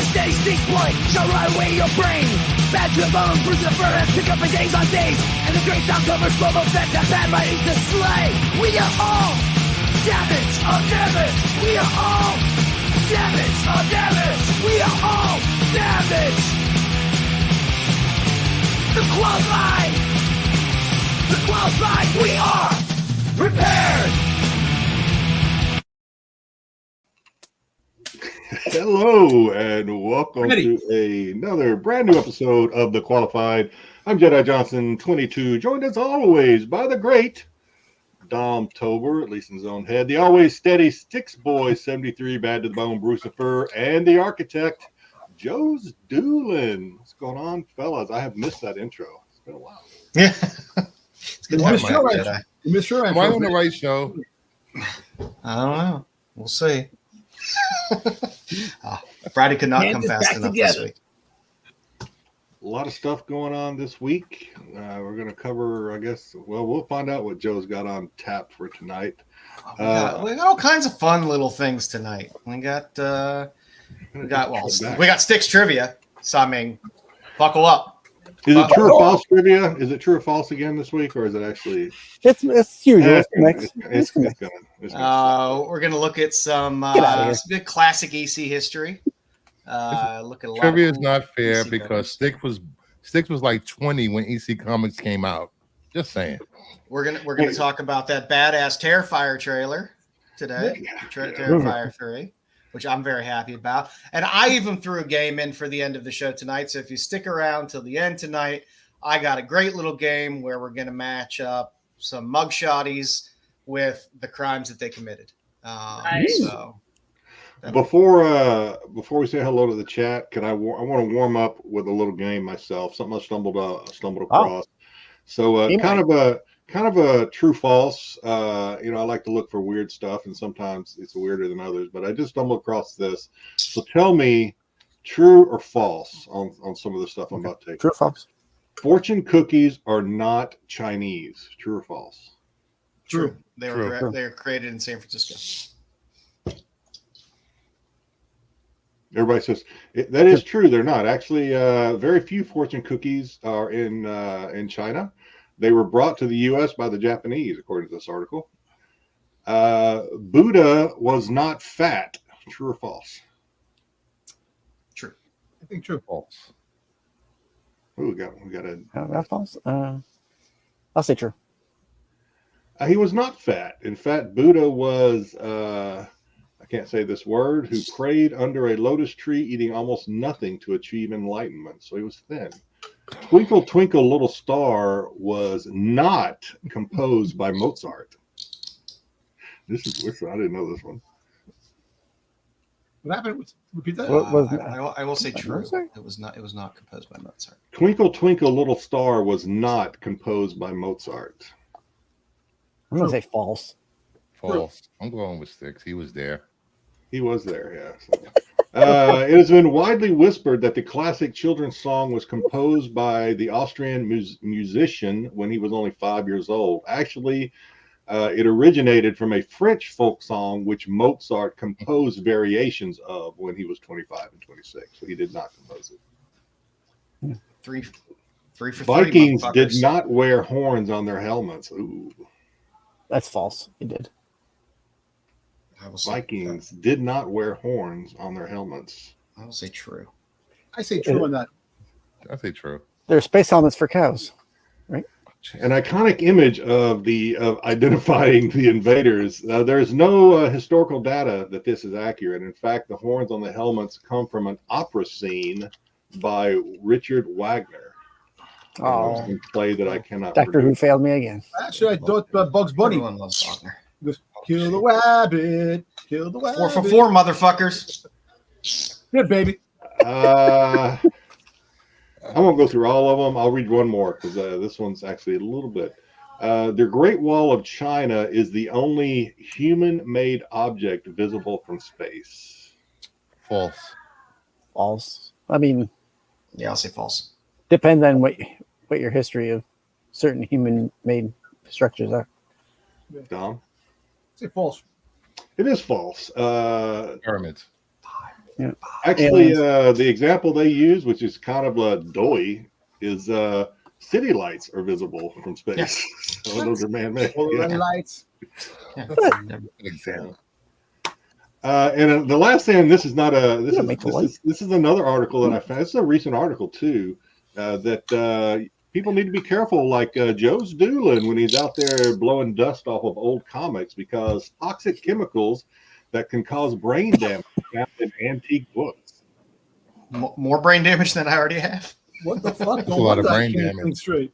stay Styxboy shall rot away your brain. Back to the bone, Lucifer has picked up a days on days. And the great sound covers global fence have bad writing to slay. We are all damage of damage. We are all damage of damage. We are all damage. The qualified. The qualified. We are prepared. Hello and welcome to another brand new episode of The Qualified. I'm Jedi Johnson 22, joined as always by the great Dom Tober, at least in his own head, the always steady Styxboy 73, bad to the bone Brucifer, and the architect joesduelin. What's going on, fellas? I have missed that intro. It's been a while. Yeah, it's good to have Jedi. Am I on the right show? I don't know. We'll see. Friday could not come fast enough this week. A lot of stuff going on this week. We're going to cover, I guess, well, we'll find out what Joe's got on tap for tonight. We got all kinds of fun little things tonight. We got Styx trivia. So I mean, buckle up. Is it true or false trivia? Is it true or false again this week, or is it actually? It's usual. It's we're gonna look at some classic EC history. Look at a lot trivia is not fair because Styx was like 20 when EC Comics came out. Just saying. We're gonna talk about that badass Terrifier trailer today. Terrifier 3. Which I'm very happy about. And I even threw a game in for the end of the show tonight. So if you stick around till the end tonight, I got a great little game where we're going to match up some mugshotties with the crimes that they committed. Nice. So before we say hello to the chat, I want to warm up with a little game myself. Something I stumbled across. So kind of a true false. I like to look for weird stuff, and sometimes it's weirder than others, but I just stumbled across this. So tell me true or false on some of the stuff I'm about to take. True or false? Fortune cookies are not Chinese. True or false? True. They were created in San Francisco. Everybody says that is true. They're not. Actually, very few fortune cookies are in China. They were brought to the U.S. by the Japanese, according to this article. Buddha was not fat. True or false? True. I think true. False. Oh, we got That's false. I'll say true. He was not fat. In fact, Buddha was I can't say this word, who prayed under a lotus tree, eating almost nothing to achieve enlightenment. So he was thin. Twinkle, Twinkle, Little Star was not composed by Mozart. I didn't know this one. What happened? Repeat that. I will say true. It was not composed by Mozart. Twinkle, Twinkle, Little Star was not composed by Mozart. I'm going to say false. False. I'm going with Styx. He was there. He was there, yeah. It has been widely whispered that the classic children's song was composed by the Austrian musician when he was only 5 years old. Actually, it originated from a French folk song which Mozart composed variations of when he was 25 and 26. So he did not compose it. Three for Vikings three, did not wear horns on their helmets. Ooh. That's false. He did. Vikings did not wear horns on their helmets. I will say true. I say true on that. I say true. They're space helmets for cows, right? An iconic image of identifying the invaders. There's no historical data that this is accurate. In fact, the horns on the helmets come from an opera scene by Richard Wagner. Oh, a play that I cannot. Doctor Who failed me again. Actually, I thought Bugs Bunny. Everyone loves Wagner. Kill the rabbit. Kill the rabbit. 4 for 4, motherfuckers. Good, baby. I won't go through all of them. I'll read one more because this one's actually a little bit. The Great Wall of China is the only human-made object visible from space. False. False. I mean, yeah, I'll say false. Depends on what your history of certain human-made structures are. Dom? Say false. It is false. Pyramids. Yeah. Actually, the example they use, which is kind of a doy, is city lights are visible from space. Yeah. So those are man-made. Lights. Yeah. Example. And the last thing, this is not a this is another article that I found. It's a recent article too, that people need to be careful, like Joe's Doolin when he's out there blowing dust off of old comics, because toxic chemicals that can cause brain damage found in antique books. More brain damage than I already have. What the fuck? That's a lot of brain damage. Straight.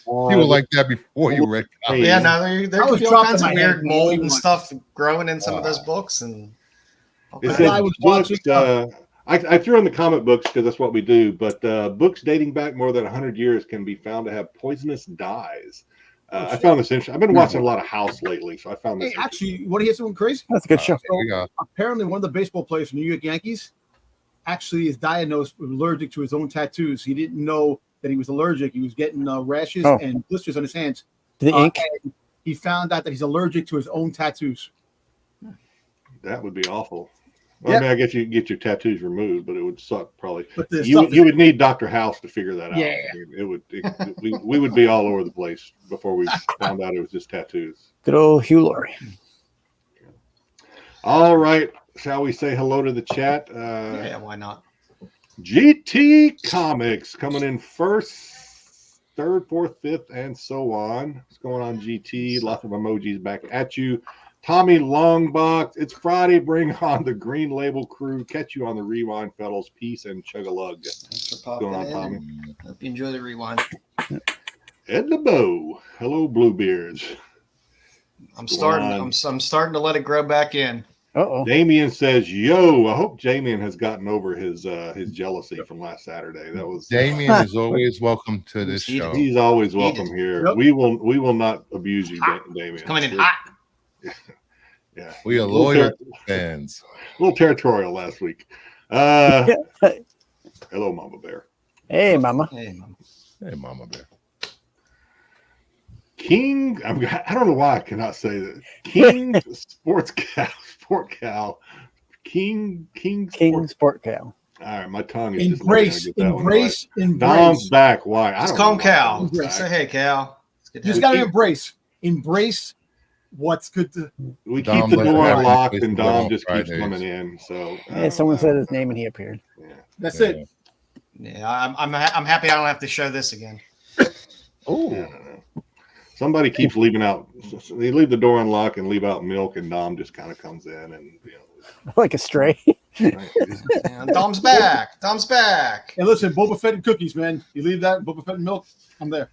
You were like that before you read comics. Yeah, no, there I could was be all dropping kinds of my weird head mold really and much. stuff growing in some of those books. And It Okay. says I was books, watching- I threw in the comic books because that's what we do, but books dating back more than 100 years can be found to have poisonous dyes. I found this interesting. I've been watching a lot of House lately, so I found this Hey, actually, you want to hear something crazy? That's a good show. Here we go. Apparently, one of the baseball players from New York Yankees actually is diagnosed with allergic to his own tattoos. He didn't know that he was allergic. He was getting rashes and blisters on his hands. The ink. And he found out that he's allergic to his own tattoos. That would be awful. Well, Yep. I mean, I guess you can get your tattoos removed, but it would suck probably. But the You, stuff you would need Dr. House to figure that out. Yeah. It would. We would be all over the place before we found out it was just tattoos. Good old Hugh Laurie. All right, shall we say hello to the chat? yeah, why not? GT Comics coming in first, third, fourth, fifth, and so on. What's going on, GT? Lots of emojis back at you. Tommy Longbox, it's Friday. Bring on the Green Label crew. Catch you on the rewind, fellows. Peace and chug-a-lug. Thanks for What's popping going on, in. Tommy? Hope you enjoy the rewind. Ed LeBeau. Hello, Bluebeards. I'm What's going starting. on? I'm starting to let it grow back in. Uh-oh. Damien says, "Yo, I hope Damien has gotten over his jealousy from last Saturday. That was Damien is always welcome to this show. He's always welcome here. Yep. We will not abuse you, Damien. Coming in hot. Yeah, We are loyal fans. a little territorial last week. Hello, Mama Bear. Hey, Mama. Hey, Mom. Hey, Mama Bear. King. I don't know why I cannot say that. King Sport Cow. King Sport Cow. All right, my tongue is just never embrace, gonna get that one embrace, right. embrace. Dom's back. Why? I Let's don't call him know why Cal. Dom's back. Say hey, Cal. It's good to You just have got you. to embrace what's good to. We Dom keep the doesn't door have any unlocked, place and to go Dom on just keeps Fridays. coming in. So Yeah, someone said his name and he appeared. Yeah. That's Yeah. it. Yeah, I'm happy I don't have to show this again. Oh, Yeah, I don't know. Somebody keeps leaving out. They leave the door unlocked and leave out milk, and Dom just kind of comes in, and Like a stray. right? And Dom's back. Dom's back. And listen, Boba Fett and cookies, man. You leave that Boba Fett and milk. I'm there.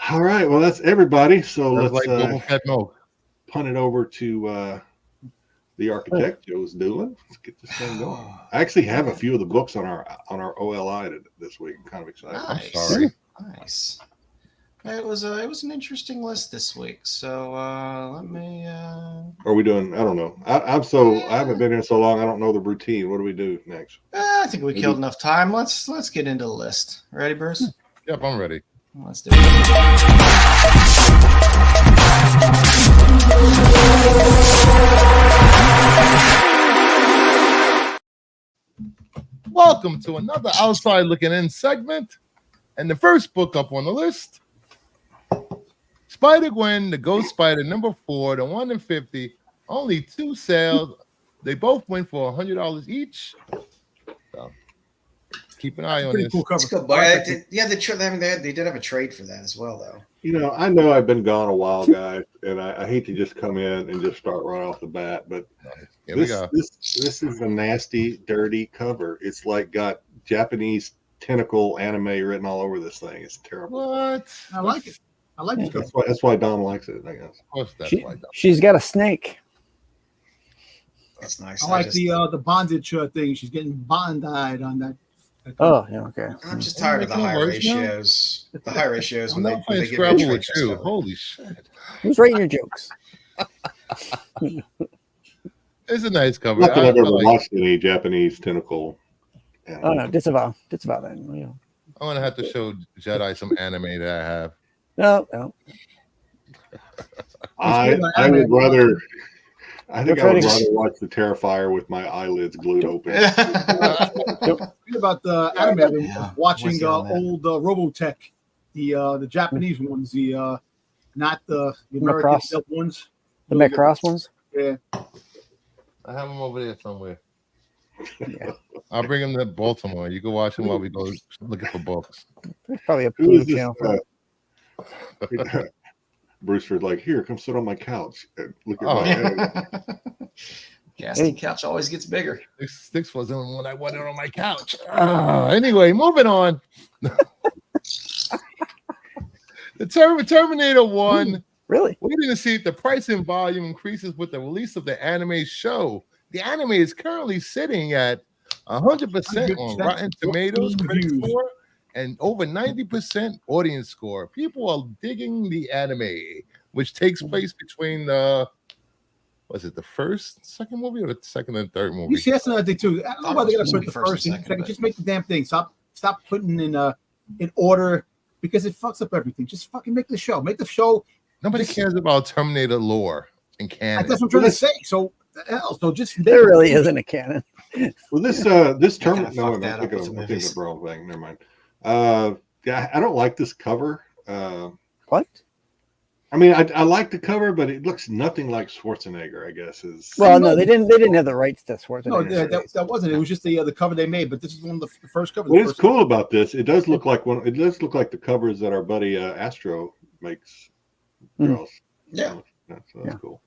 All right, well that's everybody. So that's let's like Boba Fett milk. punt it over to the architect, Joe's Doolin. Let's get this thing going. I actually have a few of the books on our OLI this week. I'm kind of excited. I'm Nice. sorry. Nice. It was an interesting list this week. So let me. Are we doing? I don't know. I haven't been here so long. I don't know the routine. What do we do next? I think we killed enough time. Let's get into the list. Ready, Bruce? Yep, I'm ready. Let's do it. Welcome to another Outside Looking In segment. And the first book up on the list, Spider-Gwen, the Ghost Spider, number 4, the 1 in 50. Only 2 sales. They both went for $100 each. So keep an eye on Pretty this. cool cover. It's good, but they did have a trade for that as well, though. I know I've been gone a while, guys, and I hate to just come in and just start right off the bat, but Here we go. this is a nasty, dirty cover. It's like got Japanese tentacle anime written all over this thing. It's terrible. What? I like it. I like this cover. That's why Dom likes it, I guess. Of course, that's why. She's got a snake. That's nice. I like the bondage thing. She's getting bonded on that. Oh, yeah, okay. I'm just tired of the high Worse now? ratios. The high ratios I'm when not they playing give you Scrabble trade with test you. cover. Holy shit. Who's writing your jokes? It's a nice cover. Not that I've ever like it. watched any Japanese tentacle anime. Oh, no, disavow that. Yeah. I'm gonna have to show Jedi some anime that I have. No. I would rather I think I would rather watch the Terrifier with my eyelids glued open. Think about the anime. I've been watching old Robotech, the Japanese ones, not the American Macross. ones. The Macross ones? Yeah. I have them over there somewhere. Yeah. I'll bring them to Baltimore. You can watch them while we go looking for books. There's probably a Who is Pluto channel for this? Brewster's like, here, come sit on my couch. Look at my head. Casting couch always gets bigger. Styx wasn't the one I wanted on my couch. Anyway, moving on. The Terminator 1. Really? Waiting to see if the price and volume increases with the release of the anime show. The anime is currently sitting at 100% on Rotten Tomatoes critic score and over 90% audience score. People are digging the anime, which takes place between was it the second movie, or the second and third movie? You see, that's another thing too. I don't know why they gotta put the first and second. Just make the damn thing. Stop putting in order, because it fucks up everything. Just fucking make the show. Make the show. Nobody cares about Terminator lore and canon. That's what I'm trying to say. So just there really isn't a canon. Well, this Terminator. No, I'm thinking of the wrong thing. Never mind. Yeah, I don't like this cover. What? I mean, I like the cover, but it looks nothing like Schwarzenegger, I guess. Well, no, they didn't have the rights to Schwarzenegger. No, that wasn't. It was just the cover they made. But this is one of the first covers. What is cool about this? It does look like one. It does look like the covers that our buddy Astro makes. Girls. Yeah, so that's cool.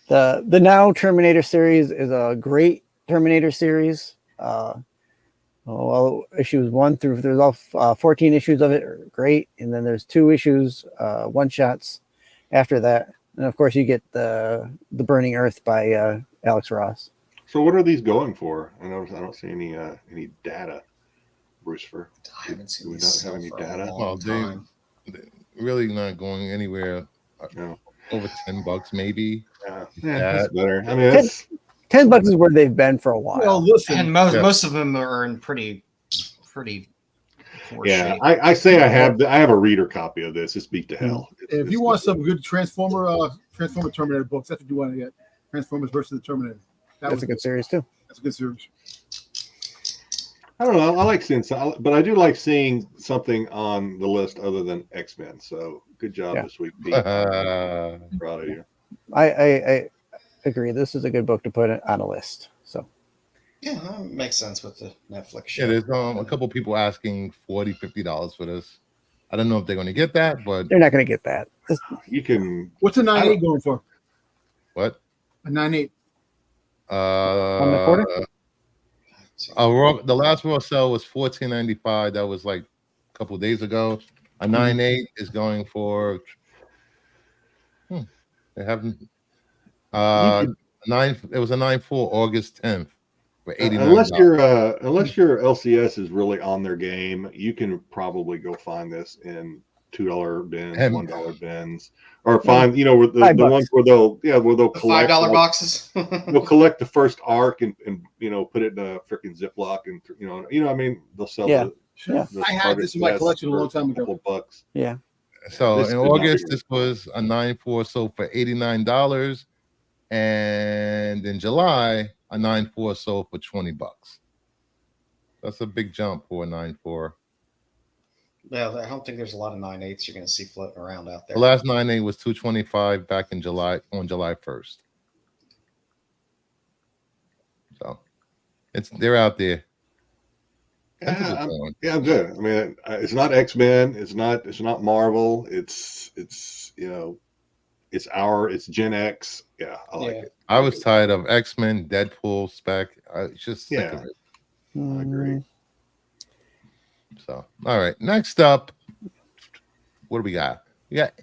The now Terminator series is a great Terminator series. Well, issues 1 through there's all 14 issues of it are great, and then there's 2 issues, one shots after that, and of course you get the Burning Earth by Alex Ross. So what are these going for? I don't see any data, Brewster. I haven't seen Do we this not have any data? Well, they really not going anywhere. No. Over $10 maybe. Yeah, that's better. I mean, $10 is where they've been for a while. Well, listen, and most of them are in pretty poor shape. I say I have a reader copy of this. It's beat to hell. If you want some good Transformer Terminator books, that's what you want to get. Transformers versus the Terminator. That's a good series too. That's a good series. I don't know. I like seeing some, but I do like seeing something on the list other than X-Men. So good job this week, Pete. Proud of you. I agree. This is a good book to put on a list. So yeah, that makes sense with the Netflix show. Yeah, there's a couple people asking $40, $50 for this. I don't know if they're going to get that, but they're not going to get that. You can. What's a 9.8 going for? What? A 9.8. On the quarter? The last raw sale was $14.95. That was like a couple days ago. A 9.8 is going for. They haven't. It was a 9.4 August 10th for $89. Unless your LCS is really on their game, you can probably go find this in $2 bins, $1 bins, or find the ones where they'll collect $5 boxes. They'll collect the first arc and put it in a freaking Ziploc and I mean they'll sell the I had this in my collection a long time ago. Couple bucks. Yeah. So in August this was a 9.4 sold for $89, and in July a 9.4 sold for $20. That's a big jump for a 9.4. Yeah, I don't think there's a lot of 9.8s you're going to see floating around out there. The last 9.8 was $225 back in July, on July 1st. So they're out there. I'm good. I mean, it's not X-Men. It's not Marvel. It's Gen X. Yeah, I like it. I was tired of X-Men, Deadpool, Spec. I was just sick of it. I agree. So, all right. Next up, what do we got? We got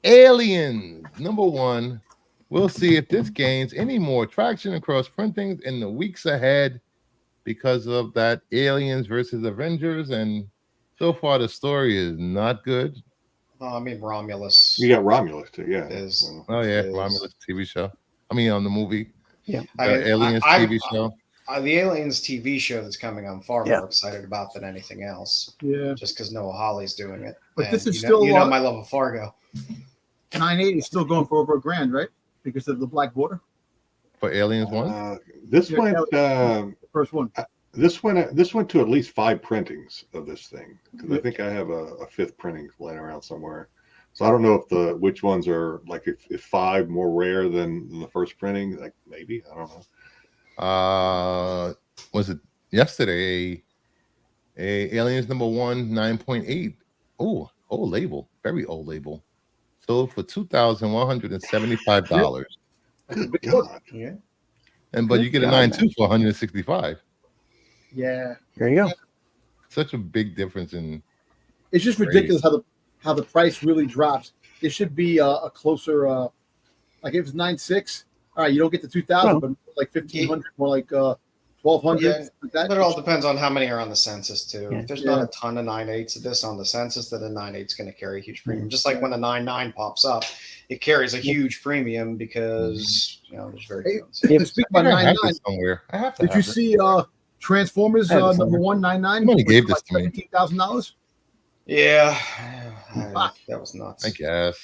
Aliens, #1. We'll see if this gains any more traction across printings in the weeks ahead because of that Aliens versus Avengers. And so far, the story is not good. I mean, Romulus. You got Romulus too, yeah. Romulus TV show. I mean, on the movie. Yeah. Aliens TV show. The Aliens TV show that's coming, I'm far more excited about than anything else. Yeah. Just because Noah Hawley's doing it. But and this is still my love of Fargo. 9.8 is still going for over $1,000, right? because of the black border. For Aliens 1? This Yeah, went First one. this went to at least 5 printings of this thing, because I think I have a 5th printing laying around somewhere. So I don't know if which ones are like if 5 more rare than the first printing, like maybe, I don't know. Was it yesterday? A Aliens number 1 9.8. Oh, old label, very old label. Sold for $2,175. Good God. Yeah. But you get a 9.2 for $165. Yeah. There you go. Such a big difference in. It's just ridiculous how the price really drops. It should be a closer, like if it's 9.6, all right, you don't get the 2,000, but like 1,500, more like 1,200. Yeah, like that. but it all depends on how many are on the census too. Yeah. If there's not a ton of 9.8s of this on the census, then a 9.8 is going to carry a huge premium. Just like when a 9.9 pops up, it carries a huge premium because there's very few. Hey, to speak about I have 9.9, this somewhere. I have to. did you see Transformers I have it number somewhere. 199? Somebody gave this to me. $17,000. Yeah, that was nuts. I guess.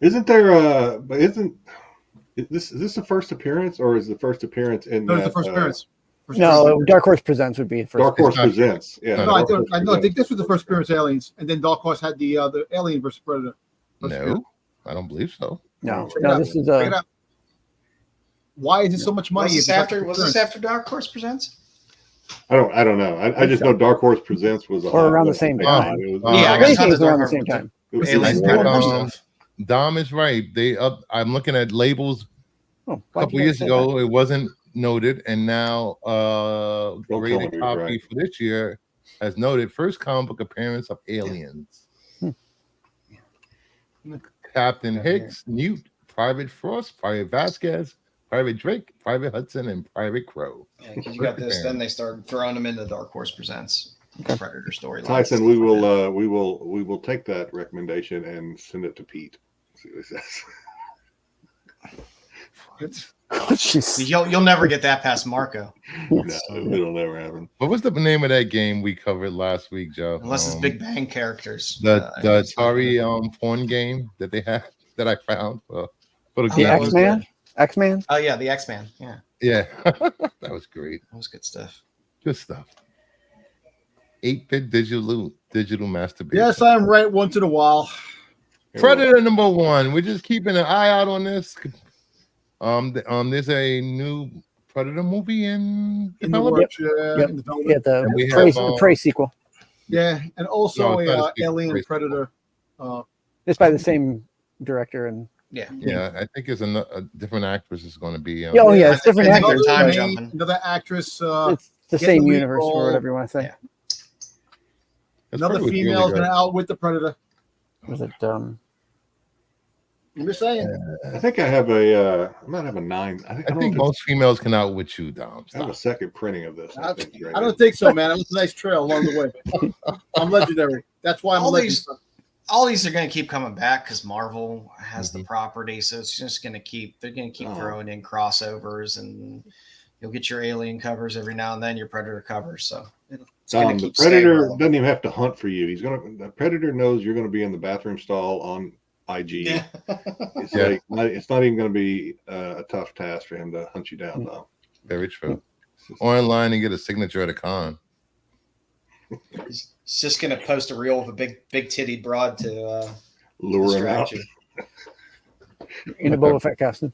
Isn't there but is this the first appearance, or is the first appearance in No, it's that, the first appearance. First No, appearance. Dark Horse Presents would be first. Dark Horse It's not- Presents? Yeah, No, No, I Dark Horse don't. I think Presents. this was the first appearance of Aliens, and then Dark Horse had the Alien versus Predator. First appearance. No, I don't believe so. No, Check it no, out. this is Check it out. Why is it so much money? Was if this it's after? not Was first this after Dark Horse Presents? I don't know. I just know Dark Horse Presents was Or around the same time. It was, Yeah, I got Everything tons is of Dark around the Horse same with the time. it was Aliens I- and I- Dom is right. I'm looking at labels Oh, a why'd couple you years say ago. It wasn't noted, and now tell me graded you're copy right. for this year has noted first comic book appearance of Aliens. Captain Yeah. Hicks, Newt, Private Frost, Private Vasquez, Private Drake, Private Hudson, and Private Crow. Yeah, because you got this. Then they started throwing them into Dark Horse Presents Predator storyline. Tyson, we will take that recommendation and send it to Pete. See what he says. Oh, jeez. You'll never get that past Marco No, it'll never happen. What was the name of that game we covered last week, Joe? unless it's Big Bang characters. The Atari porn game that they had that I found for the Oh, The that game. was X-Man? good. X-Man? Oh yeah, the X-Man. Yeah, Yeah, that was great. that was good stuff. Good stuff. 8-bit digital masturbation. Yes, I'm right once in a while. Predator number 1. We're just keeping an eye out on this. There's a new Predator movie in In the development. works, yeah, Yep. in development. Yeah, the And we Prey, have, the Prey sequel. Yeah, and also No, it's not a a sequel, Alien it's- Predator. It's by the same director and Yeah. Yeah, I think it's a different actress is going to be. yeah, oh yeah, it's different I think actors. they're time but jumping. Another actress. It's the get same the lead universe role. or whatever you want to say. Yeah. Another female is going to outwit the Predator. Was it I'm just saying. I think I have I might have a 9. I I think most females can outwit you, Dom. I have a Stop. second printing of this. I think, right I now. don't think so, man. It was a nice trail along the way. I'm legendary. That's why I'm All legendary. these- All these are going to keep coming back because Marvel has Mm-hmm. the property, so it's just going to keep. They're going to keep Oh. throwing in crossovers, and you'll get your Alien covers every now and then, your Predator covers. So it's going to The keep. staying Predator relevant. doesn't even have to hunt for you. The Predator knows you're going to be in the bathroom stall on IG. Yeah. It's Yeah. it's not even going to be a tough task for him to hunt you down, though. Very true. Or online and get a signature at a con. He's just going to post a reel of a big titty broad to Lure him out. distract you. in a Boba Fett costume?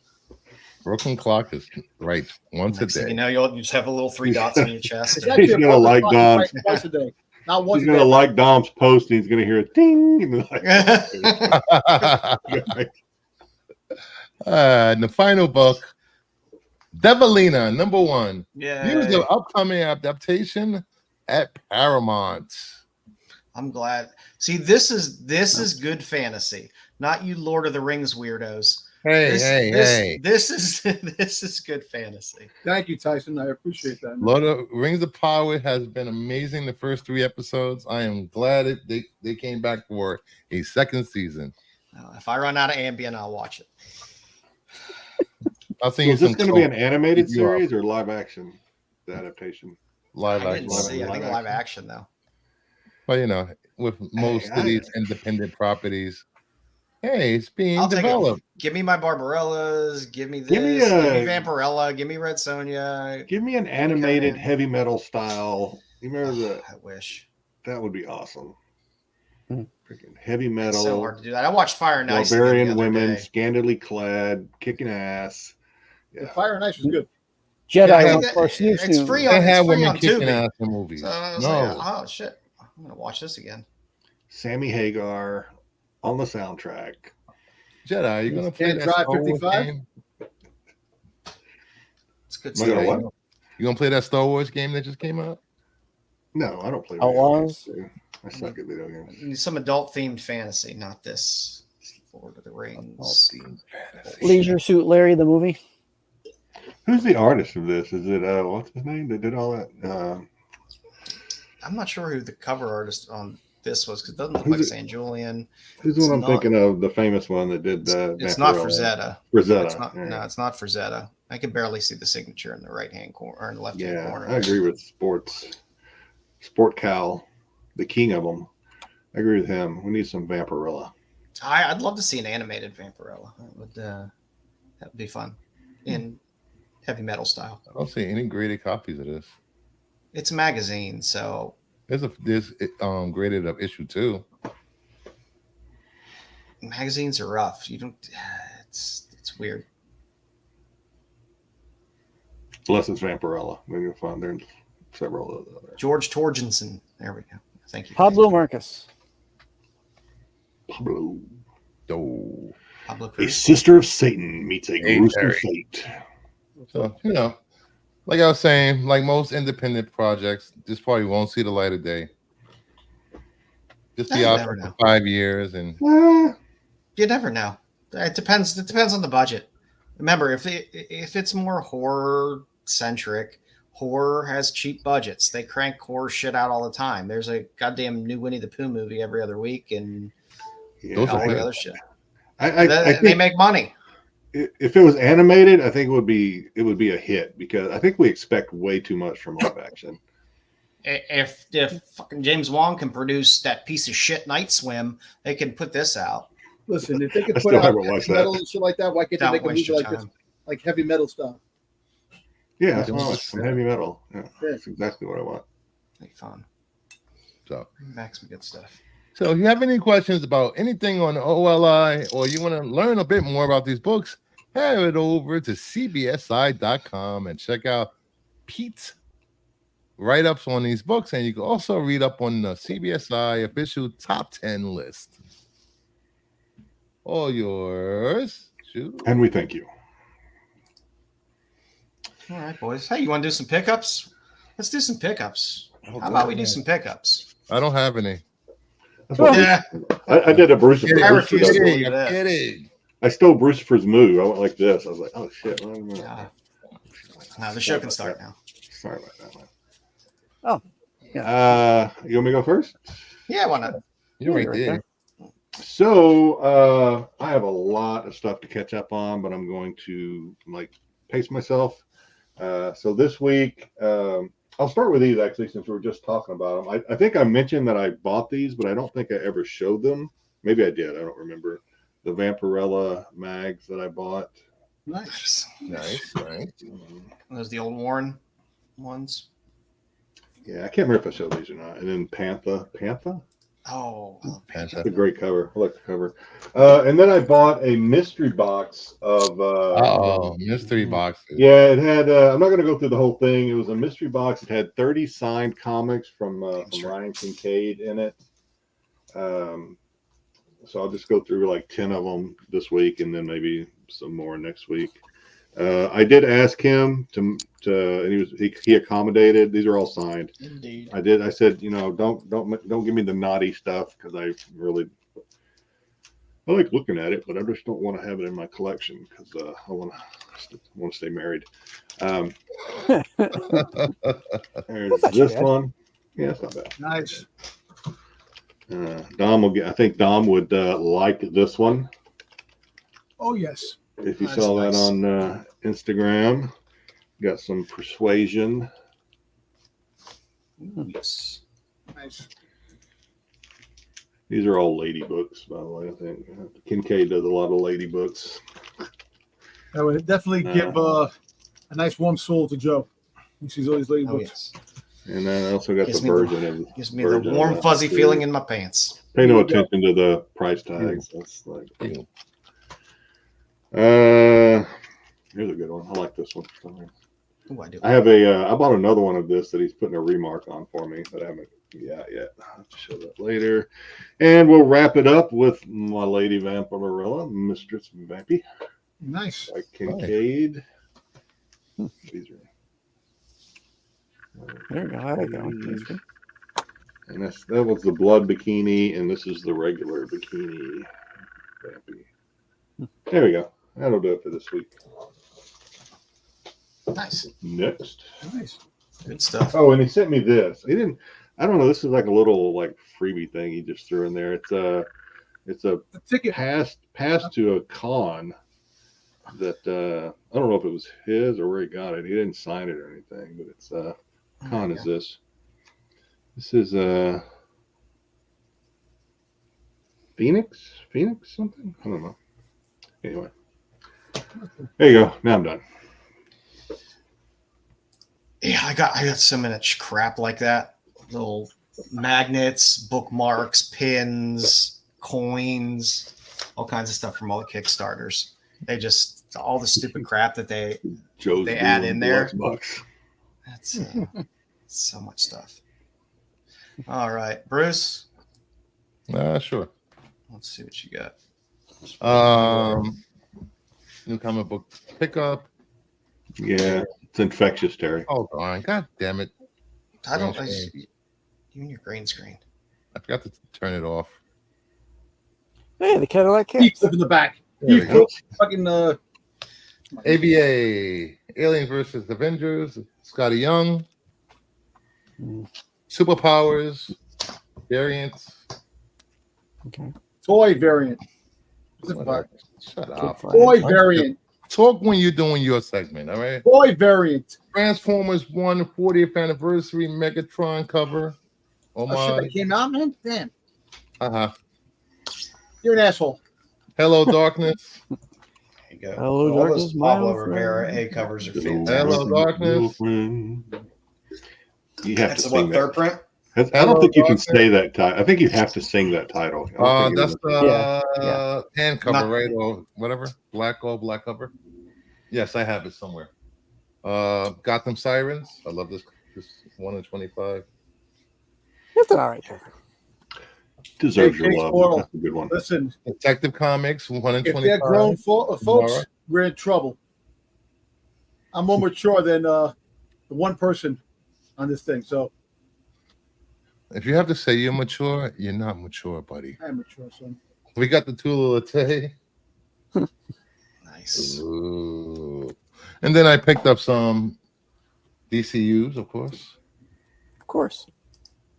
Broken clock is right once Next a thing day. you know, you'll just have a little 3 dots on your chest. It's and- actually He's a gonna Predator like clock Dom's. twice a day. Not once He's a going to day. like Dom's post, and he's going to hear a ding. And like, And the final book, Devilina, number 1. Yeah, Here's the upcoming adaptation at Paramount. I'm glad. See, this is good fantasy, not you Lord of the Rings weirdos. Hey, This is good fantasy. Thank you, Tyson. I appreciate that. man. Lord of Rings of Power has been amazing the first 3 episodes. I am glad they came back for a second season. If I run out of Ambien, I'll watch it. I'll so send you is this some going to be an clips. animated You are. series or live action adaptation? live I action. didn't see. I live think action. live action though. But with most Hey, of these independent properties, Hey, it's being I'll take developed. it. Give me my Barbarellas. Give me this. Give me Vampirella. Give me Red Sonja. Give me an animated heavy metal style. You remember that? I wish. That would be awesome. Freaking heavy metal. It's so hard to do that. I watched Fire and Ice. Barbarian women, scantily clad, kicking ass. Yeah. Fire and Ice was good. Jedi for It's free on kicking ass in movies. So I was like, oh shit, I'm gonna watch this again. Sammy Hagar on the soundtrack. Jedi, you're gonna play that Drive Star Wars 55? game? It's good stuff. stuff. You gonna play that Star Wars game that just came out? No, I don't play Outlaws. I suck at video games. Some adult themed fantasy, not this Lord of the Rings. Leisure Suit Larry, the movie. Who's the artist of this? Is it what's his name that did all that? I'm not sure who the cover artist on this was because it doesn't look like St. Julian. Who's the one I'm thinking of? The famous one that did. It's not Frazetta. Frazetta. No, it's not Frazetta. I can barely see the signature in the right hand corner or in the left hand corner. I agree with Sport Cal, the king of them. I agree with him. We need some Vampirella. I'd love to see an animated Vampirella. That would be fun in heavy metal style. I don't see any graded copies of this. It's a magazine, so there's graded up issue 2. Magazines are rough. You don't. It's weird. Unless it's Vampirella, maybe you'll find there's several of those. George Torgensen. There we go. Thank you. Pablo Marcus. Pablo. Cruz. A sister of Satan meets a gruesome fate. So, like I was saying, like most independent projects, this probably won't see the light of day. Just be out for 5 years, and you never know. It depends. It depends on the budget. Remember, if it's more horror centric, horror has cheap budgets. They crank horror shit out all the time. There's a goddamn new Winnie the Pooh movie every other week, and all the other shit. They make money. If it was animated, I think it would be a hit because I think we expect way too much from live action. If fucking James Wan can produce that piece of shit Night Swim, they can put this out. Listen, if they could put out heavy metal and shit like that, why can't they make a movie like this, like heavy metal stuff? Yeah, some heavy metal. Yeah, that's exactly what I want. Make fun. So back some good stuff. So if you have any questions about anything on OLI or you want to learn a bit more about these books, head over to CBSI.com and check out Pete's write-ups on these books. And you can also read up on the CBSI official top 10 list. All yours. Shoot. And we thank you. All right, boys. Hey, you want to do some pickups? Let's do some pickups. How about we do some pickups? I don't have any. Yeah, I did a Bruce. I refuse to believe that. I stole Brucifer's move. I went like this. I was like, "Oh shit!" Yeah. Now the show can start now. Sorry about that, man. Oh, yeah. You want me to go first? Yeah, why not? You're right there. So I have a lot of stuff to catch up on, but I'm going to pace myself. So this week, I'll start with these actually, since we were just talking about them. I think I mentioned that I bought these, but I don't think I ever showed them. Maybe I did. I don't remember. The Vampirella mags that I bought. Nice. Right. Those the old Warren ones. Yeah, I can't remember if I showed these or not. And then Panther. Oh, that's a great cover. I like the cover. And then I bought a mystery box of mystery boxes. Yeah, it had I'm not gonna go through the whole thing. It was a mystery box. It had 30 signed comics from Ryan Kincaid in it. So I'll just go through 10 of them this week and then maybe some more next week. I did ask him to and he accommodated. These are all signed. Indeed. I said, don't give me the naughty stuff because I like looking at it, but I just don't want to have it in my collection because I want to stay married. There's this one. Yeah, it's not bad. Nice. Dom will get. I think Dom would like this one. Oh yes. If you saw that on Instagram, got some Persuasion. Yes. Nice. These are all lady books, by the way. I think Kincaid does a lot of lady books. That would definitely give a nice warm soul to Joe. He sees all these lady books. Yes. And then I also got Gives the me version of Gives me the warm, fuzzy feeling in my pants. Pay no attention to the price tags. That's like, here's a good one. I like this one. Ooh, I do. I bought another one of this that he's putting a remark on for me that I haven't yet. I'll have to show that later. And we'll wrap it up with my lady Vampirilla, Mistress Vampy. Nice. Like Kincaid. These are. There we go. I like that one. And that was the blood bikini, and this is the regular bikini. Vampy. There we go. That'll do it for this week. Nice. Next. Nice. Good stuff. Oh, and he sent me this. He didn't. I don't know. This is like a little like freebie thing he just threw in there. It's a ticket pass to a con that I don't know if it was his or where he got it. He didn't sign it or anything, but it's con is this. This is Phoenix something. I don't know. Anyway, there you go. Now I'm done. Yeah, I got so much crap like that. Little magnets, bookmarks, pins, coins, all kinds of stuff from all the Kickstarters. They just all the stupid crap that they add in there. That's so much stuff. All right, Bruce. Sure. Let's see what you got. New comic book pickup. Yeah, it's infectious, Terry. Hold on, god damn it! You and your green screen. I forgot to turn it off. Hey, the Cadillac Keep Cats. up in the back. There we go. Fucking AVA, Alien versus Avengers, Scotty Young, Superpowers, variants. Okay. toy variant. Shut up. Toy variant. Talk when you're doing your segment, all right? Toy variant. Transformers 1 40th anniversary Megatron cover. Oh shit, that came out, man? Damn. You're an asshole. Hello, Darkness. There you go. Hello, all Darkness. those Pablo Rivera A covers are fantastic. Hello, Darkness. You have That's to what, sing third that. print? I don't think you can say that title. I think you have to sing that title. That's the hand cover, right? Or whatever. Black cover. Yes, I have it somewhere. Gotham Sirens. I love this 1 in 25. It's an all right cover. Deserves your love. That's a good one. Listen, Detective Comics 1 in 25. if they're grown folks, we're in trouble. I'm more mature than the one person on this thing. So if you have to say you're mature, you're not mature, buddy. I'm mature, son. We got the Tula Latte. Nice. Ooh. And then I picked up some DCUs, of course. Of course.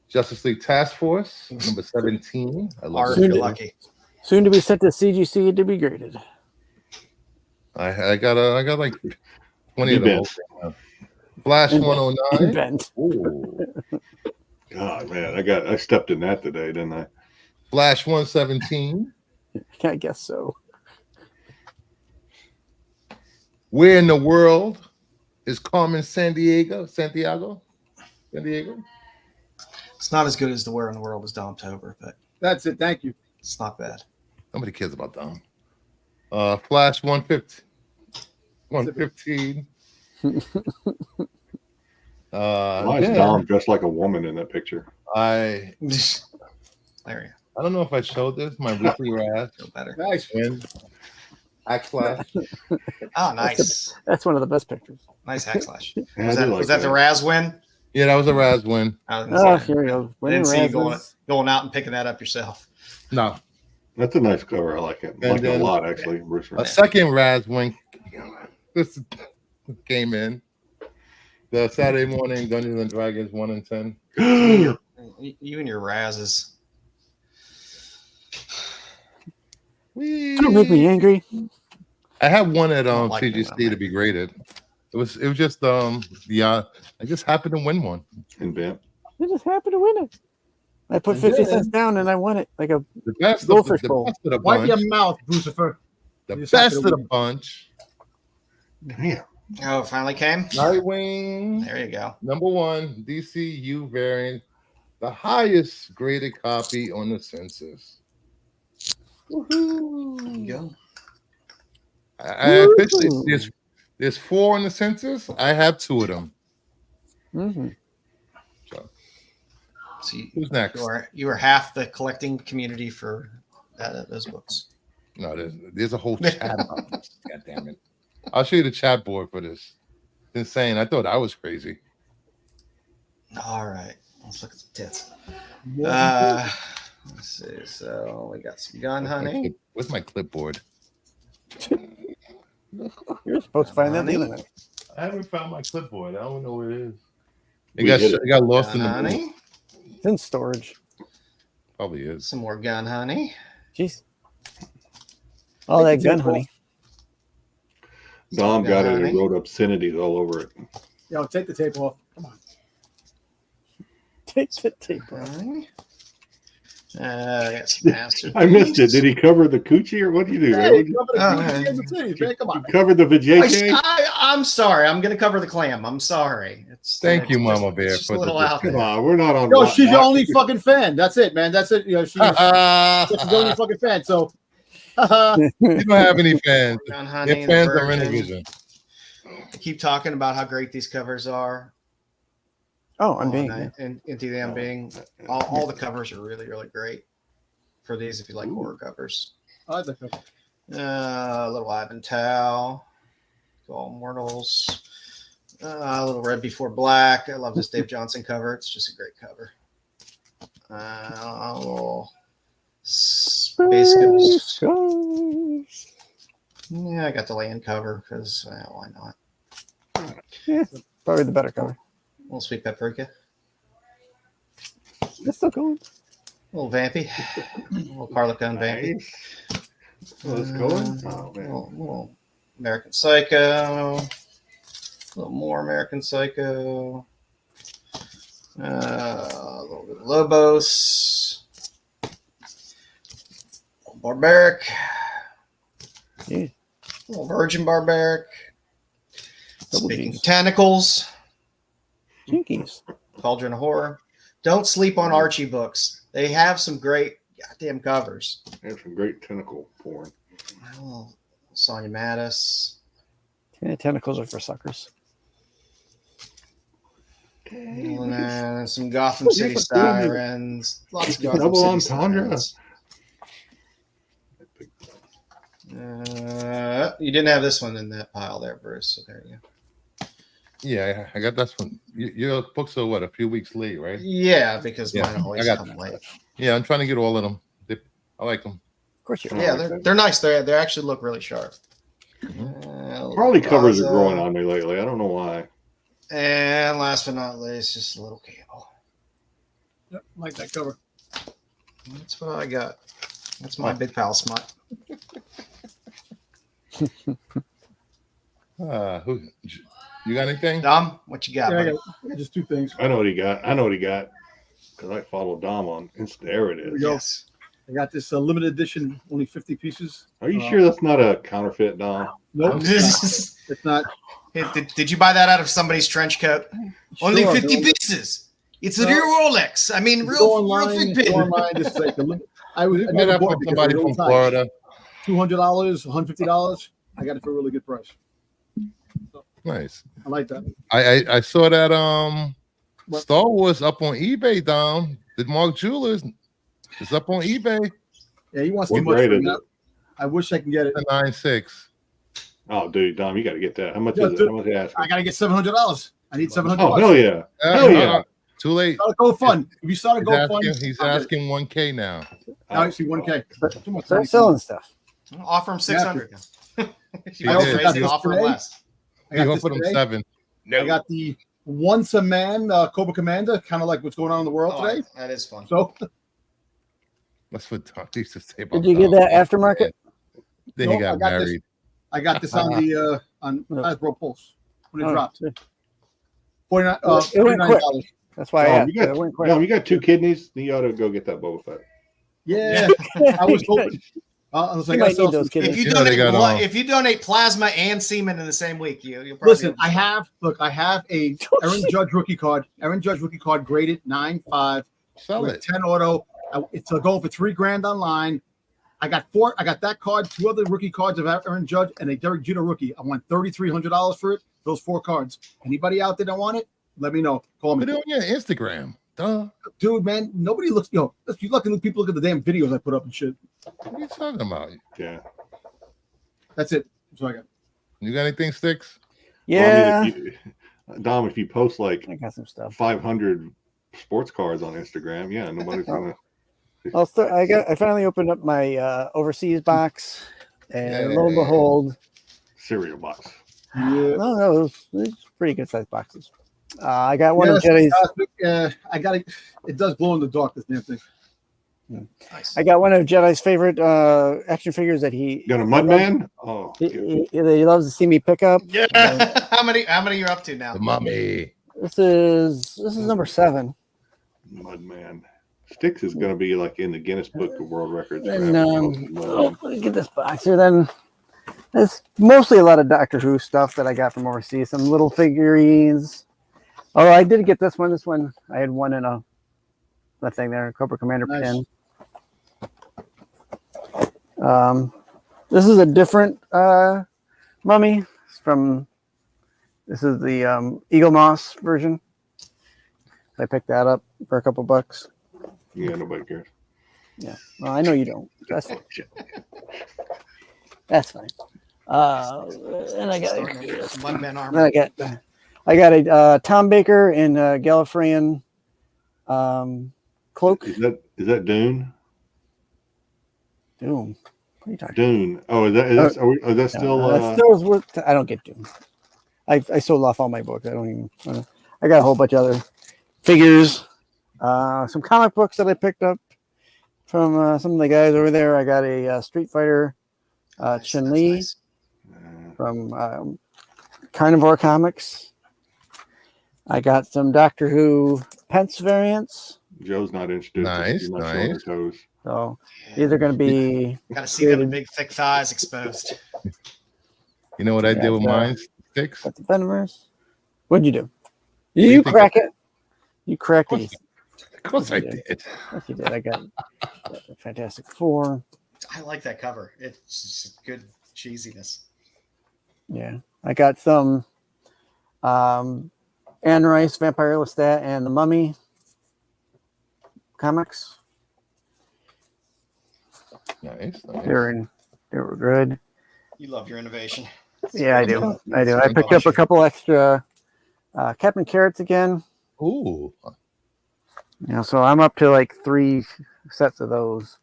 Justice League Task Force, number 17. I love Art, it. you're lucky. Soon to be sent to CGC and to be graded. I got like 20 of those. Flash 109. Ooh. God, man, I stepped in that today, didn't I? Flash 117. I guess so. Where in the world is Carmen Sandiego? It's not as good as the Where in the World is Domtober, but that's it. Thank you. It's not bad. Nobody cares about Dom. Flash 150. 115. Why is Dom dressed like a woman in that picture? I don't know if I showed this. My weekly Raz. Feel better. Nice. Hack Slash. Oh, nice. That's one of the best pictures. Nice hack slash. Yeah, Was that the Raz win? Yeah, that was a Raz win. Oh, here we go. I didn't see you going out and picking that up yourself. No. That's a nice cover. I like it. I like it a lot, actually. A second Raz win. This came in. The Saturday morning Dungeons and Dragons 1 in 10. You and your Razes. Don't make me angry. I had one at like CGC to be graded. It was just I just happened to win one. And Vamp. You just happened to win it. I put 50 cents down and I won it like a The best goldfish of bowl. the Wipe bunch. your mouth, Lucifer. The best of the bunch. Damn. Oh, it finally came. Nightwing. There you go. Number 1, DCU variant. The highest graded copy on the census. Woohoo! There you go. I officially there's 4 on the census. I have 2 of them. Mm-hmm. So Who's next? You are half the collecting community for those books. No, there's a whole chat about this. God damn it. I'll show you the chat board for this. It's insane. I thought I was crazy. All right. Let's look at the tits. Let's see. So we got some gun honey. Where's my clipboard? You're supposed to find that the other night. I haven't found my clipboard. I don't know where it is. It got lost in the honey. It's in storage. Probably is. Some more gun honey. Jeez. All that gun honey. Dom got it and wrote obscenities all over it. Yo, take the tape off. Come on. Take the tape off. I got some master. I missed it. Did he cover the coochie or what did you do? Hey, Man? come on. Cover the vajayjay? I'm sorry. I'm going to cover the clam. I'm sorry. Thank you, Mama Bear. Just a little out Come there. on, we're not on. Yo, she's your only fucking fan. That's it, man. That's it. You know, she's the only fucking fan. So, you don't have any fans. Gun honey, Your fans are virgin. Renevision. I keep talking about how great these covers are. Oh, I'm being. And into the unbeing. All the covers are really, really great for these if you like horror covers. I like that cover. Little Ivan Tao, All Mortals, a little Red Before Black. I love this Dave Johnson cover. It's just a great cover. A little Space Ghost. Yeah, I got the land cover because why not? Yeah, probably the better cover. A little Sweet Paprika. It's still going. A little Vampy. A little Carlicone Vampy. Oh, it's going? Oh, man. Little American Psycho. A little more American Psycho. A little bit of Lobos. A little Barbaric. Yeah. A little Virgin Barbaric. Double Speaking Gs. of tentacles, Jinkies. Cauldron of Horror. Don't sleep on Archie books. They have some great goddamn covers. There's some great tentacle porn. Oh, Sonia Mattis. Yeah, tentacles are for suckers. And then some Gotham City Sirens. Lots of Gotham Double City entendre. Sirens. You didn't have this one in that pile there, Bruce. So there you go. Yeah, I got this one. Your books are what, a few weeks late, right? Yeah, because Yeah, mine always I got come late. Yeah, I'm trying to get all of them. I like them. Of course you're. Yeah, they're nice. They actually look really sharp. Harley covers are growing on me lately. I don't know why. And last but not least, just a little cable. Yep, like that cover. That's what I got. That's my big pal smut. You got anything? Dom, what you got? Yeah, I buddy? got just 2 things. I know what he got. Because I follow Dom on Insta. There it is. Yes. I got this limited edition, only 50 pieces. Are you sure that's not a counterfeit, Dom? Nope, it's not. Did you buy that out of somebody's trench coat? Only 50 pieces. It's a real Rolex. I mean, real Fitbit. Go online. Just like I Met up with somebody from Florida. $200, $150. I got it for a really good price. So, Nice. I like that. I saw that Star Wars up on eBay, Dom. The Mark Jewelers is up on eBay. Yeah, he wants What too much grade for is that. I wish I can get it. A 9.6. Oh, dude, Dom, you got to get that. How much Yeah, is it? dude, How much ask? I gotta get $700. I need $700. Oh, hell yeah. Hell yeah. Too late. Start a GoFund. If you start a GoFund, He's asking 1K now. now I see 1K. Too much Start money. selling stuff. Offer him 600. He I was did. raising, offer him less. I He got this offered him today. 7. I got the Once a Man Cobra Commander, kind of like what's going on in the world Oh, today. that is fun. So That's what Tom used to say about Did you get Tom. that aftermarket? Then he No, got I got this. married. I got this on the on Hasbro Pulse when it Oh, dropped. yeah. $49. It went quick. That's why I you got 2 kidneys. You ought to go get that Boba Fett. Yeah, I was hoping. I was like, might need those kidneys. If you donate plasma and semen in the same week, you'll probably listen. I have a Aaron Judge rookie card. Aaron Judge rookie card graded 9.5. Sell it. 10 auto. It's a goal for $3,000 online. I got that card, 2 other rookie cards of Aaron Judge, and a Derek Jeter rookie. I want $3,300 for it. Those 4 cards. Anybody out there that want it? Let me know. Call me. Put it on your Instagram. Duh. Dude, man, nobody looks. You lucky people look at the damn videos I put up and shit. What are you talking about? Yeah. That's it. That's what I got. You got anything, Styx? Yeah. Well, Dom, if you post like I got some stuff. 500 sports cards on Instagram, yeah, nobody's gonna. I finally opened up my overseas box, and lo and behold, cereal box. Yeah. No, it's pretty good sized boxes. I got one of Jedi's. I got it. It does glow in the dark. This damn thing. Nice. I got one of Jedi's favorite action figures that he got a Mudman. Oh, he loves to see me pick up. Yeah. How many you're up to now? The mummy. This is number 7. Mudman. Styx is going to be like in the Guinness Book of World Records. And let me get this box here. Then it's mostly a lot of Doctor Who stuff that I got from overseas. Some little figurines. Oh, I did get this one. This one I had one in that thing there, Cobra Commander pin. This is a different mummy. This is the Eagle Moss version. I picked that up for a couple bucks. Yeah, nobody cares. Yeah, well, I know you don't. That's fine. That's fine. And I got Mudman armor. I got a Tom Baker in Gallifreyan cloak. Is that Dune? Doom. What are you talking Dune. Oh, is that still? That still is worth. I don't get Doom. I sold off all my books. I don't even. I got a whole bunch of other figures, some comic books that I picked up from some of the guys over there. I got a Street Fighter Chun-Li from Carnivore Comics. I got some Doctor Who Pence variants. Joe's not interested. Nice. So these are going to be. Got to see them big, thick thighs exposed. You know what I did with mine, Styx? What's the Venomers? What'd you do? Did you crack it? You cracked it. Of course I did. Yes, you did. I got the Fantastic Four. I like that cover. It's just good cheesiness. Yeah, I got some Anne Rice, Vampire Lestat, and the Mummy comics. Nice. They were good. You love your innovation. Yeah, I do. I picked up a couple extra Captain Carrots again. Ooh. So I'm up to like 3 sets of those.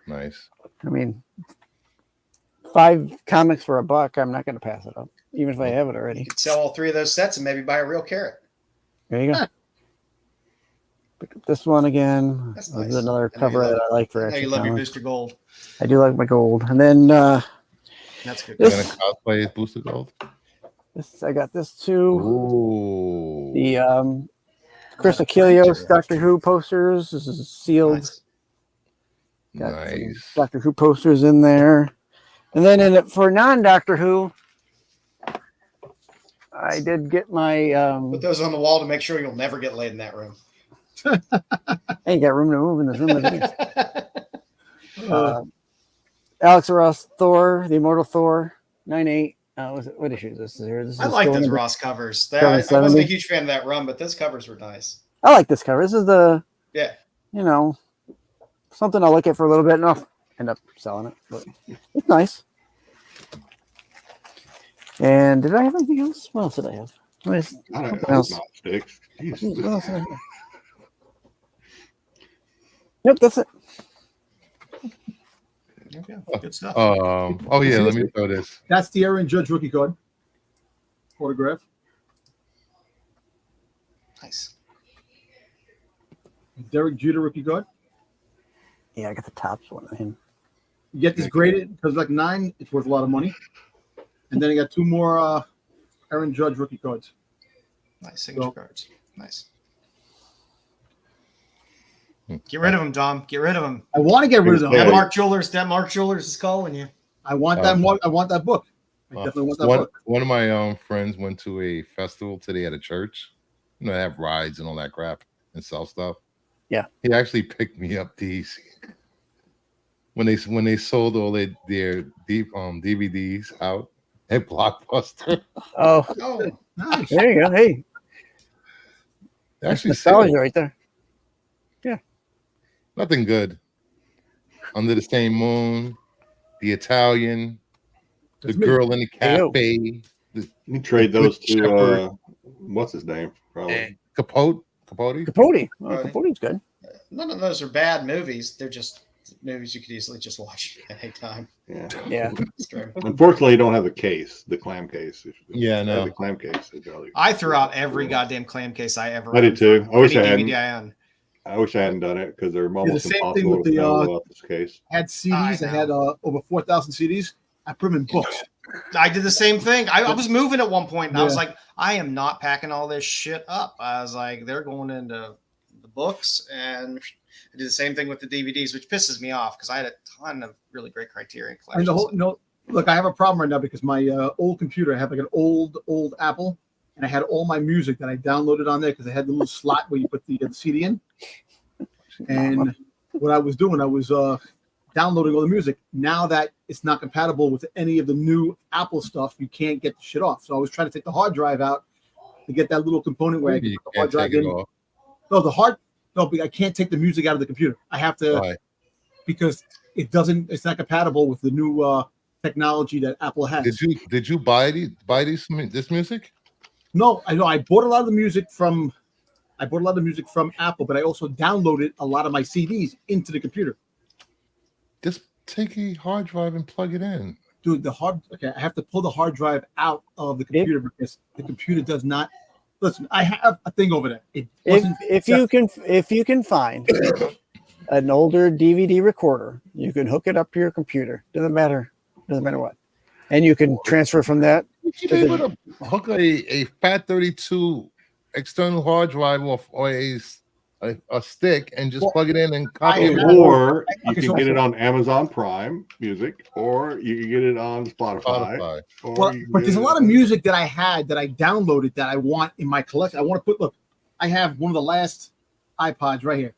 Nice. I mean, 5 comics for $1. I'm not going to pass it up, even if I have it already. You could sell all 3 of those sets and maybe buy a real carrot. There you go. Pick up this one again. That's This nice. is another cover that I like for Now extra you love your comics. Booster Gold. I do like my gold. And then That's good. You're gonna cosplay Booster Gold? I got this too. Ooh. The Chris Achilleos Doctor Who posters. This is sealed. Nice. Got some Nice. Doctor Who posters in there. And then for non-Doctor Who, I did get my Put those on the wall to make sure you'll never get laid in that room. I ain't got room to move in this room. As it is. Alex Ross Thor, the Immortal Thor, 9/8. What issue is this? This I is like still those number- Ross covers. I wasn't a 70. huge fan of that run, but those covers were nice. I like this cover. This is Yeah. Something I'll look at for a little bit and I'll end up selling it. But it's nice. And did I have anything else? What else did I have? I don't know. Not Styx. What else did I have? Yep, that's it. Okay. Good stuff. Oh yeah, let me throw this. That's the Aaron Judge rookie card. Autograph. Nice. Derek Jeter rookie card. Yeah, I got the tops one of him. You get this graded because like 9, it's worth a lot of money. And then I got 2 more Aaron Judge rookie cards. Nice signature cards. Nice. Get rid of him, Dom. Get rid of him. I want to get rid of them. That Mark Jewelers is calling you. I want that. I want that book. I definitely want that book. One of my friends went to a festival today at a church. You know, they have rides and all that crap and sell stuff. Yeah. He actually picked me up these when they sold all their DVDs out at Blockbuster. Oh, Nice. there you go. Hey, Actually, nostalgia right there. Yeah. Nothing good. Under the Same Moon, The Italian, The Girl in the Cafe. You trade those to what's his name? Probably Capote. Capote's good. None of those are bad movies. They're just movies you could easily just watch at any time. Yeah. Unfortunately, you don't have the case, the clam case. Yeah, no. The clam case. I threw out every goddamn clam case I ever. I did too. I wish I hadn't done it because they're almost the same impossible thing with to the follow up this case. I had CDs. I had over 4,000 CDs. I put them in books. I did the same thing. I was moving at one point, and I was like, I am not packing all this shit up. I was like, they're going into the books, and I did the same thing with the DVDs, which pisses me off because I had a ton of really great Criterion collections. Look, I have a problem right now because my old computer, I have like an old Apple, and I had all my music that I downloaded on there because I had the little slot where you put the CD in. And what I was doing, I was downloading all the music. Now that it's not compatible with any of the new Apple stuff, you can't get the shit off. So I was trying to take the hard drive out to get that little component where I can put the hard drive in. No, I can't take the music out of the computer. I have to because it's not compatible with the new technology that Apple has. Did you buy this music? No, I know I bought a lot of the music from Apple, but I also downloaded a lot of my CDs into the computer. Just take a hard drive and plug it in. Dude, I have to pull the hard drive out of the computer because the computer does not. Listen, I have a thing over there. If you can find an older DVD recorder, you can hook it up to your computer. Doesn't matter what, and you can transfer from that. You should be able to hook a Fat 32 external hard drive or a stick and just plug it in and copy it. Or you can get it on Amazon Prime Music, or you can get it on Spotify. But there's a lot of music that I had that I downloaded that I want in my collection. I want to put. Look, I have one of the last iPods right here.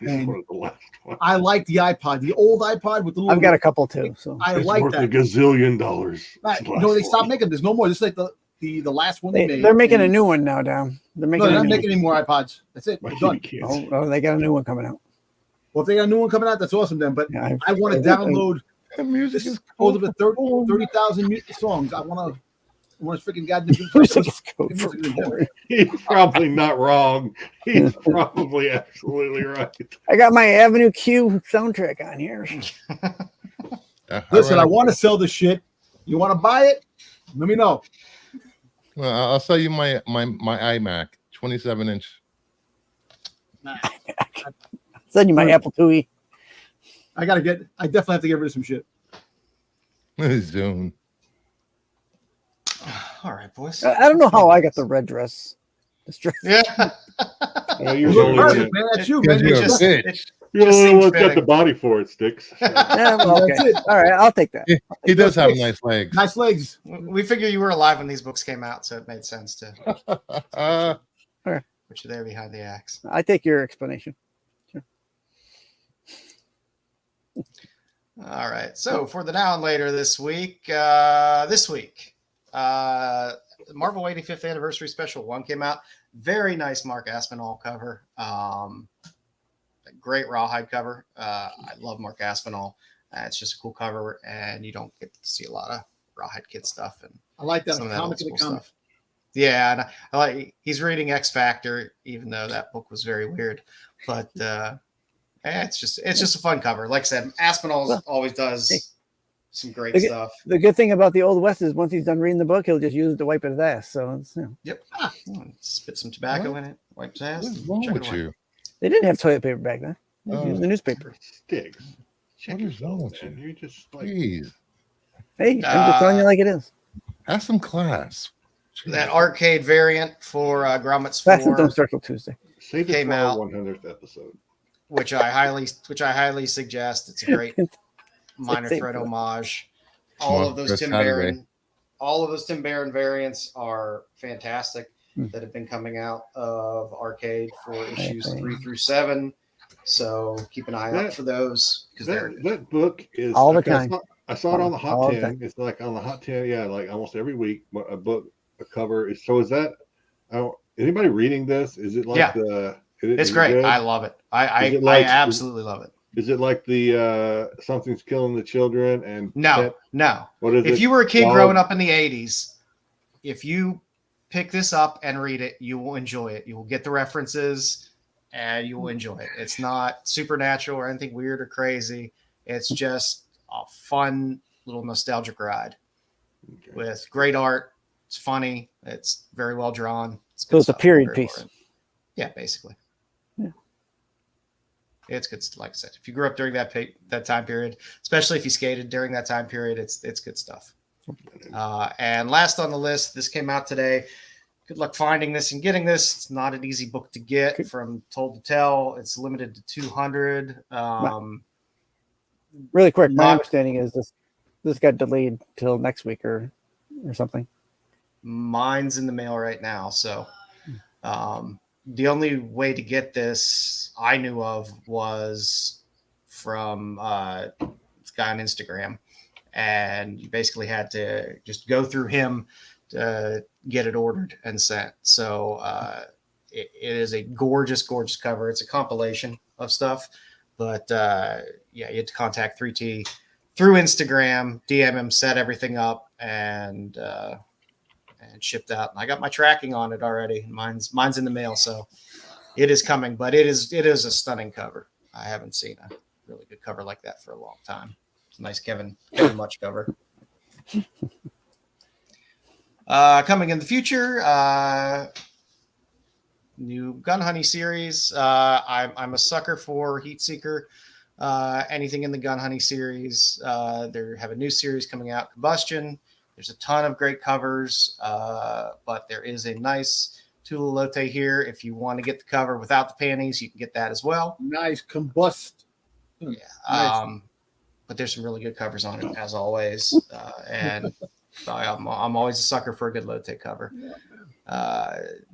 And I like the iPod, the old iPod with the little. I've got a couple too. So I like that. $1 gazillion. They stopped making them. There's no more. This is like the last one they made. They're making a new one now, down. They're not making any more iPods. That's it. They're done. Oh, they got a new one coming out. Well, if they got a new one coming out, that's awesome then. But I want to download. The music is over the 30,000 songs. I want to freaking goddamn music. He's probably not wrong. He's probably absolutely right. I got my Avenue Q soundtrack on here. Listen, I want to sell this shit. You want to buy it? Let me know. Well, I'll sell you my iMac, 27-inch. Send you my Apple IIe. I definitely have to get rid of some shit. Zoom. All right, boys. I don't know how I got the red dress. Yeah. You're perfect, man. That's you, man. You're the only one got the body for it, Styx. Yeah, well, okay. All right, I'll take that. He does have nice legs. Nice legs. We figure you were alive when these books came out, so it made sense to put you there behind the axe. I take your explanation. Sure. All right. So for the now and later this week, Marvel 85th Anniversary Special 1 came out. Very nice Mark Aspinall cover. Great rawhide cover. I love Mark Aspinall. It's just a cool cover, and you don't get to see a lot of rawhide kid stuff. And I like that. Some of Comic that stuff. Yeah, and I like he's reading X Factor, even though that book was very weird. But it's just a fun cover. Like I said, Aspinall always does some great stuff. The good thing about the Old West is once he's done reading the book, he'll just use it to wipe his ass. So it's, Yep. Spit some tobacco in it, wipe his ass. What's wrong with you? They didn't have toilet paper back then. They used the newspaper. Styx. What is wrong with you? You're just like, Jeez. Hey, I'm just telling you like it is. Have some class. That arcade variant for Grommets 4. Classes don't start till Tuesday. came out 100th episode, which I highly suggest. It's a great minor threat homage. All of those Tim Barron variants are fantastic that have been coming out of Arcade for issues 3 through 7. So keep an eye out for those, because that book is all the time. I saw it on the Hot 10. It's like on the Hot 10, yeah, like almost every week. A book, a cover. So is that? Anybody reading this? Is it like it's great. Good? I love it. I absolutely love it. Is it like the something's killing the children and no? What is it? If you were a kid growing up in the 80s, if you pick this up and read it, you will enjoy it. You will get the references and you will enjoy it. It's not supernatural or anything weird or crazy. It's just a fun little nostalgic ride with great art. It's funny. It's very well drawn. So it's a period piece. Yeah, basically. Yeah. It's good. Like I said, if you grew up during that time period, especially if you skated during that time period, it's good stuff. And last on the list, this came out today. Good luck finding this and getting this. It's not an easy book to get from Told to Tell. It's limited to 200. Really quick, my understanding is this got delayed till next week or something. Mine's in the mail right now. So the only way to get this I knew of was from this guy on Instagram. And you basically had to just go through him to get it ordered and sent. So it is a gorgeous, gorgeous cover. It's a compilation of stuff. But you had to contact 3T through Instagram, DM him, set everything up, and shipped out. And I got my tracking on it already. Mine's in the mail, so it is coming. But it is a stunning cover. I haven't seen a really good cover like that for a long time. It's a nice Kevin Much cover. Coming in the future, new Gun Honey series. I'm a sucker for Heatseeker. Anything in the Gun Honey series. They have a new series coming out, Combustion. There's a ton of great covers, but there is a nice Tula Lotte here. If you want to get the cover without the panties, you can get that as well. Nice Combust. Yeah. Nice. But there's some really good covers on it, as always. And I'm always a sucker for a good Lotte cover.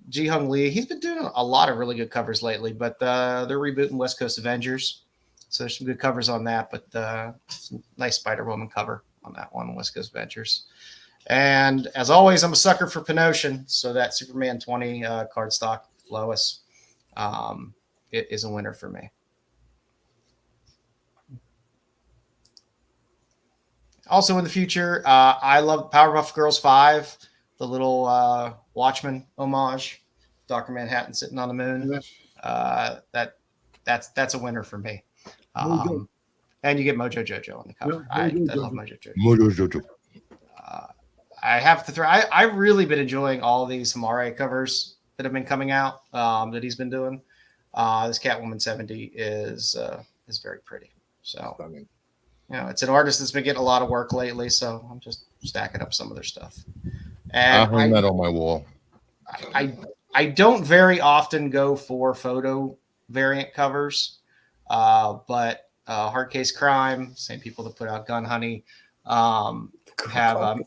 Ji Hung Lee, he's been doing a lot of really good covers lately, but they're rebooting West Coast Avengers. So there's some good covers on that, but some nice Spider-Woman cover on that one, West Coast Avengers. And as always, I'm a sucker for Pinocean. So that Superman 20 cardstock Lois, it is a winner for me. Also in the future, I love Powerpuff Girls 5, the little Watchmen homage, Dr. Manhattan sitting on the moon. That's a winner for me. And you get Mojo Jojo on the cover. I love Mojo Jojo. Mojo Jojo. I have to throw. I've really been enjoying all these Hamare covers that have been coming out that he's been doing. This Catwoman 70 is very pretty. So, it's an artist that's been getting a lot of work lately. So I'm just stacking up some of their stuff. And I hung that on my wall. I don't very often go for photo variant covers, but Hard Case Crime, same people that put out Gun Honey, have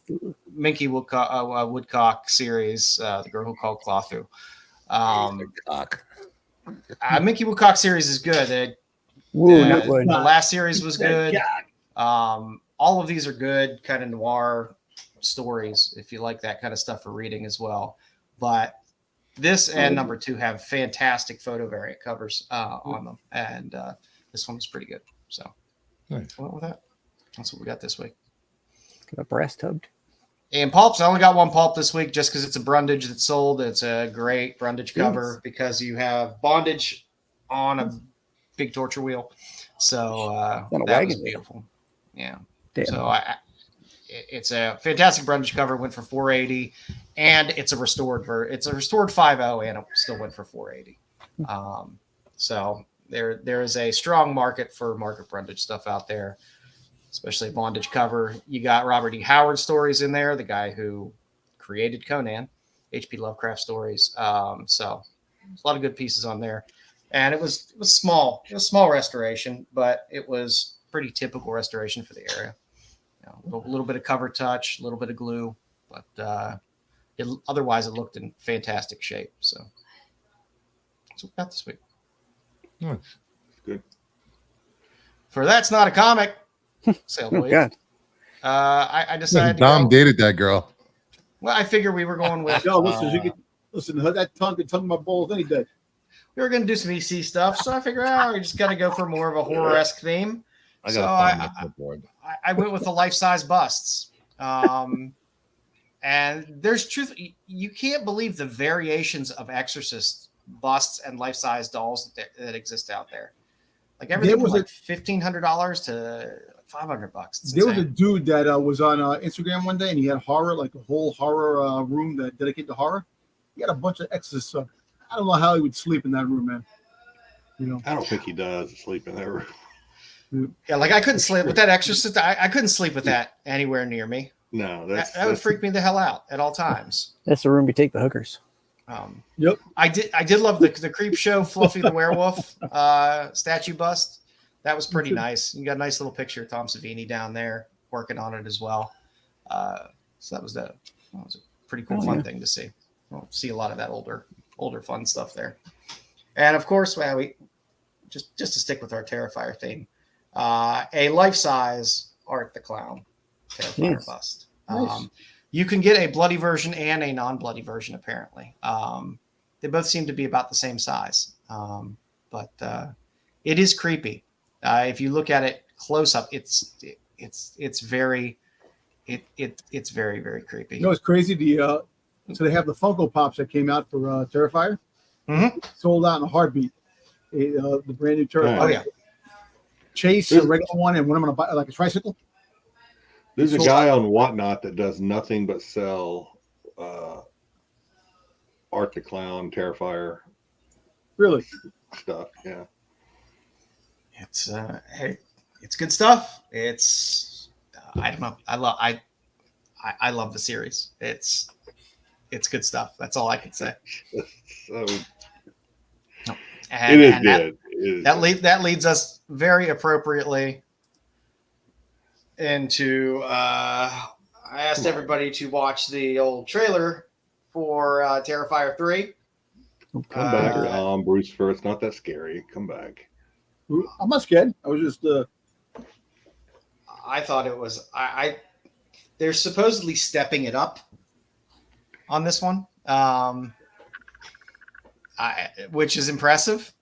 Minky Woodcock series, The Girl Who Called Clothu. Minky Woodcock series is good. The last series was good. All of these are good, kind of noir stories, if you like that kind of stuff for reading as well. But this and number 2 have fantastic photo variant covers on them, and this one was pretty good. So, nice. What with that? That's what we got this week. Got a brass tubbed. And pulps, I only got one pulp this week just because it's a Brundage that's sold. It's a great Brundage cover because you have bondage on a big torture wheel. So that was beautiful. Yeah. Damn. So it's a fantastic Brundage cover. Went for $480, and it's a restored it's a restored 5.0, and it still went for $480. So there is a strong market for market Brundage stuff out there, especially bondage cover. You got Robert E. Howard stories in there, the guy who created Conan, H.P. Lovecraft stories. So a lot of good pieces on there, and it was small. It was small restoration, but it was pretty typical restoration for the area. You know, a little bit of cover touch, a little bit of glue, but otherwise it looked in fantastic shape. So that's what we got this week. Nice. Good. For That's Not a Comic sale of the week. God. I decided Dom dated that girl. Well, I figure we were going with. No, listen, that tongue could tongue my balls any day. We were going to do some EC stuff, so I figured, we just got to go for more of a horror-esque theme. I went with the life-size busts. And there's truth. You can't believe the variations of Exorcist busts and life-size dolls that exist out there. Like everything was like $1,500 to $500. There was a dude that was on Instagram one day, and he had horror, like a whole horror room that dedicated to horror. He had a bunch of Exorcist stuff. I don't know how he would sleep in that room, man. You know, I don't think he does sleep in that room. Yeah, like I couldn't sleep with that Exorcist. I couldn't sleep with that anywhere near me. No, that would freak me the hell out at all times. That's the room you take the hookers. Yep. I did love the Creep Show Fluffy the Werewolf statue bust. That was pretty nice. You got a nice little picture of Tom Savini down there working on it as well. So that was a pretty cool, fun thing to see. We'll see a lot of that older fun stuff there. And of course, we just to stick with our Terrifier theme, a life-size Art the Clown Terrifier bust. Nice. You can get a bloody version and a non-bloody version, apparently. They both seem to be about the same size, but it is creepy. If you look at it close up, it's very very creepy. You know, it's crazy. So they have the Funko Pops that came out for Terrifier. Mm-hmm. Sold out in a heartbeat. The brand new Terrifier. Oh yeah. Chase, a regular one, and one I'm gonna buy like a tricycle. There's a guy on Whatnot that does nothing but sell Art the Clown, Terrifier. Really? Stuff, yeah. It's it's good stuff. It's I don't know. I love the series. It's good stuff. That's all I can say. So, and, it is and good. That leads us very appropriately into I asked everybody to watch the old trailer for Terrifier 3. Come back, Bruce. It's not that scary. Come back. I'm not scared. I was just. I thought it was. They're supposedly stepping it up on this one, which is impressive.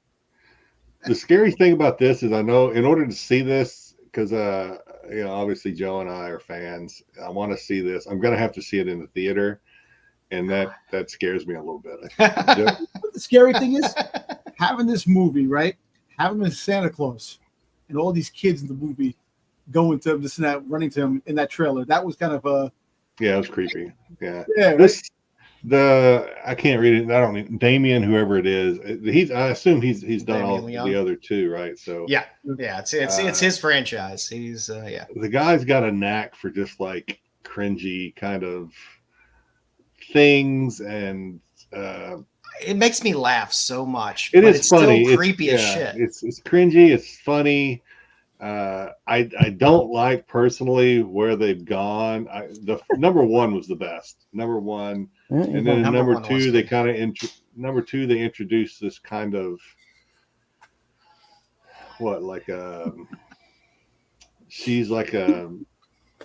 The scary thing about this is I know in order to see this, because obviously Joe and I are fans. I want to see this. I'm going to have to see it in the theater, and that scares me a little bit. The scary thing is having this movie, right? Having him as Santa Claus, and all these kids in the movie going to him, this and that, running to him in that trailer. That was kind of yeah, it was creepy. Yeah. Right? I can't read it. I don't mean Damien, whoever it is. I assume he's done Damien all Leon. the other two, right? So yeah, it's his franchise. He's The guy's got a knack for just like cringy kind of things, and it makes me laugh so much. But it's funny. Still creepy as shit. It's cringy. It's funny. I don't like personally where they've gone. The number one was the best. Number one, and then number two, they kind of they introduced this kind of she's like a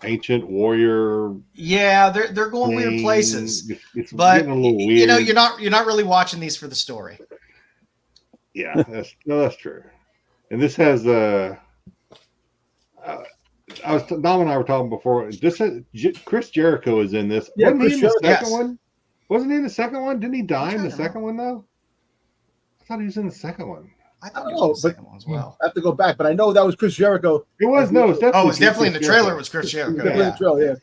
ancient warrior. Yeah, they're going weird places. It's but getting a little weird. you're not really watching these for the story. Yeah, that's true. And this has Dom and I were talking before. Chris Jericho is in this. Yeah, Wasn't he in the second yes. one? Wasn't he in the second one? Didn't he die in the second one though? I thought he was in the second one. I thought I it don't was the know, second one as well. I have to go back, but I know that was Chris Jericho. It was no. It was Definitely in the Chris trailer. Jericho. It was Chris Jericho. Definitely in the trailer,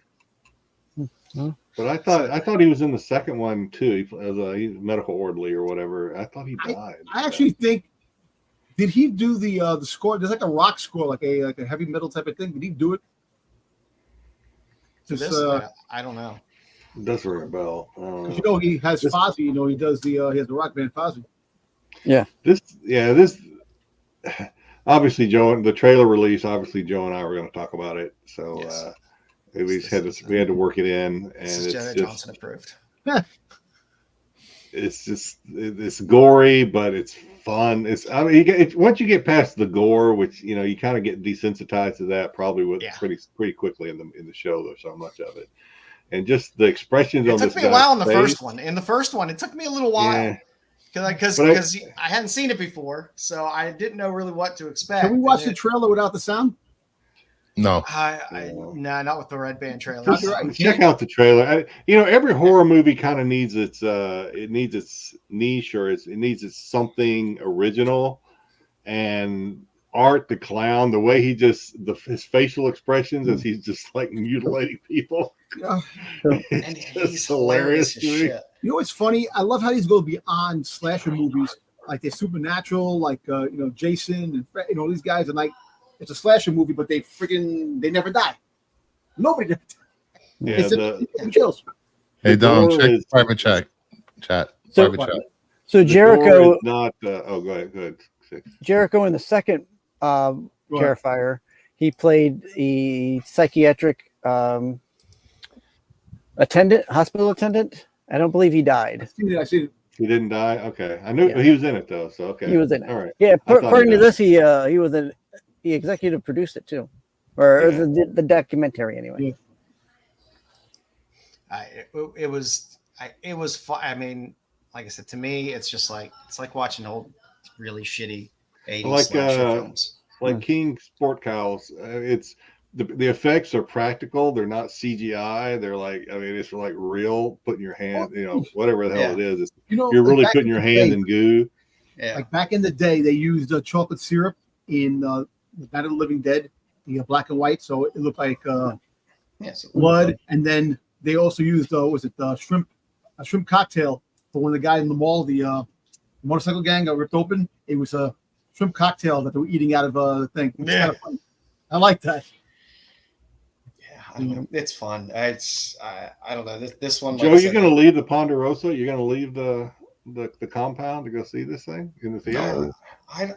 yeah. But I thought he was in the second one too, as a medical orderly or whatever. I thought he died. I actually think. Did he do the score? There's like a rock score, like a heavy metal type of thing. Did he do it? This, I don't know. It does ring a bell. He has Fozzy. He does he has the rock band Fozzy. Yeah. This obviously Joe, the trailer release, obviously Joe and I were going to talk about it. So Yes. we had to work it in, and it's Jedi just Johnson approved. it's gory, but it's fun. Once you get past the gore, which you kind of get desensitized to that probably pretty quickly in the show. There's so much of it, and just the expressions on this. It took me a while in the first one. In the first one, it took me a little while because I hadn't seen it before, so I didn't know really what to expect. Can we watch the trailer without the sound? No, no, not with the red band trailer. Check out the trailer. Every horror movie kind of needs its niche, or it needs its something original. And Art the Clown, the way his facial expressions as he's just like mutilating people, and he's hilarious as shit. You know what's funny? I love how these go beyond slasher movies, like they're supernatural, like Jason and these guys, and like. It's a slasher movie, but they never die. Nobody died. Yeah, it kills. Hey, Dom, check private chat. Private chat. So Jericho not. Go ahead. Jericho in the second Terrifier, he played a psychiatric hospital attendant. I don't believe he died. I see it. He didn't die. Okay, I knew he was in it though. So okay, he was in it. All right. Yeah, according to this, he was he executive produced it too, or the documentary anyway. Yeah. It was fun. I mean, like I said, to me, it's like watching old, really shitty 80s slasher films. Like King Sport Cows. It's the effects are practical. They're not CGI. They're it's like real. Putting your hand, whatever the hell it is. You're really putting your hand in goo. Yeah. Like back in the day, they used chocolate syrup in Night of the Living Dead, the black and white, so it looked like blood. And then they also used a shrimp cocktail for when the guy in the mall, the motorcycle gang got ripped open. It was a shrimp cocktail that they were eating out of the thing. Yeah, kind of fun. I like that. Yeah, it's fun. I don't know this one. Joe, you're going to leave the Ponderosa? You're going to leave the compound to go see this thing in the theater? No,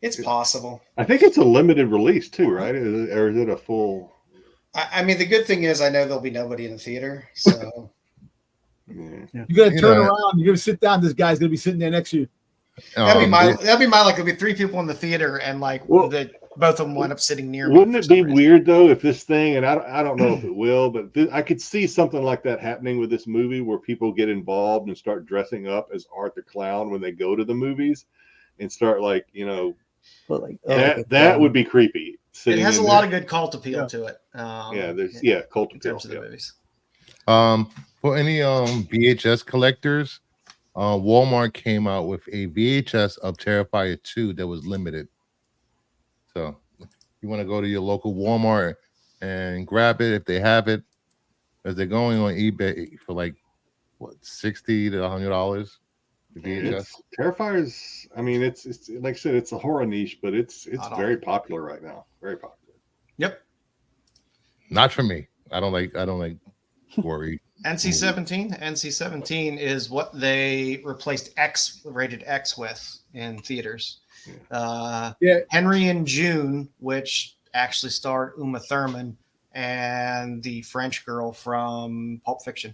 it's possible. I think it's a limited release too, right? Or is it a full? I mean, the good thing is I know there'll be nobody in the theater, so you're gonna turn around. You're gonna sit down. This guy's gonna be sitting there next to you. That'd be my there'll be 3 people in the theater, and both of them wind up sitting near me. Wouldn't it be weird though if this thing, and I don't know if it will, but I could see something like that happening with this movie where people get involved and start dressing up as Art the Clown when they go to the movies and start that would be creepy. It has a lot of good cult appeal to it. There's cult appeal in terms of the movies. For any VHS collectors, Walmart came out with a VHS of Terrifier 2 that was limited. So you want to go to your local Walmart and grab it if they have it, as they're going on eBay for $60 to $100. Terrifier's. I mean, it's like I said, it's a horror niche, but it's very popular right now. Very popular. Yep. Not for me. I don't like gory. NC-17. NC-17 is what they replaced rated X with in theaters. Henry and June, which actually starred Uma Thurman and the French girl from Pulp Fiction.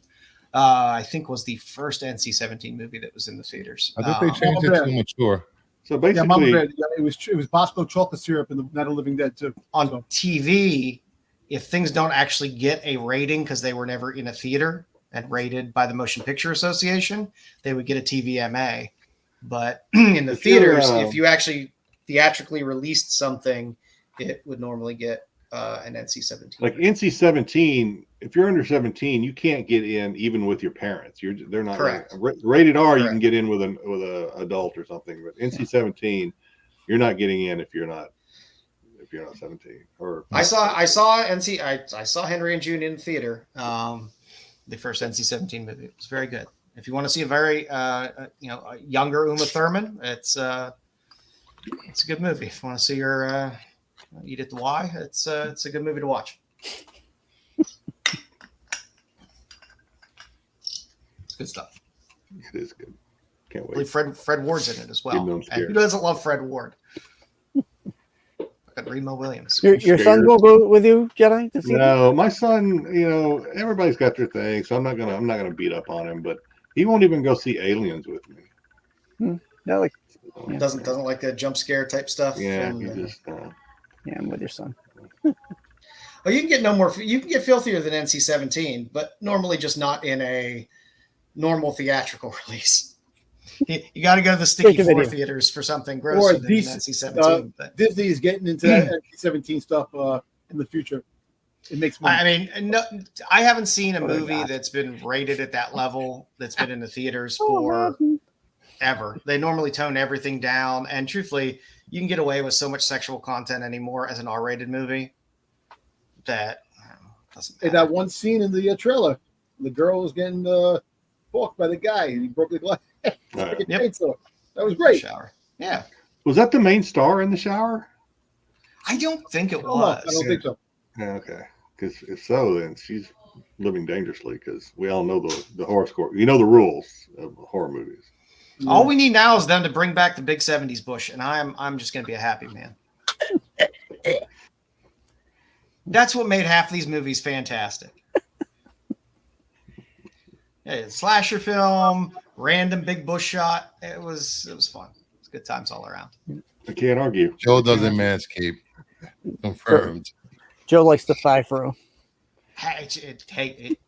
I think was the first NC-17 movie that was in the theaters. I think they changed it to mature. So basically, it was Bosco chocolate syrup in the Night of the Living Dead too. On TV, if things don't actually get a rating because they were never in a theater and rated by the Motion Picture Association, they would get a TVMA. But in the theaters, if you actually theatrically released something, it would normally get an NC-17. Like NC-17, if you're under 17, you can't get in even with your parents. They're not correct. Rated R. Correct. You can get in with a adult or something, but NC-17, you're not getting in if you're not 17. Or I saw Henry and June in theater. The first NC-17 movie. It was very good. If you want to see a very a younger Uma Thurman, it's a good movie. If you want to see her eat at the Y, it's a good movie to watch. Good stuff. It is good. Can't I wait. believe Fred Ward's in it as well. Even though I'm And scared. who doesn't love Fred Ward? Got Remo Williams. Your son scared. will go with you, Jedi, to see them? No, my son, everybody's got their thing, so I'm not gonna beat up on him, but he won't even go see Aliens with me. No, like, Doesn't like that jump scare type stuff. Yeah, And, he just yeah, I'm with your son. well, you can get you can get filthier than NC-17, but normally just not in a normal theatrical release. You got to go to the Sticky 4 theaters for something grosser than NC-17. But Disney is getting into that NC-17 stuff in the future. It makes money. I mean, no, I haven't seen a movie that's been rated at that level that's been in the theaters for ever. They normally tone everything down, and truthfully, you can get away with so much sexual content anymore as an R-rated movie that doesn't matter. Hey, that one scene in the trailer, the girl was getting balked by the guy, and he broke the glass. That was great. Shower. Yeah. Was that the main star in the shower? I don't think it was. I don't think so. Yeah, okay. Because if so, then she's living dangerously. Because we all know the horror score. You know the rules of horror movies. All we need now is them to bring back the big 70s bush, and I'm just going to be a happy man. That's what made half these movies fantastic. Yeah, slasher film, random big bush shot. It was fun. It was good times all around. I can't argue. Joe doesn't manscape. Confirmed. Joe likes the thigh fro. Hey, it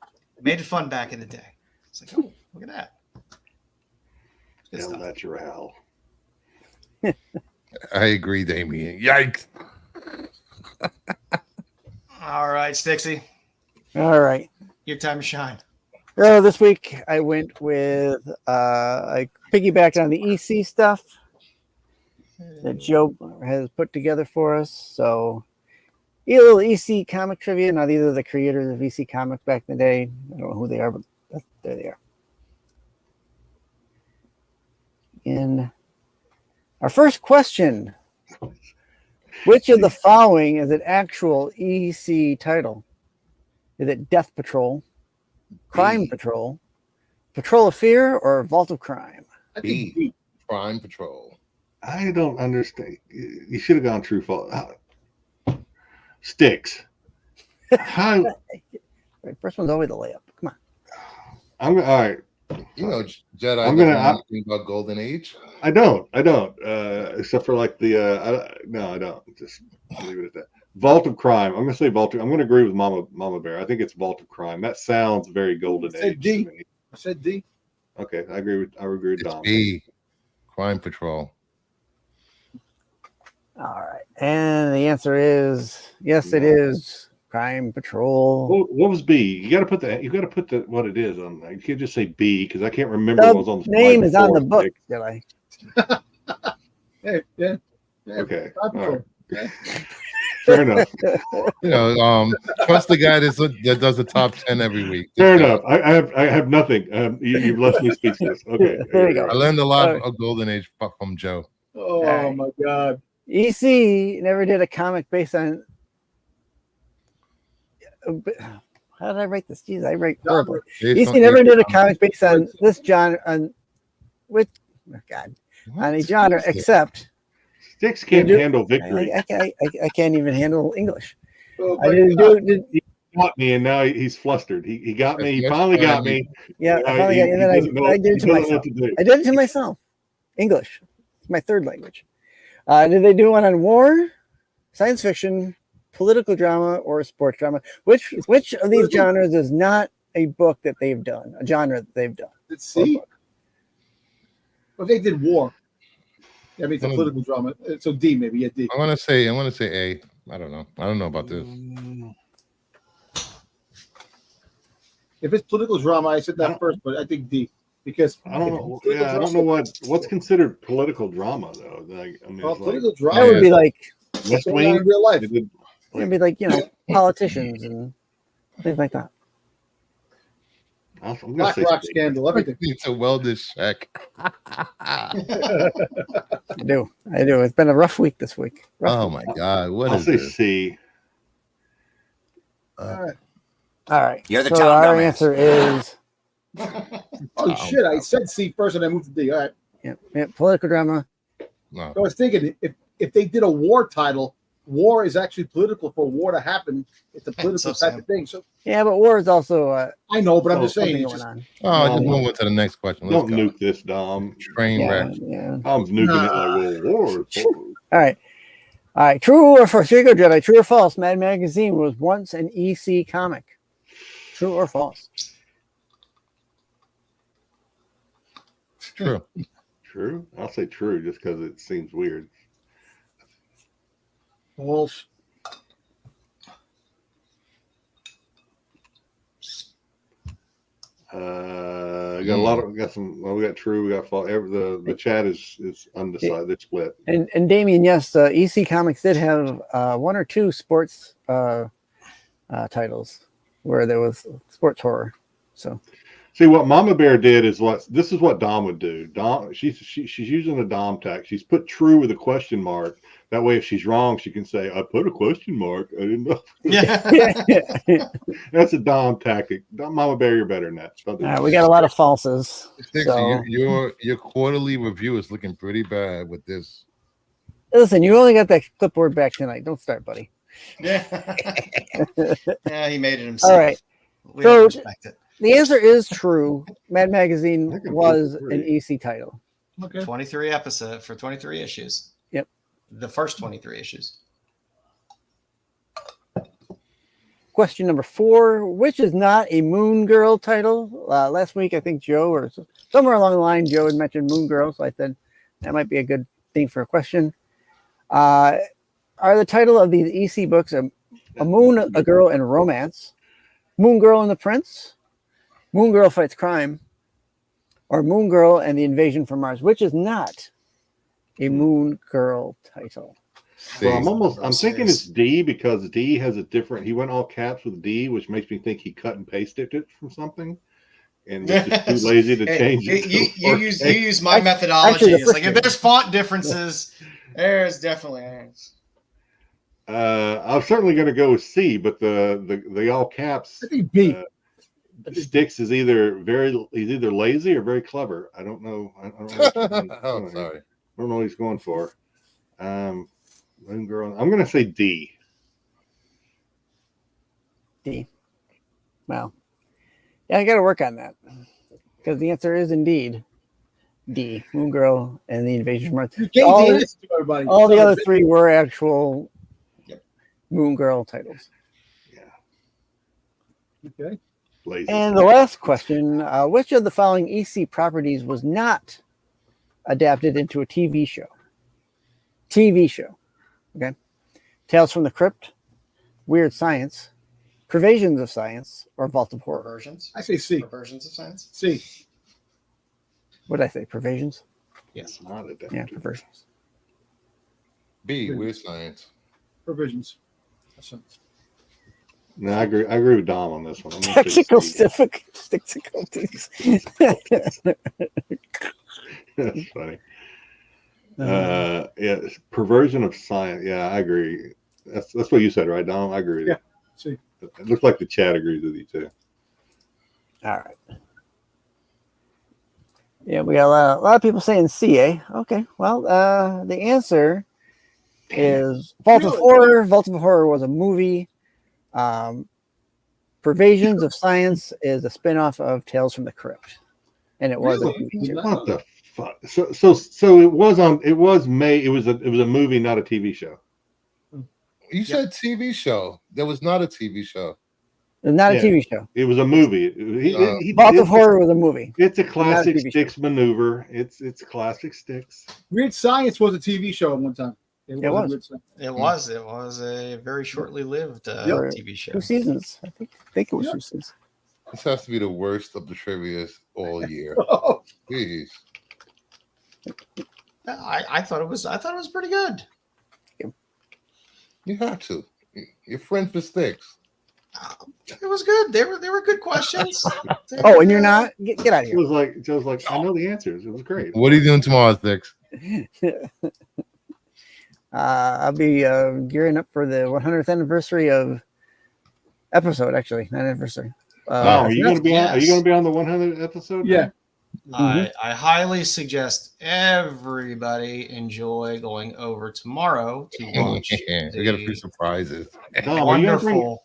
made it fun back in the day. It's like, oh, look at that. Hell, natural. I agree, Damien. Yikes. All right, Stixy. All right. Your time to shine. This week I went with I piggybacked on the EC stuff that Joe has put together for us. So a little EC comic trivia. Now these are the creators of EC Comics back in the day. I don't know who they are, but there they are. In our first question, which of the following is an actual EC title? Is it Death Patrol, Crime Patrol, Patrol of Fear, or Vault of Crime? I think B. Crime Patrol. I don't understand. You should have gone true false. Styx. How? Right, first one's always the layup. Come on. All right. You know, Jedi. I'm gonna anything about Golden Age. I don't. Except for like the. No, I don't. Just leave it at that. Vault of Crime. I'm gonna say Vault. I'm gonna agree with Mama Bear. I think it's Vault of Crime. That sounds very Golden Age. D. I said D. Okay, I agree with It's Dom. B. Crime Patrol. All right, and the answer is yes. It is Crime Patrol. What was B? You got to put the what it is on there. You can't just say B because I can't remember The what was on the name is on the before. book, Jedi. Yeah. Okay. Crime Patrol. All right. Fair enough. You know, trust the guy that does the top 10 every week. Fair enough. I have nothing. You've left me speechless. Okay. There you go. I learned a lot of Golden Age from Joe. Oh right. my God. EC never did a comic based on. How did I write this? Jeez, I write horribly. EC never did a comic based on this genre, on a genre except. Styx can't handle victory. I can't even handle English. Oh, I didn't do. He got me, and now he's flustered. He got me. He finally got me. Yeah, I finally got, and then I did it to myself. I did it to myself. English, it's my third language. Did they do one on war, science fiction, political drama, or sports drama? Which of these genres is not a book that they've done? A genre that they've done? Let's see. Well, they did war. I mean, it's a political drama. So D, maybe. Yeah, D. I want to say A. I don't know. I don't know about this. If it's political drama, I said that first, but I think D because I don't know. Yeah, I don't know what's considered political drama though. Like, I mean, political drama that would be like West Wing in real life. It'd be like politicians and things like that. Black Rock scandal, everything. It's a wellness check. I do. It's been a rough week this week. Oh my God! What is this? this? C. All right. All right. You're the so top our dumbass. answer is Oh shit! I said C first, and I moved to D. All right. Yeah. Political drama. No. So I was thinking if they did a war title, war is actually political for war to happen. It's a political type of thing. So yeah, but war is also. I know, but I'm just saying. Going on. Just move on to the next question. Don't nuke this, Dom. Train wreck. Yeah. Dom's nuking it like war. All right. True or false? Here you go, Jedi. True or false? Mad Magazine was once an EC comic. True or false? True. True. I'll say true just because it seems weird. False. We got a lot of. We got some. Well, we got true. We got false. The chat is undecided. They're split. And Damien, yes, EC Comics did have one or two sports titles where there was sports horror. So. See what Mama Bear did is this is what Dom would do. Dom, she's using the Dom tag. She's put true with a question mark. That way, if she's wrong, she can say, "I put a question mark. I didn't know." Yeah, that's a Dom tactic. Mama Bear, you're better than that. We got a lot of falses. So. Your quarterly review is looking pretty bad with this. Listen, you only got that clipboard back tonight. Don't start, buddy. Yeah, he made it himself. All right. We all respect it. The answer is true. Mad Magazine was an EC title. Okay. 23 episodes for 23 issues. Yep. The first 23 issues. Question number 4, which is not a Moon Girl title? Last week, I think Joe, or somewhere along the line, Joe had mentioned Moon Girl, so I said that might be a good thing for a question. Are the title of these EC books a Moon, a Girl, and Romance, Moon Girl and the Prince, Moon Girl Fights Crime, or Moon Girl and the Invasion from Mars, which is not a Moon Girl title? Well, I'm thinking it's D because D has a different. He went all caps with D, which makes me think he cut and pasted it from something, and they're just too lazy to change it. You use my methodology. It's like if there's font differences, there's definitely is. I'm certainly going to go with C, but the all caps. I think B. Styx is either lazy or very clever. I don't know. I don't know sorry. I don't know what he's going for. Moon Girl. I'm going to say D. D. Well, yeah, I got to work on that because the answer is indeed D. Moon Girl and the Invasion from Mars. All the other 3 were actual Moon Girl titles. Yeah. Okay. Lazy. And the last question, which of the following EC properties was not adapted into a TV show? Okay. Tales from the Crypt, Weird Science, Pervasions of Science, or Vault of Horror? Perversions? I say C. Perversions of Science? C. What did I say? Pervasions? Yes. Not adapted. Yeah, perversions. B, Weird Science. Provisions. No, I agree with Dom on this one. Technical difficulties. That's funny. Yeah, perversion of science. Yeah, I agree. That's what you said, right, Dom? I agree with you. See. It looks like the chat agrees with you too. All right. Yeah, we got a lot of people saying C, eh? Okay. Well, the answer is Vault of Horror. Vault of Horror was a movie. Pervasions of Science is a spinoff of Tales from the Crypt, and it was a movie. What the fuck? So it was a movie, not a TV show. You said TV show. There was not a TV show. It's not a TV show. It was a movie. Vault of Horror was a movie. It's a classic Styx maneuver. It's classic Styx. Weird Science was a TV show at one time. It was a very shortly lived TV show. 2 seasons. I think it was 2 seasons. This has to be the worst of the trivias all year. Jeez. I thought it was pretty good. You have to. You're friends with Styx. It was good. They were good questions. And you're not? Get out of here. Joe's like, I know the answers. It was great. What are you doing tomorrow, Styx? I'll be gearing up for the 100th anniversary of episode, actually, not anniversary, Are you going to be on? Are you going to be on the 100th episode? Yeah. I highly suggest everybody enjoy going over tomorrow to watch. We got a few surprises. Wonderful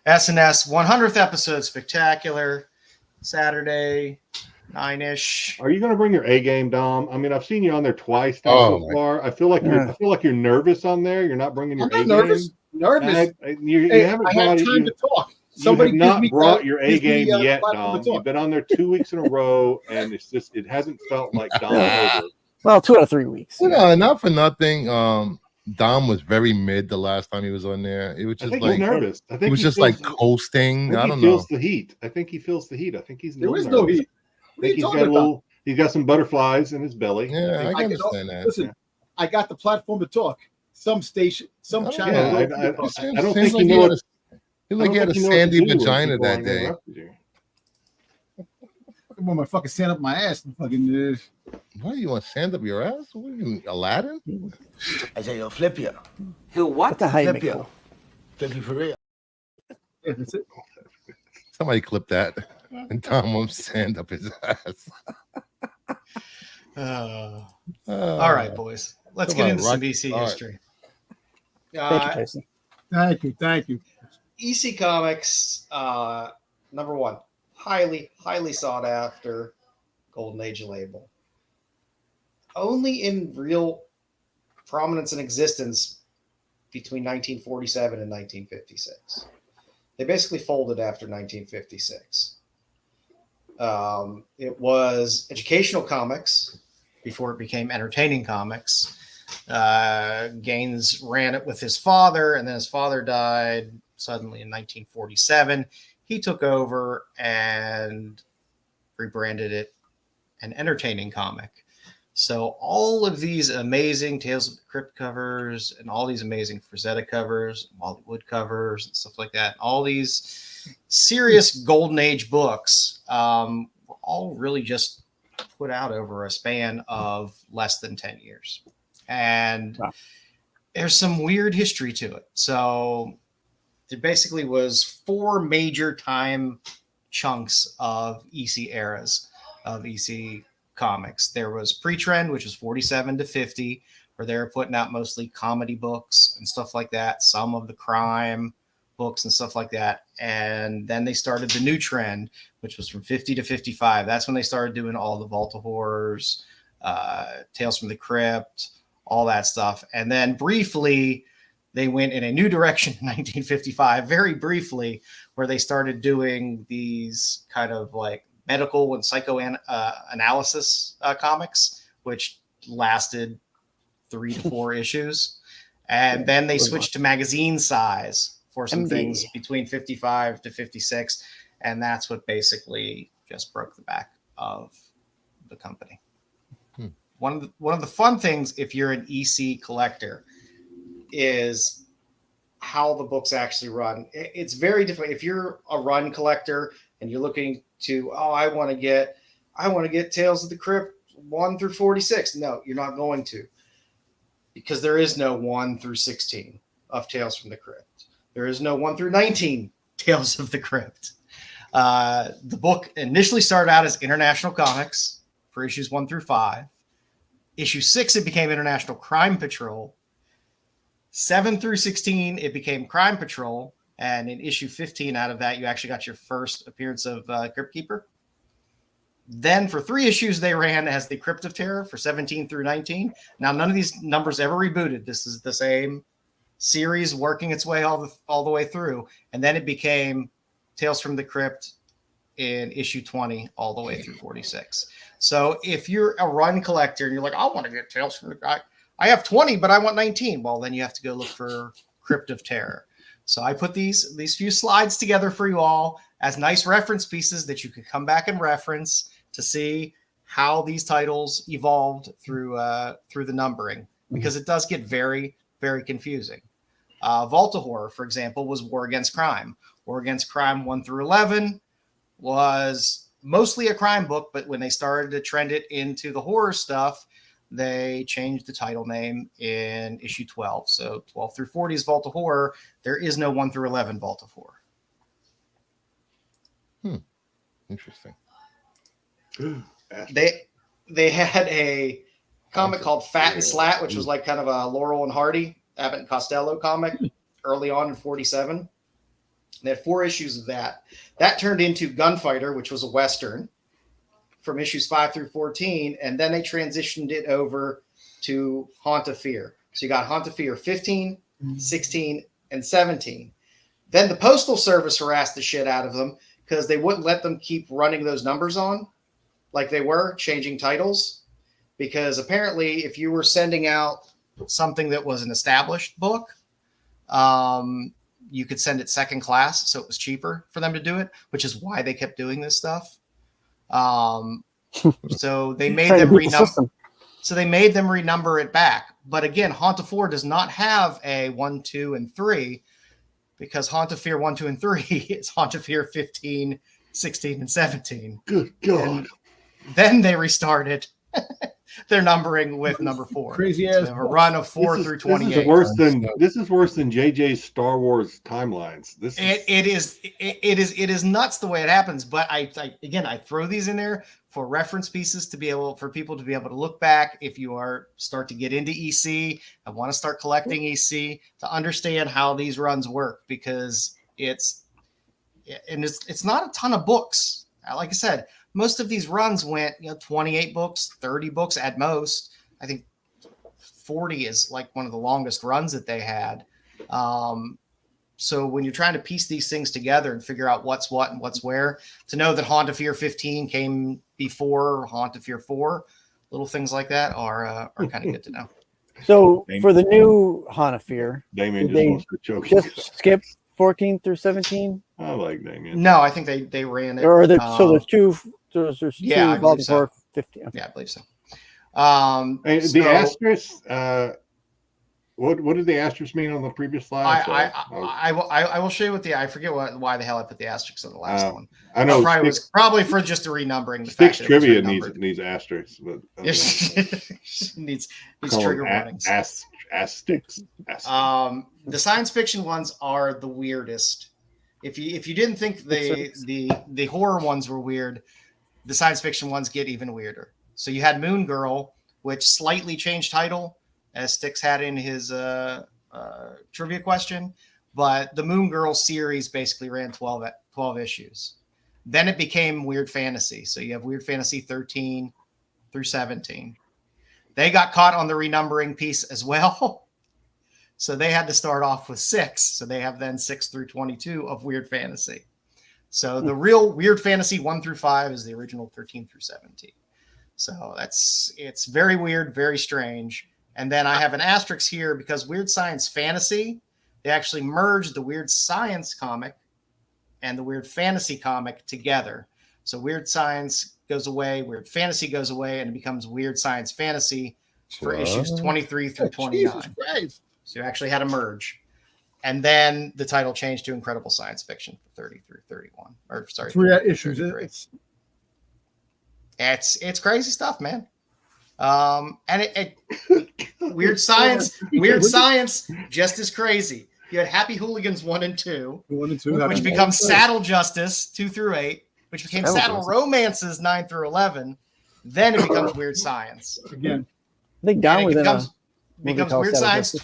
SNS 100th episode spectacular Saturday 9-ish. Are you going to bring your A game, Dom? I mean, I've seen you on there twice so far. I feel like you're nervous on there. You're not bringing your A game. Nervous. You haven't I have time to talk. Somebody have not brought your A game yet, Dom. You've been on there 2 weeks in a row, and it hasn't felt like Dom over. Well, 2 out of 3 weeks. Not for nothing. Dom was very mid the last time he was on there. It was just he's nervous. I think he was just like coasting. I don't know. He feels the heat. I think he feels the heat. I think he's there is no heat. I think he's got some butterflies in his belly. Yeah, I can understand that. Listen, I got the platform to talk. Some channel. I don't think you know. He like he had a sandy vagina that day. I want my fucking sand up my ass and fucking. What, you want to sand up your ass? What are you, Aladdin? I say, he'll flip you. He'll what? Flip you. Flip you for real. Yeah, that's it. Somebody clip that. And Tom won't sand up his ass. All right, boys. Let's get into some EC history. Thank you, Jason. Thank you. EC Comics, number one, highly sought after Golden Age label. Only in real prominence and existence between 1947 and 1956. They basically folded after 1956. It was educational comics before it became entertaining comics. Gaines ran it with his father, and then his father died suddenly in 1947. He took over and rebranded it an entertaining comic. So all of these amazing Tales of the Crypt covers and all these amazing Frazetta covers, Wally Wood covers and stuff like that, all these serious Golden Age books were all really just put out over a span of less than 10 years. And there's some weird history to it. So there basically was 4 major time chunks of EC eras of EC comics. There was pre-trend, which was 47 to 50, where they were putting out mostly comedy books and stuff like that, some of the crime books and stuff like that. And then they started the new trend, which was from 50 to 55. That's when they started doing all the Vault of Horrors, Tales from the Crypt, all that stuff. And then briefly, they went in a new direction in 1955, very briefly, where they started doing these kind of like medical and psychoanalysis comics, which lasted 3 to 4 issues. And then they switched to magazine size for some things between 55 to 56. And that's what basically just broke the back of the company. One of the fun things, if you're an EC collector, is how the books actually run. It's very different. If you're a run collector and you're looking to, I want to get Tales of the Crypt 1 through 46. No, you're not going to, because there is no 1 through 16 of Tales from the Crypt. There is no 1 through 19 Tales of the Crypt. The book initially started out as International Comics for issues 1 through 5. Issue 6, it became International Crime Patrol. 7 through 16, it became Crime Patrol. And in issue 15 out of that, you actually got your first appearance of Crypt Keeper. Then for 3 issues, they ran as the Crypt of Terror for 17 through 19. Now, none of these numbers ever rebooted. This is the same series working its way all the way through. And then it became Tales from the Crypt in issue 20 all the way through 46. So if you're a run collector and you're like, I want to get Tales from the I have 20, but I want 19. Well, then you have to go look for Crypt of Terror. So I put these few slides together for you all as nice reference pieces that you could come back and reference to see how these titles evolved through the numbering, because it does get very, very confusing. Vault of Horror, for example, was War Against Crime. War Against Crime 1 through 11 was mostly a crime book, but when they started to trend it into the horror stuff, they changed the title name in issue 12. So 12 through 40 is Vault of Horror. There is no 1 through 11 Vault of Horror. Interesting. They had a comic called Fat and Slat, which was like kind of a Laurel and Hardy, Abbott and Costello comic early on in 47. They had 4 issues of that. That turned into Gunfighter, which was a Western from issues 5 through 14. And then they transitioned it over to Haunt of Fear. So you got Haunt of Fear 15, 16, and 17. Then the Postal Service harassed the shit out of them because they wouldn't let them keep running those numbers on like they were, changing titles. Because apparently if you were sending out something that was an established book, you could send it second class, so it was cheaper for them to do it, which is why they kept doing this stuff. So they made them renumber. So they made them renumber it back. But again, Haunt of 4 does not have a 1, 2, and 3 because Haunt of Fear 1, 2, and 3 is Haunt of Fear 15, 16, and 17. Good God. And then they restarted their numbering with number 4. Crazy ass. So a run of 4 through 28. This is worse than JJ's Star Wars timelines. It is nuts the way it happens. But I throw these in there for reference pieces for people to be able to look back if you start to get into EC and want to start collecting EC to understand how these runs work, because it's not a ton of books. Like I said, most of these runs went 28 books, 30 books at most. I think 40 is like one of the longest runs that they had. So when you're trying to piece these things together and figure out what's what and what's where, to know that Haunt of Fear 15 came before Haunt of Fear 4, little things like that are kind of good to know. So for the new Haunt of Fear, Damien just they wants to choke. just skip 14 through 17? I like Damien. No, I think they ran it. Or so there's two. There's yeah, two Vault of 15. Okay. Yeah, I believe so. The asterisk. What did the asterisk mean on the previous slide? I will show you I forget why the hell I put the asterisks on the last one. I know probably for just a renumbering. Styx trivia needs asterisks, but needs trigger warnings. Asterisks. The science fiction ones are the weirdest. If you didn't think the horror ones were weird, the science fiction ones get even weirder. So you had Moon Girl, which slightly changed title, as Styx had in his trivia question. But the Moon Girl series basically ran 12 issues. Then it became Weird Fantasy. So you have Weird Fantasy 13 through 17. They got caught on the renumbering piece as well. So they had to start off with 6. So they have then 6 through 22 of Weird Fantasy. So the real Weird Fantasy 1 through 5 is the original 13 through 17. So it's very weird, very strange. And then I have an asterisk here because Weird Science Fantasy, they actually merged the Weird Science comic and the Weird Fantasy comic together. So Weird Science goes away, Weird Fantasy goes away, and it becomes Weird Science Fantasy for issues 23 through 29. So you actually had a merge. And then the title changed to Incredible Science Fiction for 30 through 31. Or sorry, 3 issues. It's crazy stuff, man. And Weird Science, just as crazy. You had Happy Hooligans 1 and 2, which becomes Saddle Justice 2 through 8, which became Saddle Romances 9 through 11. Then it becomes Weird Science. Again, I think Don was becomes Weird Science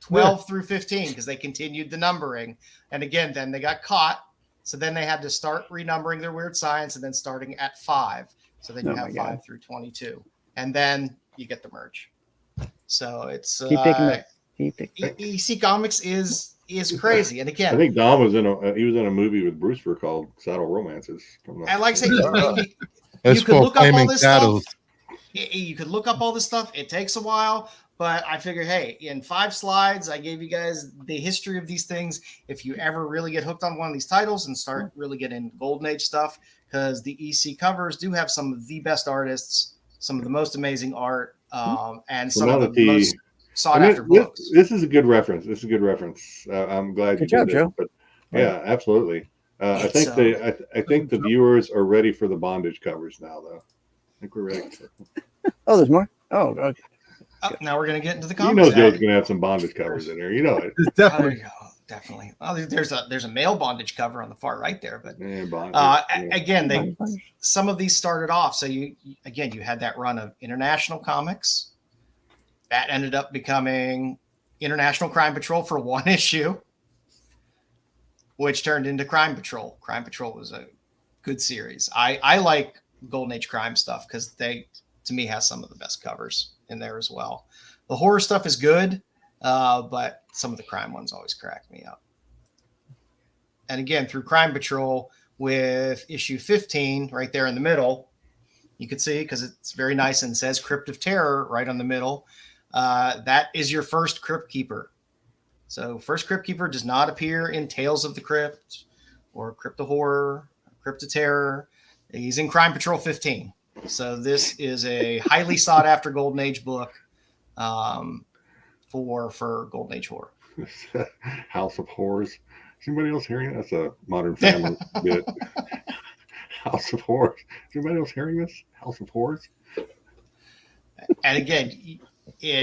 12 through 15 because they continued the numbering. And again, then they got caught. So then they had to start renumbering their Weird Science and then starting at 5. So then you have 5 through 22. And then you get the merge. So it's EC Comics is crazy. And again, I think Dom was in a movie with Brewster called Saddle Romances. And like I said, you could look up all this stuff. You could look up all this stuff. It takes a while, but I figure, hey, in 5 slides, I gave you guys the history of these things. If you ever really get hooked on one of these titles and start really getting Golden Age stuff, because the EC covers do have some of the best artists, some of the most amazing art, and some of the most sought after books. This is a good reference. I'm glad you did it. But yeah, absolutely. I think the viewers are ready for the bondage covers now, though. I think we're ready. Oh, there's more. Oh, okay. Now we're gonna get into the comics. You know, Joe's gonna have some bondage covers in there. You know it. Definitely. definitely. Oh, there's a male bondage cover on the far right there, but again, some of these started off. So you had that run of International Comics that ended up becoming International Crime Patrol for one issue, which turned into Crime Patrol. Crime Patrol was a good series. I like Golden Age crime stuff because they, to me, has some of the best covers in there as well. The horror stuff is good, but some of the crime ones always crack me up. And again, through Crime Patrol with issue 15 right there in the middle, you can see, because it's very nice and says Crypt of Terror right on the middle. That is your first Crypt Keeper. So first Crypt Keeper does not appear in Tales of the Crypt or Crypt of Horror, Crypt of Terror. He's in Crime Patrol 15. So this is a highly sought after Golden Age book for Golden Age horror. House of Horrors. Is anybody else hearing that? That's a Modern Family bit. House of Horrors. Is anybody else hearing this? House of Horrors. And again,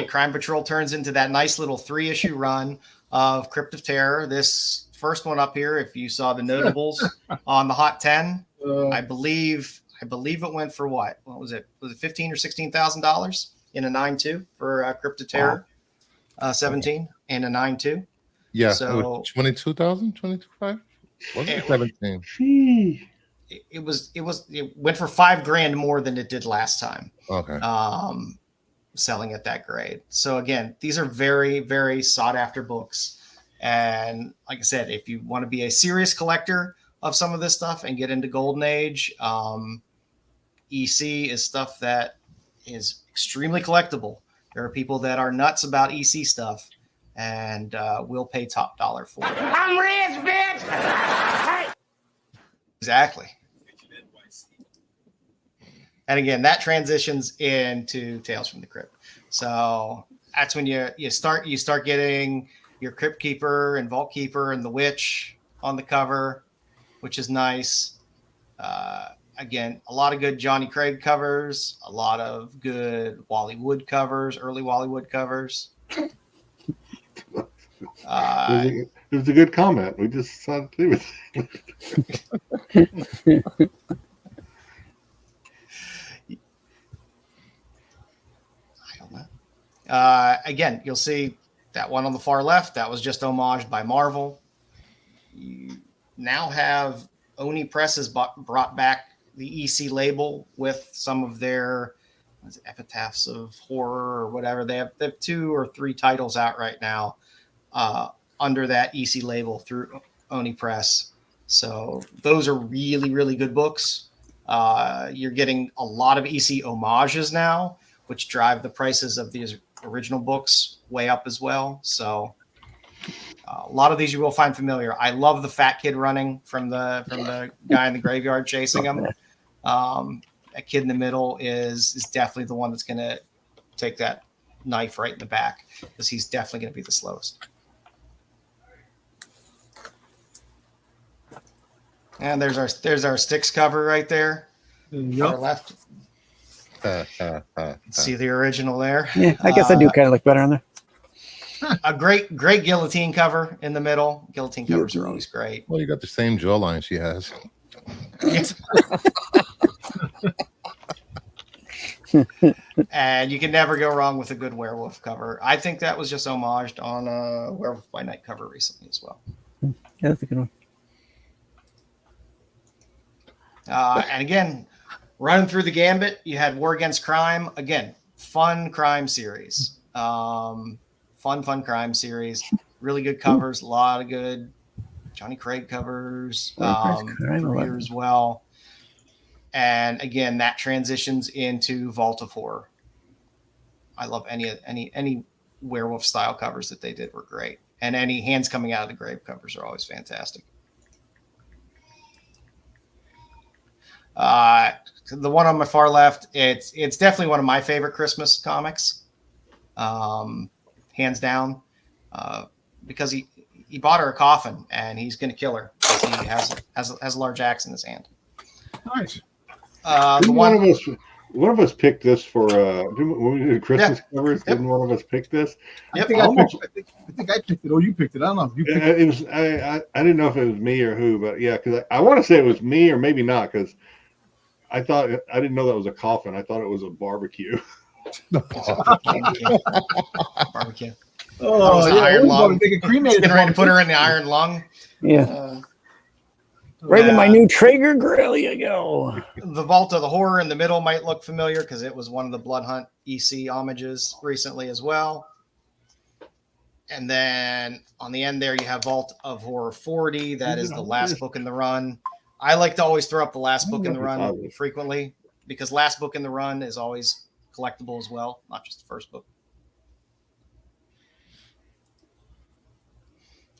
Crime Patrol turns into that nice little 3-issue run of Crypt of Terror. This first one up here, if you saw the notables on the Hot 10, I believe it went for what was it? Was it $15,000 or $16,000 in a 9.2 for Crypt of Terror 17 and a 9.2? Yeah, so 22,000, 22,500. Was it 17? It went for $5,000 more than it did last time. Okay. Selling at that grade. So again, these are very, very sought after books. And like I said, if you want to be a serious collector of some of this stuff and get into Golden Age, EC is stuff that is extremely collectible. There are people that are nuts about EC stuff and will pay top dollar for it. I'm rich, bitch! Exactly. And again, that transitions into Tales from the Crypt. So that's when you start getting your Crypt Keeper and Vault Keeper and the Witch on the cover, which is nice. Again, a lot of good Johnny Craig covers, a lot of good Wally Wood covers, early Wally Wood covers. It was a good comment. We just decided to do it. Again, you'll see that one on the far left. That was just homaged by Marvel. You now have Oni Press has brought back the EC label with some of their epitaphs of horror or whatever. They have 2 or 3 titles out right now under that EC label through Oni Press. So those are really, really good books. You're getting a lot of EC homages now, which drive the prices of these original books way up as well. So a lot of these you will find familiar. I love the fat kid running from the guy in the graveyard chasing him. That kid in the middle is definitely the one that's going to take that knife right in the back because he's definitely going to be the slowest. And there's our Styx cover right there. On our left. See the original there. Yeah, I guess I do kind of look better on there. A great guillotine cover in the middle. Guillotine covers are always great. Well, you got the same jawline she has. Yes. And you can never go wrong with a good werewolf cover. I think that was just homaged on a Werewolf by Night cover recently as well. Yeah, that's a good one. And again, running through the gambit, you had War Against Crime. Again, fun crime series. Fun crime series. Really good covers. A lot of good Johnny Craig covers here as well. And again, that transitions into Vault of Horror. I love any werewolf style covers that they did were great. And any Hands Coming Out of the Grave covers are always fantastic. The one on my far left, it's definitely one of my favorite Christmas comics, hands down, because he bought her a coffin and he's going to kill her because he has a large axe in his hand. Nice. One of us picked this for when we did Christmas covers. Didn't one of us pick this? Yep. I think I picked it, or you picked it. I don't know. You picked it was. I didn't know if it was me or who, but yeah, because I want to say it was me or maybe not, because I didn't know that was a coffin. I thought it was a barbecue. Barbecue. Oh, yeah, iron lung. They cremated. Getting ready to put her in the iron lung. Yeah. Right in my new Traeger grill you go. The Vault of the Horror in the middle might look familiar because it was one of the Blood Hunt EC homages recently as well. And then on the end there, you have Vault of Horror 40. That is the last book in the run. I like to always throw up the last book in the run frequently because last book in the run is always collectible as well, not just the first book.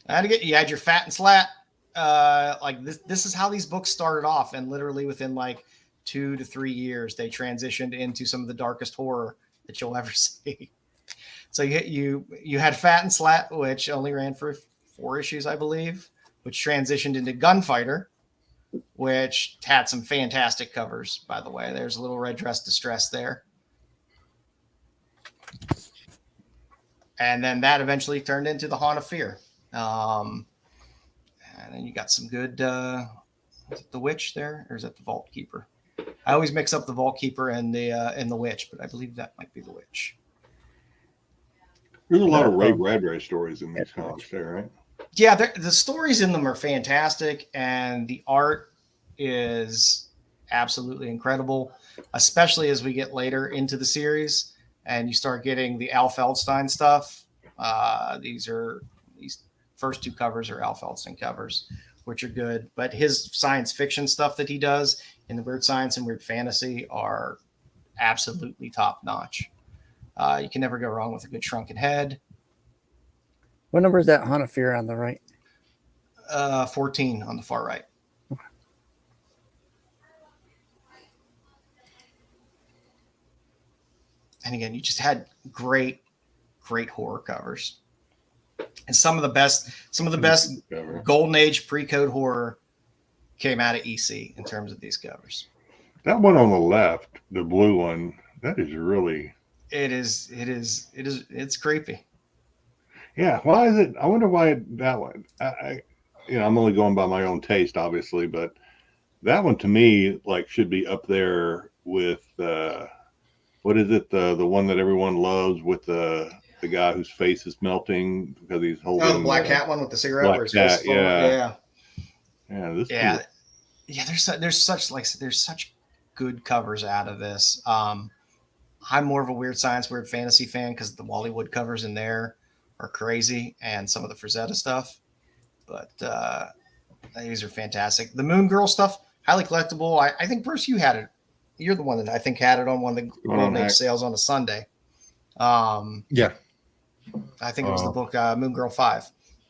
And again, you had your Fat and Slat. Like this is how these books started off, and literally within like 2 to 3 years, they transitioned into some of the darkest horror that you'll ever see. So you had Fat and Slat, which only ran for 4 issues, I believe, which transitioned into Gunfighter, which had some fantastic covers, by the way. There's a little Red Dress Distress there. And then that eventually turned into the Haunt of Fear. And then you got some good, is it the Witch there, or is it the Vault Keeper? I always mix up the Vault Keeper and the Witch, but I believe that might be the Witch. There's a lot of Ray Bradbury stories in these comics there, right? Yeah, the stories in them are fantastic, and the art is absolutely incredible, especially as we get later into the series and you start getting the Al Feldstein stuff. These first 2 covers are Al Feldstein covers, which are good. But his science fiction stuff that he does in the weird science and weird fantasy are absolutely top notch. You can never go wrong with a good shrunken head. What number is that Haunt of Fear on the right? 14 on the far right. And again, you just had great horror covers. And some of the best Golden Age pre-code horror came out of EC in terms of these covers. That one on the left, the blue one, that is really. It's creepy. Yeah. Why is it? I wonder why that one. I'm only going by my own taste, obviously, but that one to me should be up there with what is it? The one that everyone loves with the guy whose face is melting because he's holding. Oh, the Black Cat one with the cigarette. Black Cat, yeah. There's such good covers out of this. I'm more of a weird science, weird fantasy fan because the Wally Wood covers in there are crazy, and some of the Frazetta stuff. But these are fantastic. The Moon Girl stuff, highly collectible. I think Bruce, you had it. You're the one that I think had it on one of the Golden Age sales on a Sunday. Yeah. I think it was the book Moon Girl 5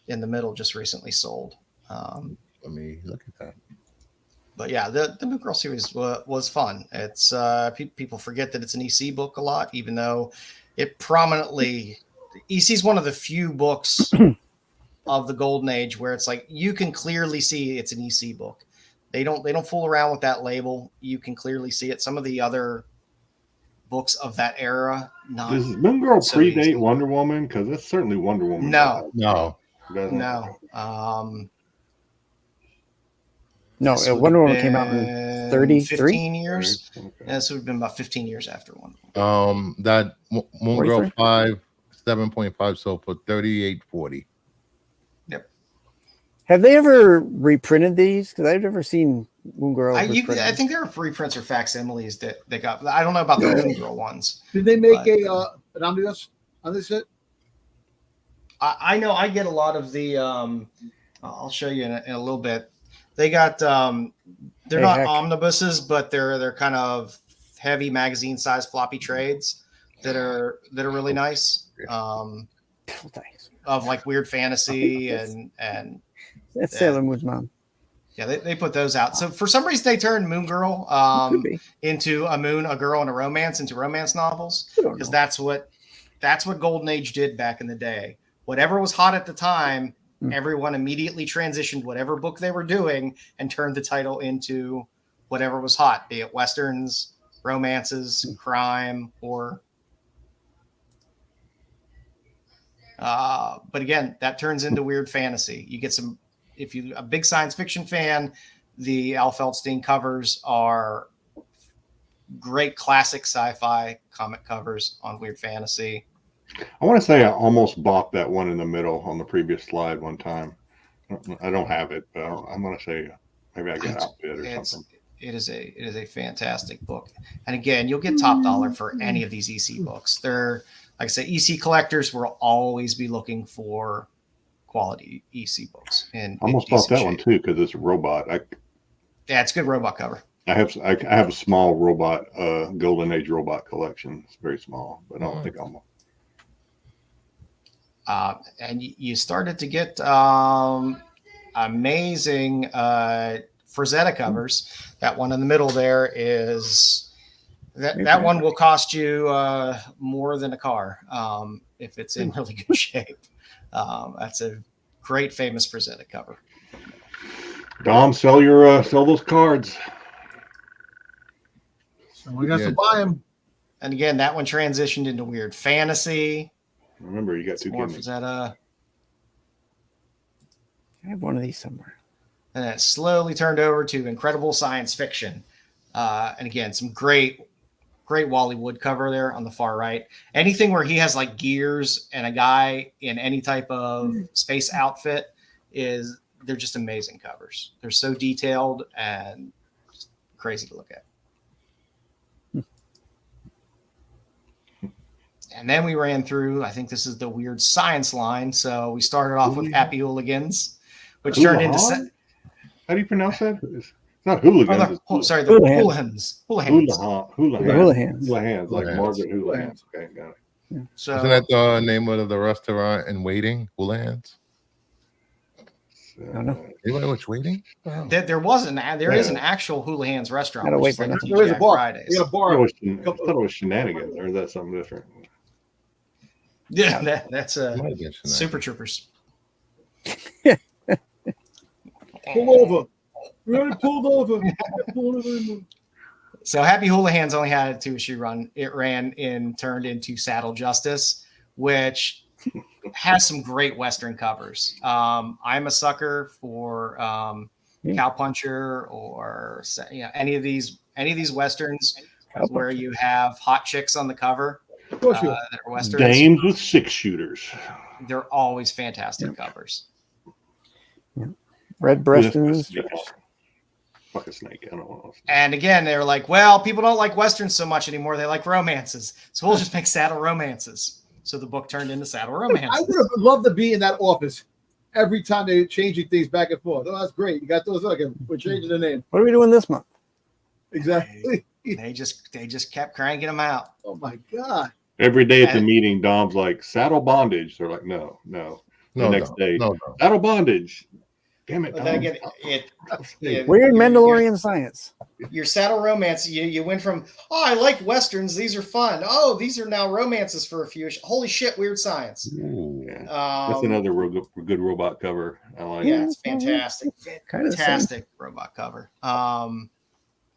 in the middle just recently sold. Let me look at that. But yeah, the Moon Girl series was fun. It's people forget that it's an EC book a lot, even though it prominently EC is one of the few books of the Golden Age where it's like you can clearly see it's an EC book. They don't fool around with that label. You can clearly see it. Some of the other books of that era. Does Moon Girl predate Wonder Woman? Because that's certainly Wonder Woman. No. Wonder Woman came out in 33? 15 years. Okay. Yeah, so it would have been about 15 years after Wonder Woman. That Moon Girl 5, 7.5 sold for $38.40. Yep. Have they ever reprinted these? Because I've never seen Moon Girl. I think there are reprints or facsimiles that they got. I don't know about the Moon Girl ones. Did they make an omnibus on this shit? I know I get a lot of the. I'll show you in a little bit. They got they're not omnibuses, but they're kind of heavy magazine size floppy trades that are really nice. Of like weird fantasy and that's Sailor Moon's mom. Yeah, they put those out. So for some reason they turned Moon Girl into a girl and a romance into romance novels because that's what Golden Age did back in the day. Whatever was hot at the time, everyone immediately transitioned whatever book they were doing and turned the title into whatever was hot, be it westerns, romances, crime, or But again, that turns into weird fantasy. You get some, if you're a big science fiction fan, the Al Feldstein covers are great classic sci-fi comic covers on weird fantasy. I want to say I almost bought that one in the middle on the previous slide one time. I don't have it, but I'm going to say maybe I got outbid or something. It is a fantastic book. And again, you'll get top dollar for any of these EC books. They're, like I said, EC collectors will always be looking for quality EC books. And I almost bought that one too because it's a robot. Yeah, it's a good robot cover. I have a small robot, Golden Age robot collection. It's very small, but I don't think I'm. And you started to get amazing Frazetta covers. That one in the middle there is that one will cost you more than a car if it's in really good shape. That's a great famous Frazetta cover. Dom, sell those cards. So we got to buy them. And again, that one transitioned into weird fantasy. Remember, you got two more gimmies. Frazetta. I have one of these somewhere. And then it slowly turned over to incredible science fiction. And again, some great Wally Wood cover there on the far right. Anything where he has like gears and a guy in any type of space outfit they're just amazing covers. They're so detailed and just crazy to look at. And then we ran through, I think this is the weird science line. So we started off with Happy Hooligans, which turned into... How do you pronounce that? It's not hooligans. The Hooligans. Hooligans, like Margaret Hooligans. Okay, got it. Yeah. So, isn't that the name of the restaurant in Waiting? Hooligans? Anybody watch Waiting? Wow. There is an actual Hooligans restaurant. Gotta wait for There is a bar. Fridays. We got a bar. I thought it was Shenanigans, or is that something different? Yeah, that's Super Troopers. Pull over. We already pulled over. So Happy Hooligans only had a 2-issue run. It turned into Saddle Justice, which has some great Western covers. I'm a sucker for Cowpuncher or any of these Westerns where you have hot chicks on the cover. That are Westerns. Dames with 6-shooters. They're always fantastic covers. Yeah. Red breast. Fuck a snake. I don't know. And again, they were like, well, people don't like Westerns so much anymore. They like romances. So we'll just make saddle romances. So the book turned into Saddle Romances. I would have loved to be in that office every time they're changing things back and forth. Oh, that's great. You got those. Okay, we're changing the name. What are we doing this month? Exactly. They just kept cranking them out. Oh my God. Every day at the meeting, Dom's like, saddle bondage. They're like, no. The next day, saddle bondage. Damn it. But then again, weird Mandalorian science. Your saddle romance, you went from, I like Westerns, these are fun. Oh, these are now romances for a few. Holy shit, weird science. Ooh, yeah. That's another good robot cover. I like it. Yeah, it's fantastic. Fantastic robot cover. Like I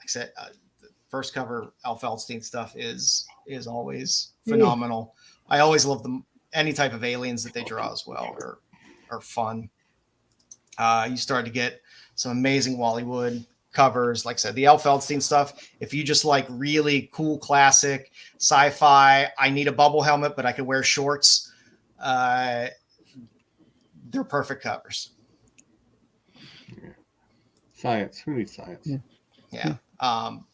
said, the first cover, Al Feldstein stuff is always phenomenal. I always love them. Any type of aliens that they draw as well are fun. You start to get some amazing Wally Wood covers. Like I said, the Al Feldstein stuff, if you just like really cool classic sci-fi, I need a bubble helmet, but I can wear shorts. They're perfect covers. Yeah. Science. Who needs science? Yeah.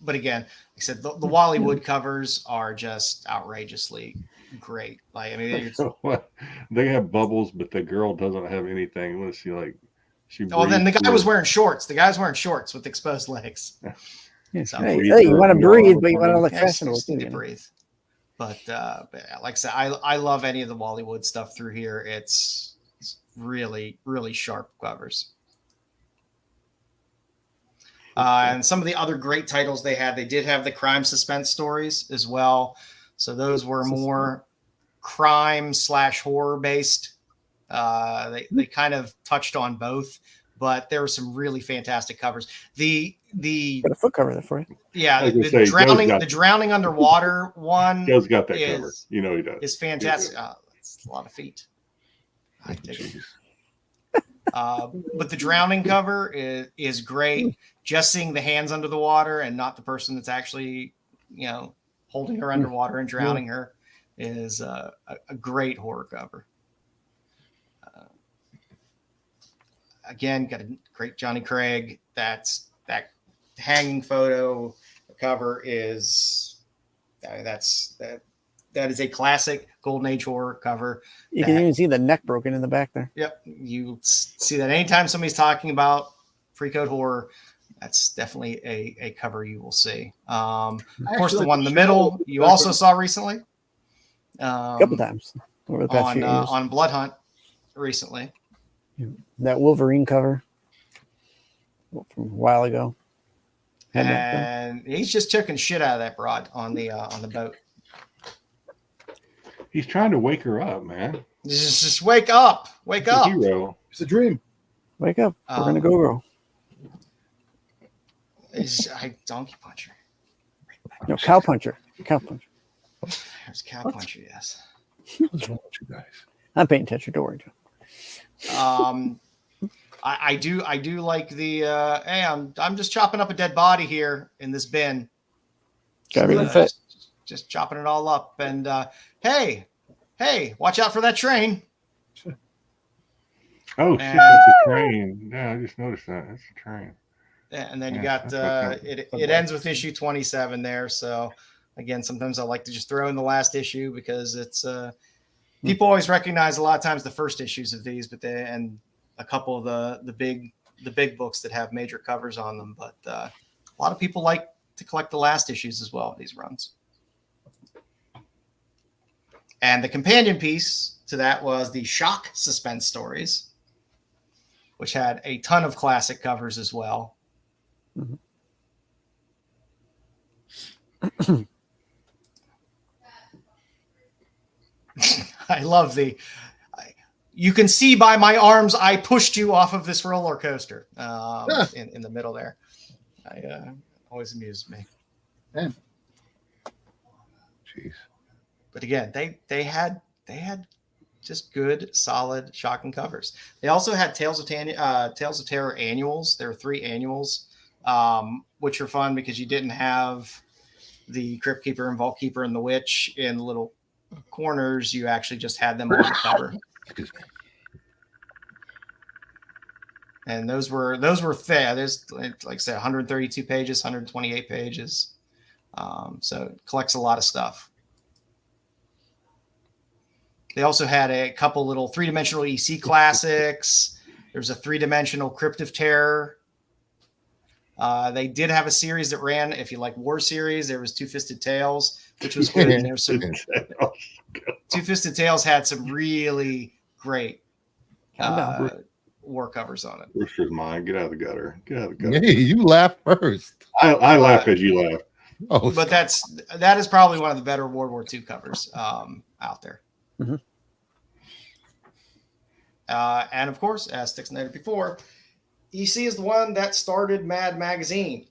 But again, like I said, the Wally Wood covers are just outrageously great. Like, I mean, they have bubbles, but the girl doesn't have anything. What is she like? Then the guy was wearing shorts. The guy's wearing shorts with exposed legs. So, hey, you want to breathe, but you want to look fashionable too. Breathe. But like I said, I love any of the Wally Wood stuff through here. It's really, really sharp covers. And some of the other great titles they did have the crime suspense stories as well. So those were more crime/horror based. They kind of touched on both, but there were some really fantastic covers. The got a foot cover there for you. Yeah, the drowning underwater one. Joe's got that cover. You know he does. It's fantastic. It's a lot of feet. I dig it. But the drowning cover is great. Just seeing the hands under the water and not the person that's actually, holding her underwater and drowning her is a great horror cover. Again, got a great Johnny Craig. That hanging photo cover is that is a classic Golden Age horror cover. You can even see the neck broken in the back there. Yep, you see that anytime somebody's talking about pre-code horror, that's definitely a cover you will see. Of course, the one in the middle you also saw recently. A couple times over the past few years. On Blood Hunt recently. That Wolverine cover from a while ago. And he's just choking shit out of that broad on the boat. He's trying to wake her up, man. Just wake up. Wake up. Hero. It's a dream. Wake up. We're going to go, girl. Donkey puncher. No, cow puncher. Cow puncher. There's cow puncher, yes. What's wrong with you guys? I'm paying attention. Don't worry, Joe. I do like the hey, I'm just chopping up a dead body here in this bin. Gotta be fit. Just chopping it all up. And hey, watch out for that train. Oh, shit, that's a train. Yeah, I just noticed that. That's a train. Yeah, and then you got it ends with issue 27 there. So again, sometimes I like to just throw in the last issue because it's people always recognize a lot of times the first issues of these, but and a couple of the big books that have major covers on them. But a lot of people like to collect the last issues as well of these runs. And the companion piece to that was the Shock Suspense Stories, which had a ton of classic covers as well. Mm-hmm. I love you can see by my arms, I pushed you off of this roller coaster in the middle there. Always amused me. Man. Jeez. But again, they had just good, solid, shocking covers. They also had Tales of Terror annuals. There were 3 annuals, which were fun because you didn't have the Crypt Keeper and Vault Keeper and the Witch in the little corners. You actually just had them on the cover. Excuse me. And those were fair. There's, like I said, 132 pages, 128 pages. So it collects a lot of stuff. They also had a couple little 3-dimensional EC classics. There's a 3-dimensional Crypt of Terror. They did have a series that ran, if you like war series, there was Two-Fisted Tales, which was good. And there was some Two-Fisted Tales had some really great war covers on it. Rooster's mine. Get out of the gutter. Get out of the gutter. Hey, you laugh first. I laugh because you laugh. Oh, but that is probably one of the better World War II covers out there. Mm-hmm. And of course, as Styx noted before, EC is the one that started Mad Magazine.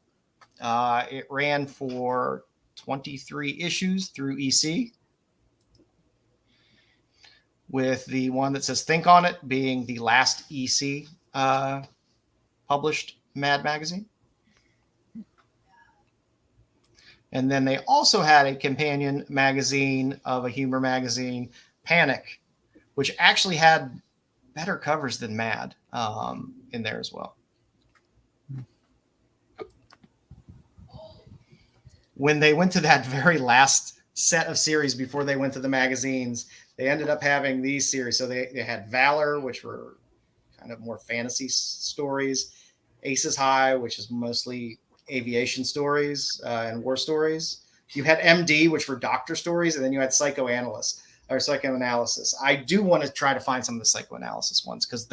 It ran for 23 issues through EC, with the one that says Think on It being the last EC published Mad Magazine. And then they also had a companion magazine of a humor magazine, Panic, which actually had better covers than Mad in there as well. When they went to that very last set of series before they went to the magazines, they ended up having these series. So they had Valor, which were kind of more fantasy stories, Aces High, which is mostly aviation stories and war stories. You had MD, which were doctor stories, and then you had psychoanalysis. I do want to try to find some of the psychoanalysis ones because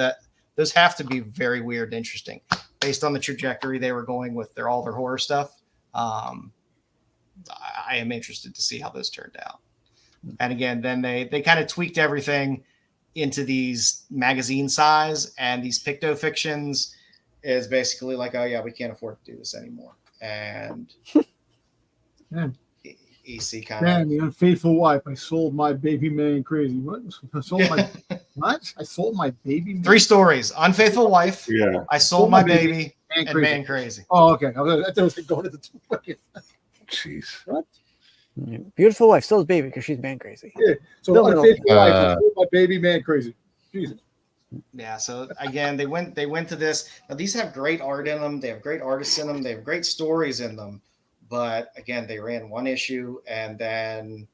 those have to be very weird and interesting based on the trajectory they were going with all their horror stuff. I am interested to see how those turned out. And again, then they kind of tweaked everything into these magazine size, and these Picto Fictions is basically like, oh yeah, we can't afford to do this anymore. And EC kind of the unfaithful wife. I sold my baby man crazy. What? I sold my What? I sold my baby. 3 stories: Unfaithful Wife. Yeah. I sold my baby. And Man Crazy. Oh, okay. I thought it was going to the 2. Jeez. What? Beautiful Wife, still his baby because she's man crazy. Yeah. So Unfaithful Wife, I sold my baby, Man Crazy. Jesus. Yeah. So again, they went to this. Now these have great art in them. They have great artists in them. They have great stories in them. But again, they ran 1 issue and then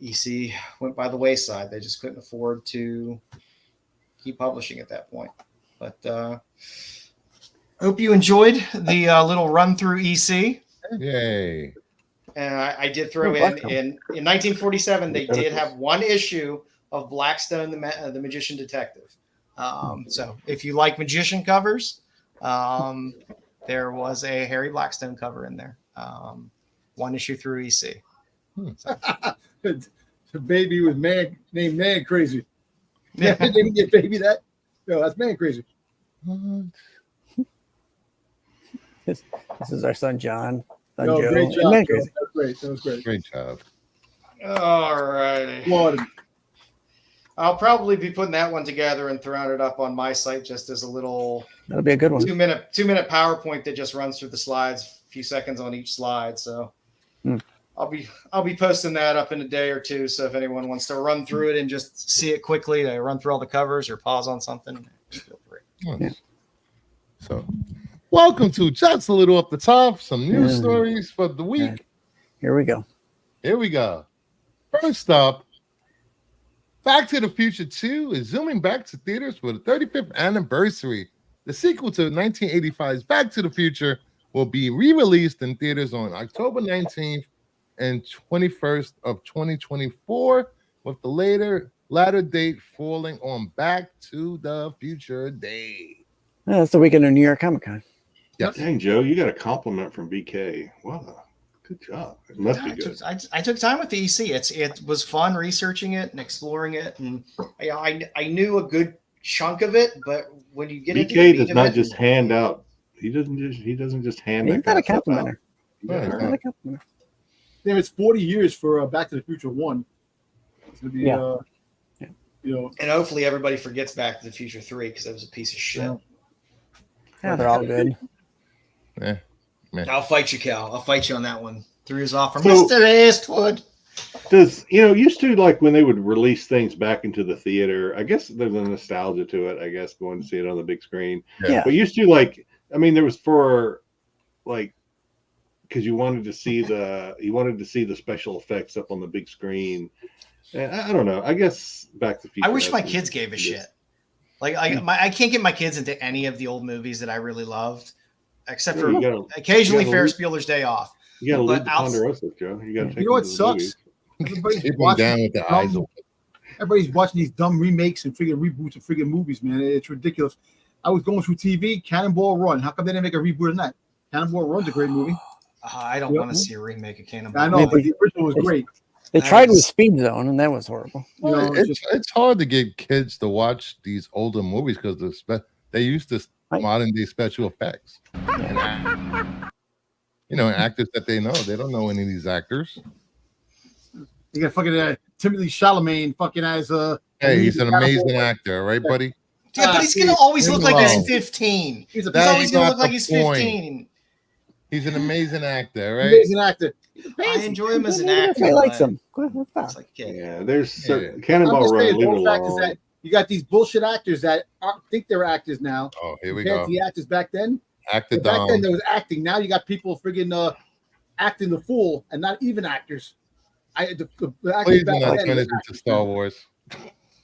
EC went by the wayside. They just couldn't afford to keep publishing at that point. But I hope you enjoyed the little run through EC. Yay. And I did throw in 1947, they did have 1 issue of Blackstone, the Magician Detective. So if you like magician covers, there was a Harry Blackstone cover in there. 1 issue through EC. So. The baby was named Man Crazy. Yeah, they didn't get baby that. No, that's Man Crazy. This is our son John. No, Joe. great job. Man Crazy. That was great. That was great. Great job. All righty. I'll probably be putting that one together and throwing it up on my site just as a little. That'll be a good one. 2-minute PowerPoint that just runs through the slides, a few seconds on each slide. So I'll be posting that up in a day or 2. So if anyone wants to run through it and just see it quickly, to run through all the covers or pause on something, feel free. Yeah. So, welcome to just a little up the top. Some news stories for the week. Here we go. First up, Back to the Future 2 is zooming back to theaters for the 35th anniversary. The sequel to 1985's Back to the Future will be re-released in theaters on October 19th and 21st of 2024, with the latter date falling on Back to the Future Day. Yeah, that's the weekend of New York Comic Con. Yes. Dang, Joe, you got a compliment from BK. Wow. Good job. It must be good. I took time with the EC. It was fun researching it and exploring it, and I knew a good chunk of it. But when you get into BK does not just hand out. He doesn't just hand. He's not a complimenter. Yeah. Damn, it's 40 years for Back to the Future 1. It's gonna be you know, and hopefully everybody forgets Back to the Future 3 because it was a piece of shit. Yeah, they're all good. Yeah. I'll fight you, Cal. I'll fight you on that one. 3 is off from Mr. Eastwood. Used to, like, when they would release things back into the theater, I guess there's a nostalgia to it, I guess, going to see it on the big screen. Yeah. But used to, like, I mean, there was for, like, because you wanted to see the special effects up on the big screen. And I don't know. I guess Back to the Future. I wish my kids gave a shit. Like, I can't get my kids into any of the old movies that I really loved, except for occasionally Ferris Bueller's Day Off. You got to leave the Ponderosa, Joe. You got to take. You know what sucks? Everybody's down with the eyes open. Everybody's watching these dumb remakes and freaking reboots of freaking movies, man. It's ridiculous. I was going through TV, Cannonball Run. How come they didn't make a reboot of that? Cannonball Run's a great movie. I don't want to see a remake of Cannonball. I know, but the original was great. They tried with Speed Zone, and that was horrible. Well, it's hard to get kids to watch these older movies because they used to modern day special effects. And actors that they don't know any of these actors. You got fucking Timothy Chalamet fucking as hey, he's an amazing actor, right, buddy? Yeah, but he's gonna always look like he's 15. He's always gonna look like he's 15. He's an amazing actor, right? Amazing actor. I enjoy him as an actor. I like him. There's certain Cannonball Run. The fact is that you got these bullshit actors that think they're actors now. Oh, here we go. The actors back then. Back then there was acting. Now you got people friggin' acting the fool and not even actors. The Please do not turn it into Star Wars.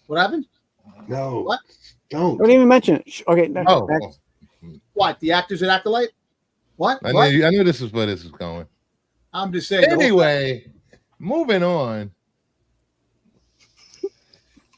What happened? No. What? Don't even mention it. Okay. Next. What? The actors at Acolyte? What? I knew this is where this is going. I'm just saying. Anyway, moving on.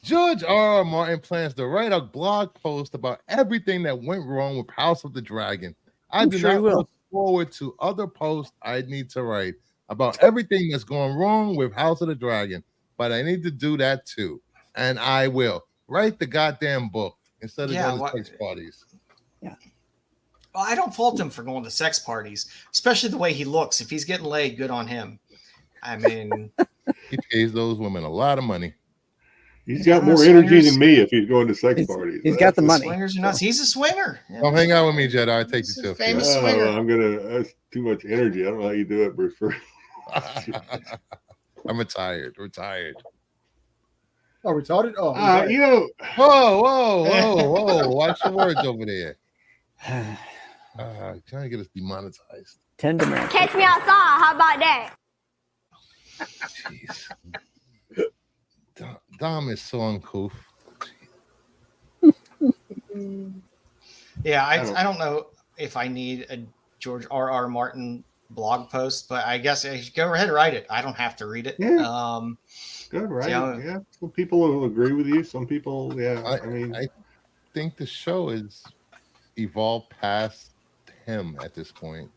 George R.R. Martin plans to write a blog post about everything that went wrong with House of the Dragon. I do not look forward to other posts I need to write about everything that's going wrong with House of the Dragon, but I need to do that too. And I will. Write the goddamn book instead of going to sex parties. Yeah. Well, I don't fault him for going to sex parties, especially the way he looks. If he's getting laid, good on him. I mean, he pays those women a lot of money. He's got more energy than me if he's going to sex parties. He's got the money. Swingers are nuts. He's a swinger. Yeah. Come hang out with me, Jedi. I'll take you to a famous field. swinger. That's too much energy. I don't know how you do it, Bruce. I'm retired. Oh, retarded? Oh, whoa. Watch your words over there. Trying to get us demonetized. 10 demands. Catch me outside. How about that? Jeez. Dom is so uncouth. Yeah, I don't know if I need a George R.R. Martin blog post, but I guess I should go ahead and write it. I don't have to read it. Yeah. Good, right? Yeah. Some people will agree with you. Some people, I think the show is evolved past him at this point.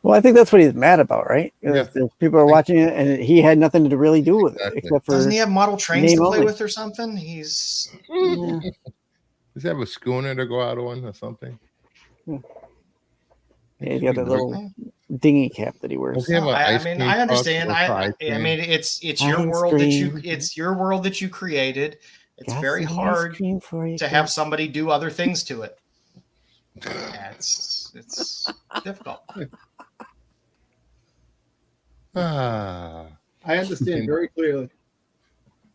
Well, I think that's what he's mad about, right? Yeah. People are watching it, and he had nothing to really do with it, except for. Doesn't he have model trains to play with or something? He's. Yeah. Does he have a schooner to go out on or something? Yeah, he's got that little dinghy cap that he wears. I understand. I mean, it's your world it's your world that you created. It's very hard to have somebody do other things to it. Yeah, it's difficult. I understand very clearly.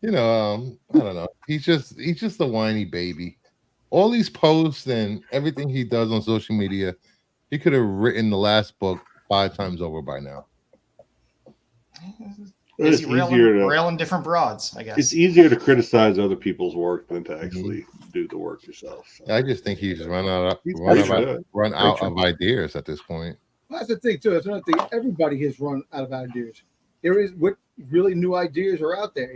I don't know. He's just a whiny baby. All these posts and everything he does on social media, he could have written the last book 5 times over by now. Is he railing different broads, I guess. It's easier to criticize other people's work than to actually do the work yourself. So. I just think he's run out of ideas at this point. Well, that's the thing too. That's another thing. Everybody has run out of ideas. There is what really new ideas are out there.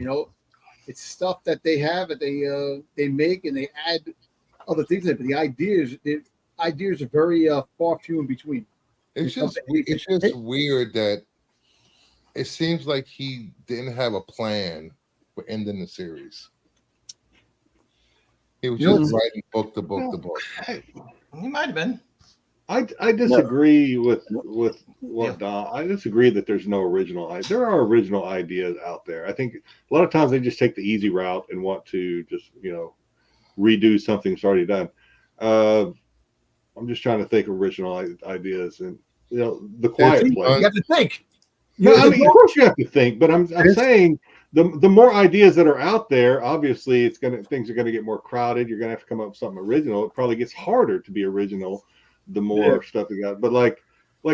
It's stuff that they have that they make and they add other things. But the ideas are very far few in between. It's just weird that it seems like he didn't have a plan for ending the series. He was just writing book to book to book. He might have been. I disagree with what Don. I disagree that there's no original. There are original ideas out there. I think a lot of times they just take the easy route and want to just redo something that's already done. I'm just trying to think of original ideas, and the Quiet Place. You have to think. Of course you have to think, but I'm saying the more ideas that are out there, obviously things are gonna get more crowded. You're gonna have to come up with something original. It probably gets harder to be original the more stuff you got. But like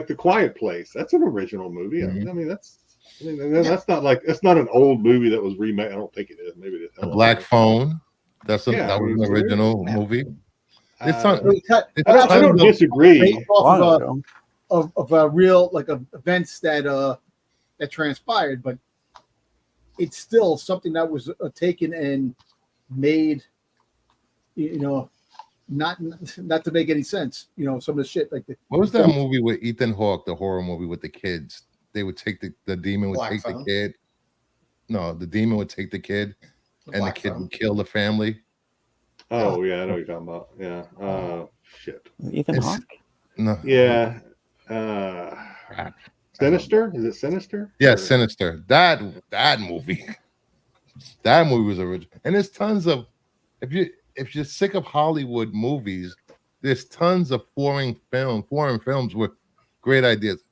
the Quiet Place, that's an original movie. Mm-hmm. That's not an old movie that was remade. I don't think it is. Maybe it is. The Black Phone. That was an original movie. I don't disagree. Of real events that transpired, but it's still something that was taken and made, not to make any sense. Some of the shit like what was that movie with Ethan Hawke, the horror movie with the kids? They would take the demon would take the kid. No, the demon would take the kid, and the kid would kill the family. Oh yeah, I know what you're talking about. Yeah. Shit. Ethan Hawke? No. Yeah. Sinister? Is it Sinister? Yeah, Sinister. That movie. That movie was original. And there's tons of if you're sick of Hollywood movies, there's tons of foreign films with great ideas.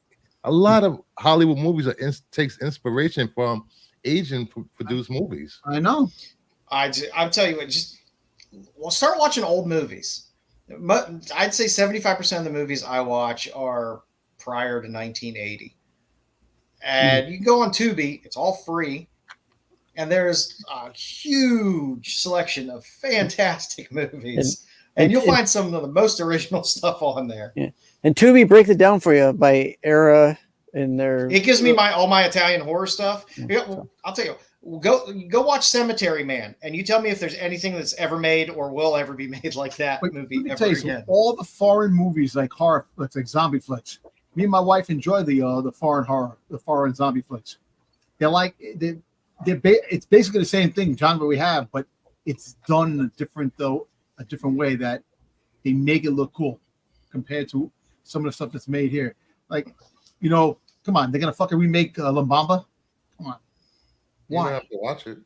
A lot of Hollywood movies takes inspiration from Asian produced movies. I know. I'll tell you what, start watching old movies. I'd say 75% of the movies I watch are prior to 1980. And you can go on Tubi, it's all free. And there's a huge selection of fantastic movies. And you'll find some of the most original stuff on there. Yeah. And Tubi breaks it down for you by era and their. It gives me all my Italian horror stuff. Yeah, I'll tell you. Go watch Cemetery Man, and you tell me if there's anything that's ever made or will ever be made like that movie ever again. All the foreign movies like horror, like zombie flicks. Me and my wife enjoy the foreign horror, the foreign zombie flicks. It's basically the same thing genre we have, but it's done a different way that they make it look cool compared to some of the stuff that's made here. Like, come on, they're gonna fucking remake La Bamba. Come on. Why? You have to watch it.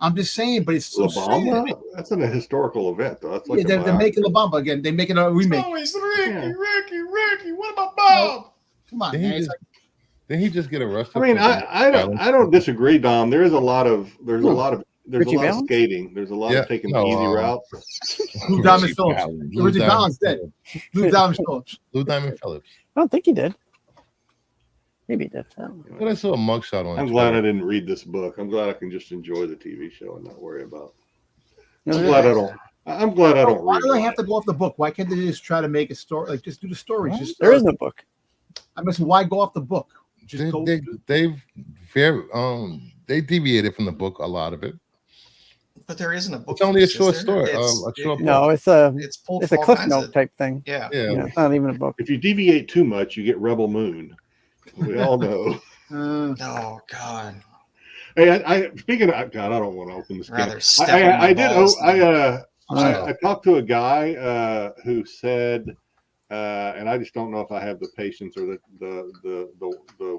I'm just saying, but it's so Obama? stupid. That's an historical event, though. That's like Yeah, they're making Obama again. They're making a remake. Always Ricky. What about Bob? Come on, Didn't man. he just get arrested? I mean, I don't disagree, Dom. There's a lot of skating. There's a lot of taking the easy route. Blue Diamond Phillips. Richard Collins dead. Blue Diamond Phillips. Blue Diamond Phillips. I don't think he did. Maybe he did. But I saw a mugshot on. I'm glad I didn't read this book. I'm glad I can just enjoy the TV show and not worry about. I'm glad I don't. Why do they have to go off the book? Why can't they just try to make a story? Like, just do the story. Just there is no book. I mean, why go off the book? Just they deviated from the book, a lot of it. But there isn't a book. It's only a short story. It's a cliff note type thing. Yeah. It's not even a book. If you deviate too much, you get Rebel Moon. We all know. Oh God. Hey, speaking of God, I don't want to open this. I talked to a guy who said, and I just don't know if I have the patience or the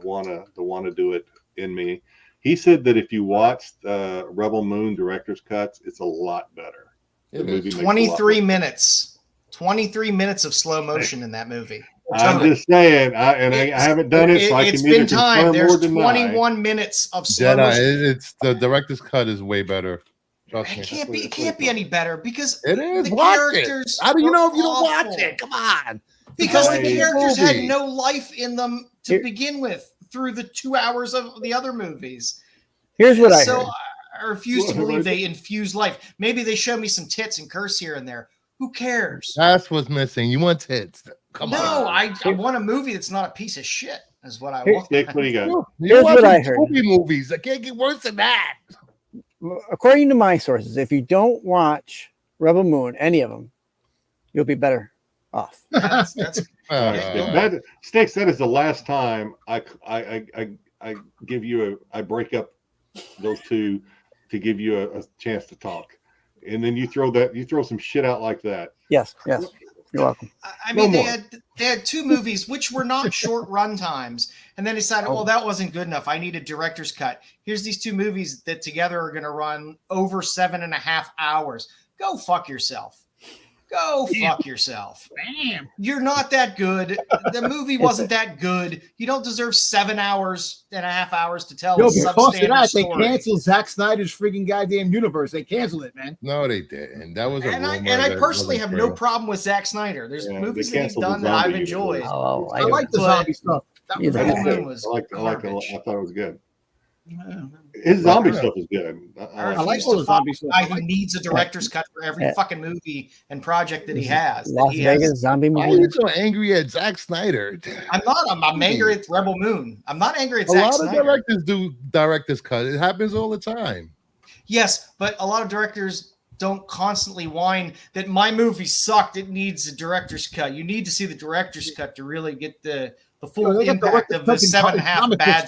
wanna do it in me. He said that if you watched Rebel Moon director's cuts, it's a lot better. The movie 23 minutes. 23 minutes of slow motion in that movie. I'm just saying, I haven't done it, so I can been time. There's 21 minutes of slow motion. It's the director's cut is way better. It can't be any better because it is. The watch characters. It. How do you know if you don't awful. watch it? Come on. Because the characters had no life in them to begin with through the 2 hours of the other movies. Here's what I heard. I refuse to believe they infuse life. Maybe they show me some tits and curse here and there. Who cares? That's what's missing. You want tits. Come on. No, I want a movie that's not a piece of shit, is what I want. What do you got? Here's what I heard. Movies. I can't get worse than that. According to my sources, if you don't watch Rebel Moon, any of them, you'll be better off. Styx, that is the last time I give you I break up those two to give you a chance to talk, and then you throw some shit out like that. Yes, you're welcome. I mean, they had two movies which were not short run times, and then decided, well, that wasn't good enough. I need a director's cut. Here's these two movies that together are going to run over 7.5 hours. Go fuck yourself. Go fuck yourself. Damn. You're not that good. The movie wasn't that good. You don't deserve 7.5 hours to tell a substandard story. They canceled Zack Snyder's freaking goddamn universe. They canceled it, man. No, they didn't. That was I personally have no problem with Zack Snyder. There's movies that he's done that I've enjoyed. Oh, I like the zombie stuff. I thought it was good. His zombie stuff is good. I like all the zombie stuff. He needs a director's cut for every fucking movie and project that he has. Las Vegas zombie movie. Why are you so angry at Zack Snyder? I'm not. I'm angry at Rebel Moon. I'm not angry at Zack Snyder. A lot of directors do director's cut. It happens all the time. Yes, but a lot of directors don't constantly whine that my movie sucked. It needs a director's cut. You need to see the director's cut to really get the full impact of the 7.5 bad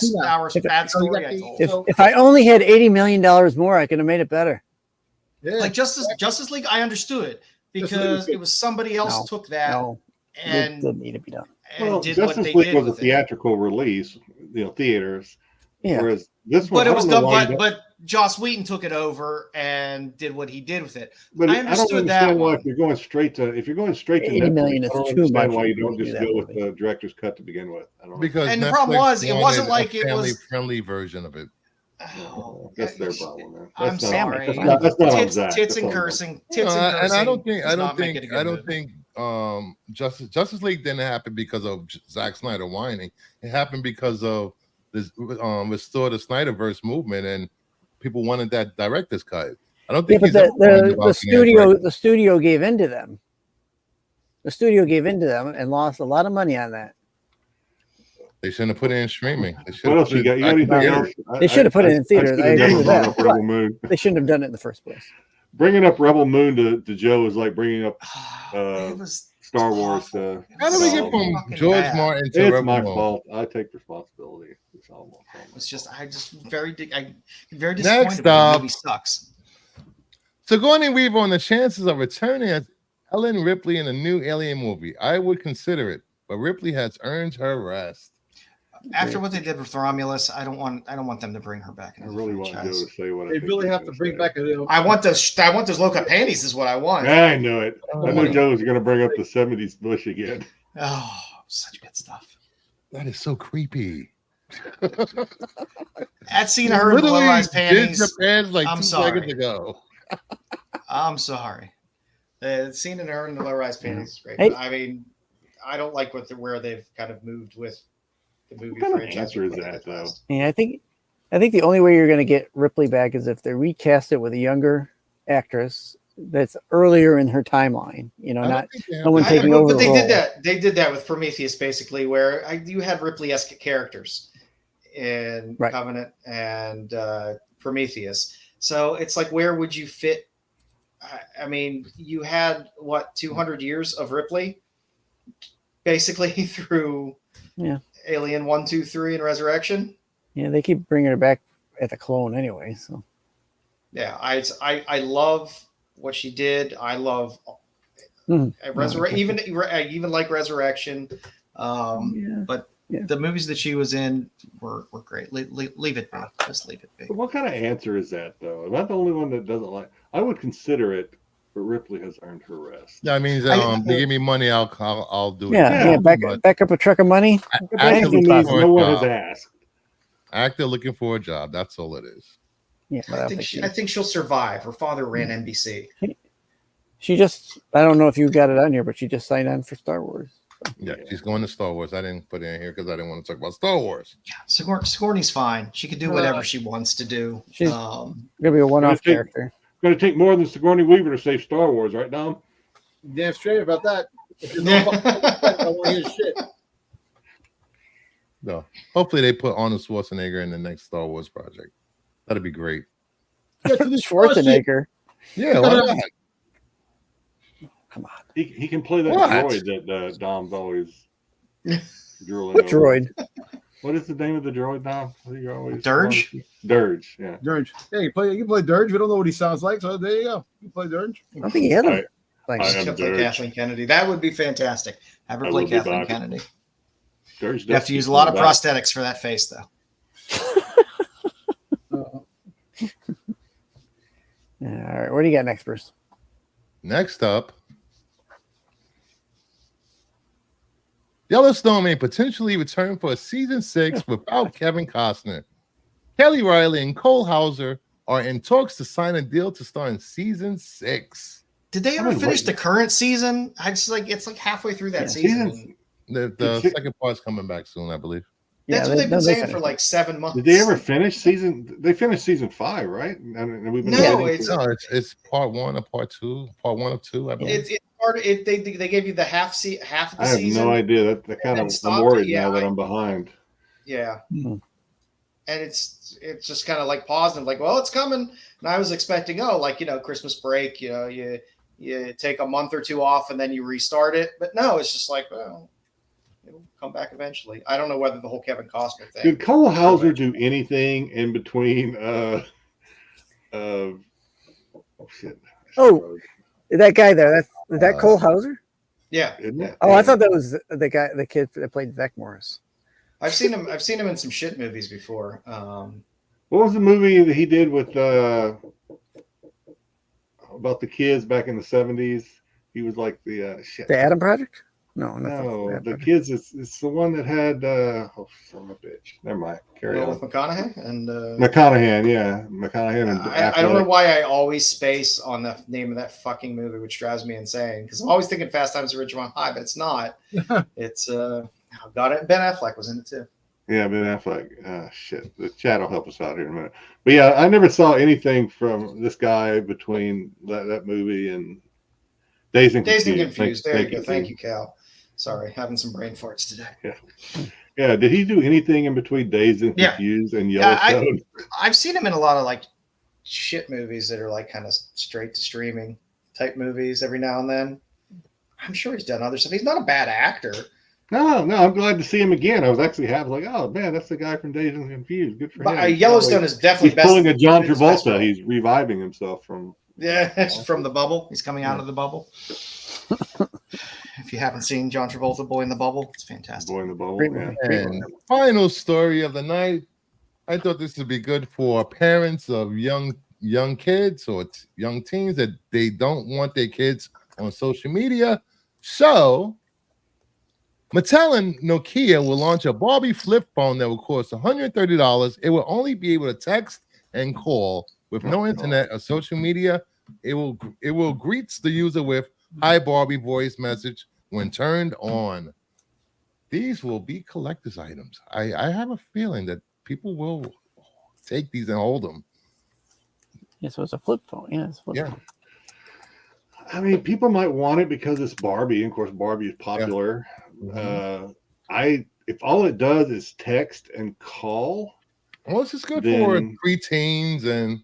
story I told. If I only had $80 million more, I could have made it better. Yeah. Like Justice League, I understood because it was somebody else took that and it didn't need to be done. Well, Justice League was a theatrical release, theaters. Yeah. Whereas this one, but it was done. But Joss Whedon took it over and did what he did with it. But I understood that. Why if you're going straight to Netflix, $80 million is too much. Why you don't just go with the director's cut to begin with? I don't know. Because the problem was it wasn't like it was friendly version of it. Oh, that's their problem, man. I'm sorry. That's not tits and cursing. And I don't think Justice League didn't happen because of Zack Snyder whining. It happened because of this restore the Snyderverse movement, and people wanted that director's cut. I don't think the studio gave in to them. The studio gave in to them and lost a lot of money on that. They shouldn't have put it in streaming. What else you got? You got anything else? They should have put it in theaters. I agree with that. They shouldn't have done it in the first place. Bringing up Rebel Moon to Joe is like bringing up Star Wars. How do we get from George Martin to Rebel Moon? It's my fault. I take responsibility. It's just very disappointed. Next up, the movie sucks. Sigourney Weaver on the chances of returning as Ellen Ripley in a new Alien movie. I would consider it, but Ripley has earned her rest. After what they did with Romulus, I don't want them to bring her back. I really want Joe to say what they really have to bring back a. I want those low-cut panties. Is what I want. I know it. I know Joe was going to bring up the '70s bush again. Oh, such good stuff. That is so creepy. That scene of her in the low-rise panties. Like I'm 2 sorry. seconds ago. I'm sorry. The scene in her in the low-rise panties is great. Hey. I mean, I don't like where they've kind of moved with the movie What kind of franchise. answer is that, though? Yeah, I think the only way you're going to get Ripley back is if they recast it with a younger actress that's earlier in her timeline. You know, not no one taking over. But they the role. did that. They did that with Prometheus, basically, where you had Ripley-esque characters in Covenant and Prometheus. So it's like, where would you fit? I mean, you had 200 years of Ripley, basically through Alien 1, 2, 3, and Resurrection. Yeah, they keep bringing her back at the clone anyway. So yeah, I love what she did. I love Resurrection, even like Resurrection. But the movies that she was in were great. Leave it be. Just leave it be. But what kind of answer is that, though? Am I the only one that doesn't like? I would consider it, but Ripley has earned her rest. That means they give me money, I'll do it. Yeah. Back up a truck of money. No one has asked. Actor looking for a job. That's all it is. Yeah, I think she'll survive. Her father ran NBC. She just, I don't know if you got it on here, but she just signed on for Star Wars. Yeah, she's going to Star Wars. I didn't put it in here because I didn't want to talk about Star Wars. Yeah, Sigourney's fine. She can do whatever she wants to do. She's gonna be a one-off character. It's going to take more than Sigourney Weaver to save Star Wars, right, Dom? Damn straight about that. If you know about that, I want to hear shit. No, hopefully they put Arnold Schwarzenegger in the next Star Wars project. That'd be great. Schwarzenegger. Yeah, why not? Come on. He can play that droid that Dom's always drooling What droid? What is the name of the droid, Dom? Dirge? Dirge, yeah. Dirge. Yeah, you play Dirge. We don't know what he sounds like, so there you go. You play Dirge. I don't think he had him. She'll play Kathleen Kennedy. That would be fantastic. Have her play Kathleen Kennedy. Dirge, you have to use a lot of prosthetics for that face, though. All right, what do you got next, Bruce? Next up, Yellowstone may potentially return for a season 6 without Kevin Costner. Kelly Riley and Cole Hauser are in talks to sign a deal to star in season 6. Did they ever finish the current season? It's like halfway through that season. The second part's coming back soon, I believe. That's what they've been saying for like 7 months. Did they ever finish season? They finished season 5, right? And we've been it's part 1 or part 2. Part 1 of 2, I believe. They gave you the half of the season. I have no idea. That kind of I'm worried now that I'm behind. Yeah. And it's just kind of like paused and like, well, it's coming. And I was expecting, Christmas break, you take a month or 2 off and then you restart it. But no, it's just like, well, it'll come back eventually. I don't know whether the whole Kevin Costner thing. Did Cole Hauser do anything in between? Oh shit! Oh, that guy there. Is that Cole Hauser? Yeah. Oh, I thought that was the kid that played Zach Morris. I've seen him in some shit movies before. What was the movie that he did with about the kids back in the 70s? He was like the shit. The Adam Project? No, the kids. It's the one that had son of a bitch. Never mind. Carry on. With McConaughey and McConaughey, yeah, McConaughey. And I don't know why I always space on the name of that fucking movie, which drives me insane. Because I'm always thinking Fast Times at Ridgemont High, but it's not. It's got it. Ben Affleck was in it too. Yeah, Ben Affleck. Shit, the chat will help us out here in a minute. But yeah, I never saw anything from this guy between that movie and Dazed and Confused. There you go. Thank you, Cal. Sorry, having some brain farts today. Yeah. Did he do anything in between Dazed and Confused and Yellowstone? I've seen him in a lot of like shit movies that are like kind of straight to streaming type movies every now and then. I'm sure he's done other stuff. He's not a bad actor. No, I'm glad to see him again. I was actually happy, like, oh man, that's the guy from Dazed and Confused. Good for him. Yellowstone is definitely he's pulling a John Travolta. He's reviving himself from from the bubble. He's coming out of the bubble. If you haven't seen John Travolta, Boy in the Bubble, it's fantastic. Boy in the Bubble. Great Yeah. movie. And final story of the night. I thought this would be good for parents of young kids or young teens that they don't want their kids on social media. So Mattel and Nokia will launch a Barbie flip phone that will cost $130. It will only be able to text and call with no internet or social media. It will greet the user with "Hi Barbie" voice message when turned on. These will be collector's items. I have a feeling that people will take these and hold them. Yeah, so it's a flip phone. Yeah, it's a flip phone. I mean, people might want it because it's Barbie. And of course, Barbie is popular. Yeah. If all it does is text and call. Well, this is good for preteens and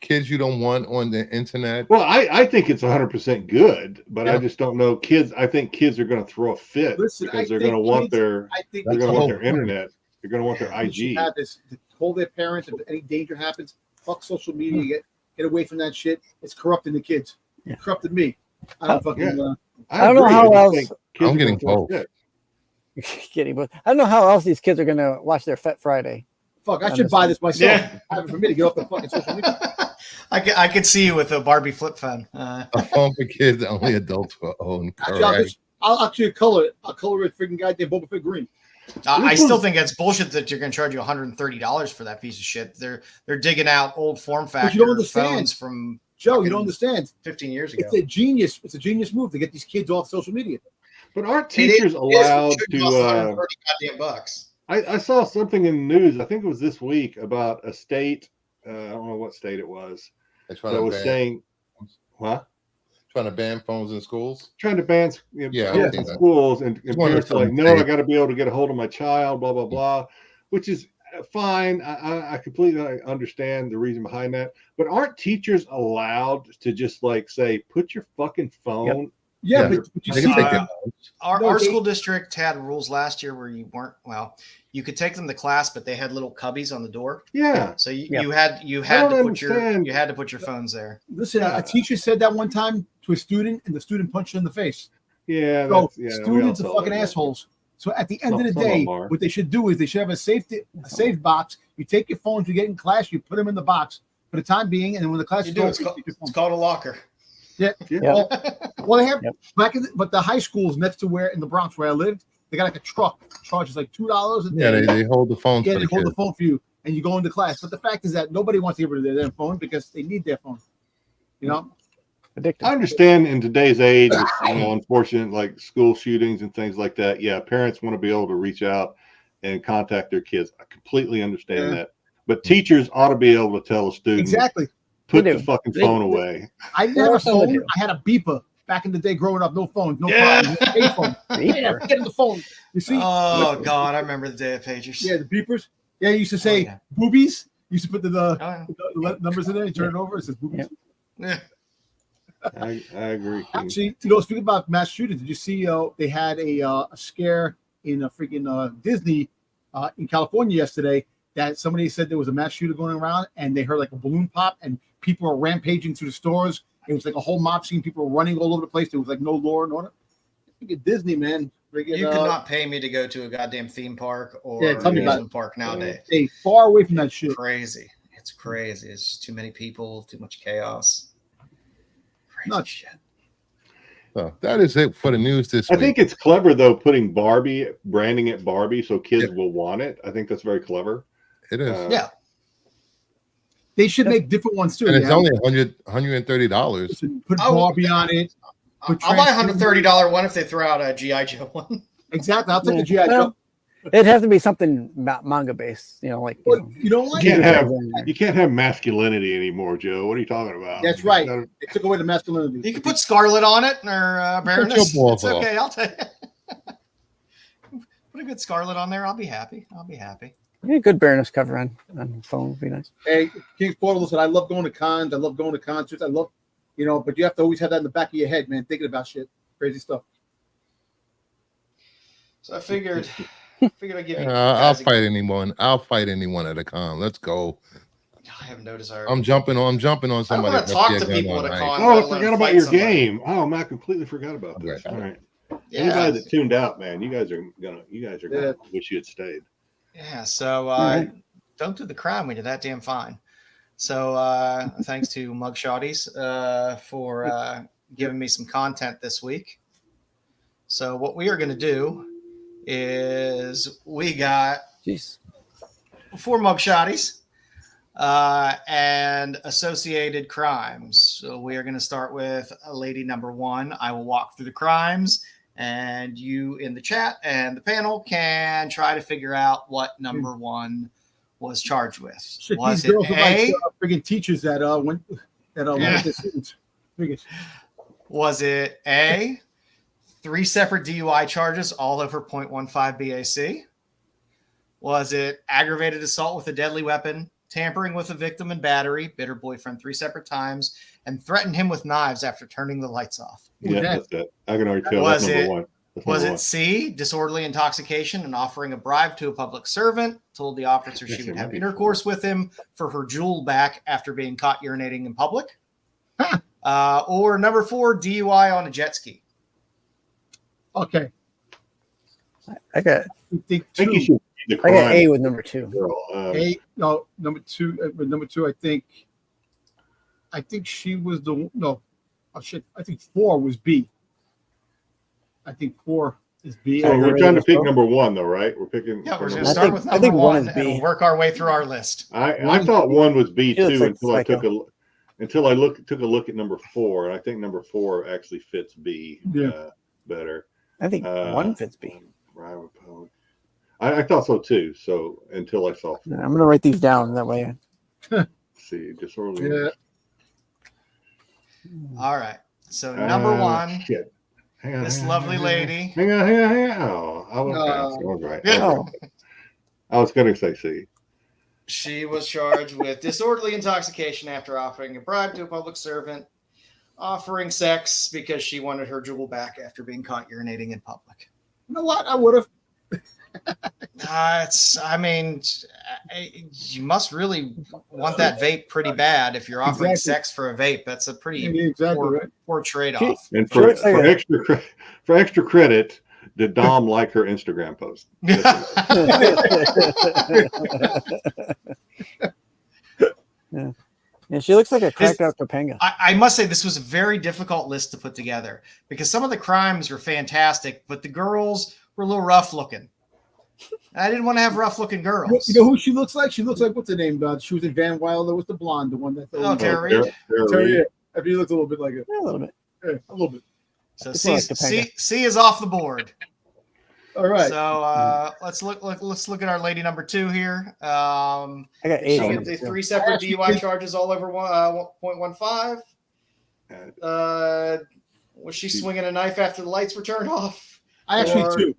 kids you don't want on the internet. Well, I think it's 100% good, but I just don't know. Kids, I think kids are going to throw a fit because they're going to want their internet. They're going to want their IG. Have this to call their parents if any danger happens. Fuck social media. Get away from that shit. It's corrupting the kids. Yeah. It corrupted me. I don't fucking. I don't know how else. I'm getting both. Kidding, but I don't know how else these kids are gonna watch their Fet Friday. Fuck, I should buy this myself. I have it for me to get off the fucking social media. I could see you with a Barbie flip phone. A phone for kids that only adults will own. I'll actually color it. I'll color it freaking goddamn Boba Fett green. I still think it's bullshit that you're going to charge you $130 for that piece of shit. They're digging out old form factor phones from Joe. You don't understand. 15 years ago. It's a genius move to get these kids off social media. But aren't teachers allowed to? Goddamn bucks. I saw something in the news. I think it was this week about a state. I don't know what state it was. That was saying, what? Trying to ban phones in schools. Trying to ban phones in schools, and parents are like, no, I got to be able to get a hold of my child. Blah blah blah, which is fine. I completely understand the reason behind that. But aren't teachers allowed to just like say, put your fucking phone? Yep. Yeah, but you see, our school district had rules last year where you could take them to class, but they had little cubbies on the door. Yeah. So you had to put your phones there. Listen, a teacher said that one time to a student, and the student punched her in the face. Yeah. So students are fucking assholes. So at the end of the day, what they should do is they should have a safe box. You take your phones, you get in class, you put them in the box for the time being, and then when the class it's called a locker. Yeah. Well, they have but the high schools next to where in the Bronx where I lived, they got like a truck charges like $2 a day. Yeah, they hold the phone. Yeah, they hold the phone for you, and you go into class. But the fact is that nobody wants to get rid of their phone because they need their phone. You know, addictive. I understand in today's age, unfortunate like school shootings and things like that. Yeah, parents want to be able to reach out and contact their kids. I completely understand that, but teachers ought to be able to tell a student exactly. Put the fucking phone away. I never phone. I had a beeper back in the day growing up. No phones, no problem. Payphone. Get in the phone. You see? Oh God, I remember the day of pagers. Yeah, the beepers. Yeah, you used to say boobies. You used to put the numbers in there. You turn it over. It says boobies. Yeah. I agree. Actually, speaking about mass shootings, did you see? They had a scare in a freaking Disney in California yesterday. That somebody said there was a mass shooter going around, and they heard like a balloon pop, and people were rampaging through the stores. It was like a whole mob scene. People were running all over the place. There was like no law and order. I think at Disney, man. You could not pay me to go to a goddamn theme park or amusement park nowadays. Stay far away from that shit. Crazy. It's crazy. It's just too many people, too much chaos. Crazy shit. So that is it for the news this week. I think it's clever though, putting branding it Barbie, so kids will want it. I think that's very clever. It is. Yeah. They should make different ones too. And it's only $130. Put Barbie on it. I'll buy a $130 one if they throw out a G.I. Joe one. Exactly. I'll take the G.I. Joe. It'd have to be something manga based, you know, like you know what? You can't have masculinity anymore, Joe. What are you talking about? That's right. They took away the masculinity. You can put Scarlet on it or Baroness. It's okay. I'll take it. Put a good Scarlet on there. I'll be happy. Yeah, good Baroness cover on phone would be nice. Hey, King's Portable said, I love going to cons. I love going to concerts. I love, but you have to always have that in the back of your head, man, thinking about shit. Crazy stuff. So I figured I'd give you. I'll fight anyone. I'll fight anyone at a con. Let's go. I have no desire. I'm jumping on somebody. I don't want to talk to people at a con. Oh, I forgot about your game. Oh, man, I completely forgot about this. All right. Anybody that tuned out, man, you guys are gonna wish you had stayed. Yeah. So don't do the crime when you're that damn fine. So thanks to Mugshotties for giving me some content this week. So what we are going to do is we got 4 Mugshotties and associated crimes. So we are going to start with lady number 1. I will walk through the crimes, and you in the chat and the panel can try to figure out what number 1 was charged with. Shit, was these girls it are A? like freaking teachers that went with the students. Was it A, 3 separate DUI charges, all over 0.15 BAC? Was it aggravated assault with a deadly weapon, tampering with a victim and battery, bit her boyfriend 3 separate times, and threatened him with knives after turning the lights off? Yeah, that's it. I can already tell that's number 1. Was it C, disorderly intoxication and offering a bribe to a public servant, told the officer she would have intercourse with him for her jewel back after being caught urinating in public? Or number 4, DUI on a jet ski? Okay. I got I A with number 2. Number 2. Number 2, I think she was the no. Oh shit! I think 4 was B. I think 4 is B. So we're trying to pick number 1, though, right? We're picking. Yeah, we're going to start with number 1 and work our way through our list. I thought 1 was B too until I took a look at number 4, and I think number 4 actually fits B better. I think 1 fits B. I thought so too. So until I saw 4. I'm going to write these down that way. See, disorderly. Yeah. All right. So number 1. Shit. This lovely lady. Hang on. Oh, I was right. I was going to say C. She was charged with disorderly intoxication after offering a bribe to a public servant, offering sex because she wanted her jewel back after being caught urinating in public. You know what? I would have. You must really want that vape pretty bad if you're offering sex for a vape. That's a pretty poor trade-off. And for extra credit, did Dom like her Instagram post? Yeah, she looks like a cracked out Topanga. I must say this was a very difficult list to put together because some of the crimes were fantastic, but the girls were a little rough looking. I didn't want to have rough looking girls. You know who she looks like? She looks like, what's her name? She was in Van Wilder with the blonde, the one that. Terry. Terry. I mean, he looks a little bit like it. Yeah, a little bit. Yeah, a little bit. So C is off the board. All right. So let's look at our lady number 2 here. I got A. She gets 3 separate DUI charges all over 1.15. Was she swinging a knife after the lights were turned off? I actually 2.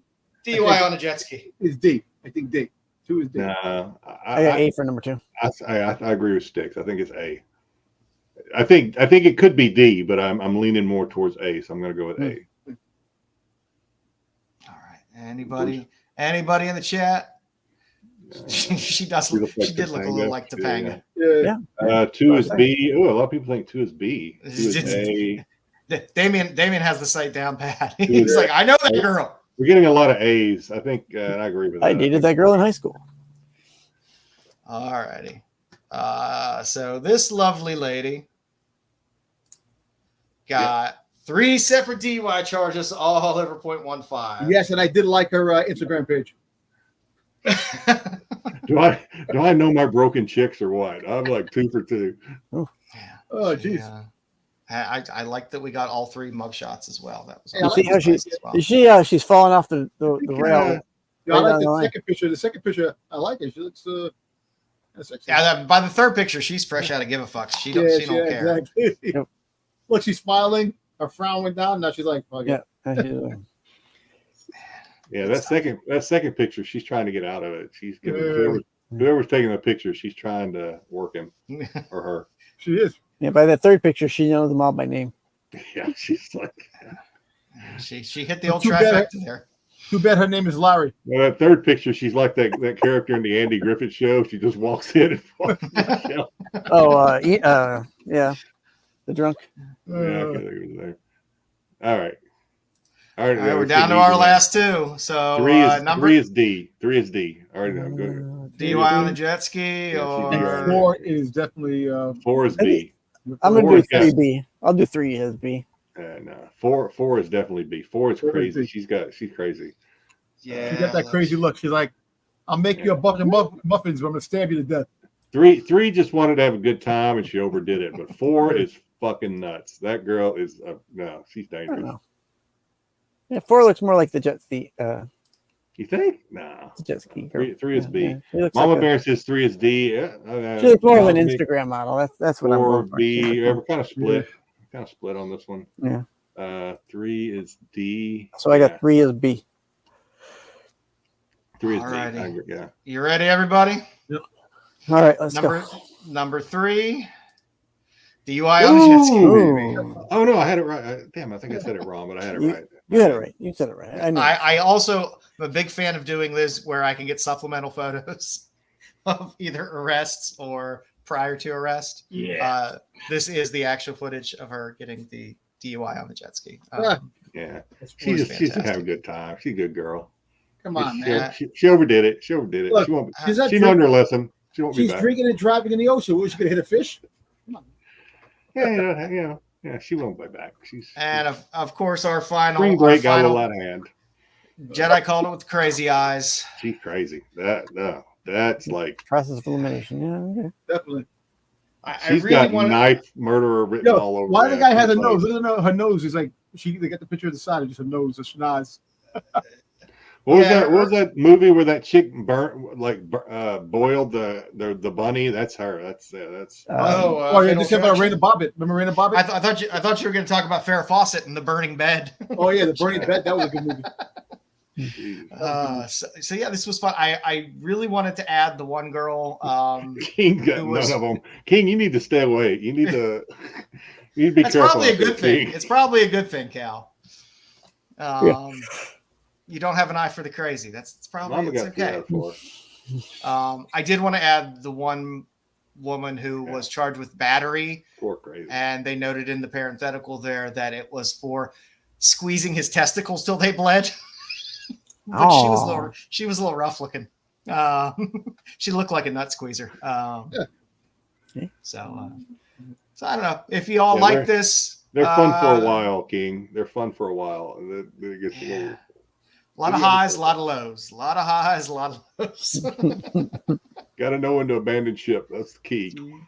DUI on a jet ski. Is D. I think D. 2 is D. I got A for number 2. I agree with Styx. I think it's A. I think it could be D, but I'm leaning more towards A, so I'm going to go with A. All right. Anybody in the chat? She did look a little like Topanga. Yeah. 2 is B. Oh, a lot of people think 2 is B. 2 is A. Damien has the site down pat. He's like, I know that girl. We're getting a lot of A's. I think, and I agree with that. I dated that girl in high school. All righty. So this lovely lady got 3 separate DUI charges, all over 0.15. Yes, and I did like her Instagram page. Do I know my broken chicks or what? I'm like 2 for 2. Oh, jeez. I like that we got all 3 mugshots as well. That was you see how she's falling off the rail. Yeah, I like the second picture. The second picture, I like it. She looks sexy. Yeah, by the third picture, she's fresh out of give a fuck. She don't care. Exactly. Yep. Look, she's smiling. Her frown went down. Now she's like, fuck it. Yeah, that second picture, she's trying to get out of it. She's giving whoever's taking the picture, she's trying to work him or her. She is. Yeah, by that third picture, she knows them all by name. Yeah, she's like. She hit the old trifecta there. Too bad her name is Larry. Well, that third picture, she's like that character in the Andy Griffith Show. She just walks in and walks yeah, the drunk. Yeah, I there. All right. All right, we're down to our last two. So three is D. 3 is D. All right, I'm good. DUI on the jet ski, or And 4 is definitely 4 is B. I'm gonna do 3B. I'll do 3 as B. No, 4 is definitely B. 4 is crazy. She's crazy. Yeah, she got that crazy look. She's like, "I'll make you a bucket of muffins, but I'm gonna stab you to death." 3 just wanted to have a good time and she overdid it, but 4 is fucking nuts. That girl is no, she's dangerous. Yeah, 4 looks more like the jet ski. You think? No. The jet ski. 3 is B. Yeah. Mama Bear says 3 is D. She looks more of an Instagram model. That's what I'm going for. 4 B. We're kind of split. Kind of split on this one. Yeah. 3 is D. So I got 3 as B. 3 is Alrighty. D. Yeah. You ready, everybody? Yep. All right, let's go. Number 3. DUI on the jet ski. Ooh. Oh no, I had it right. Damn, I think I said it wrong, but I had it right. You had it right. You said it right. I know. I also am a big fan of doing this where I can get supplemental photos of either arrests or prior to arrest. Yeah. This is the actual footage of her getting the DUI on the jet ski. Yeah. She's having a good time. She's a good girl. Come on, man. She overdid it. Look, she won't. She learned her lesson. She won't be back. She's drinking and driving in the ocean. Was she gonna hit a fish? Come on. Yeah, she won't be back. And of course, our final spring break got a little out of hand. Jedi called it with crazy eyes. She's crazy. That's like process of elimination. Yeah, okay. Definitely. She's really got knife murderer written all over. Why the guy has a nose? Look at her nose. Is like they got the picture of the side of just her nose, a schnoz. What was that movie where that chick boiled the bunny? That's her. That's yeah, just about Raina Bobbitt. Remember Raina Bobbitt? I thought you were going to talk about Farrah Fawcett and the burning bed. Oh yeah, the burning bed. That was a good movie. So yeah, this was fun. I really wanted to add the one girl. King got none of them. King, you need to stay away. You need to be That's careful. Probably a good thing. King. It's probably a good thing, Cal. You don't have an eye for the crazy. It's probably okay. I did want to add the one woman who was charged with battery. Poor crazy. And they noted in the parenthetical there that it was for squeezing his testicles till they bled. But she was a little rough looking. She looked like a nut squeezer. So I don't know if you all like this. They're fun for a while, King. They're fun for a while. A lot of highs, a lot of lows. A lot of highs, a lot of lows. Got to know when to abandon ship. That's the key. You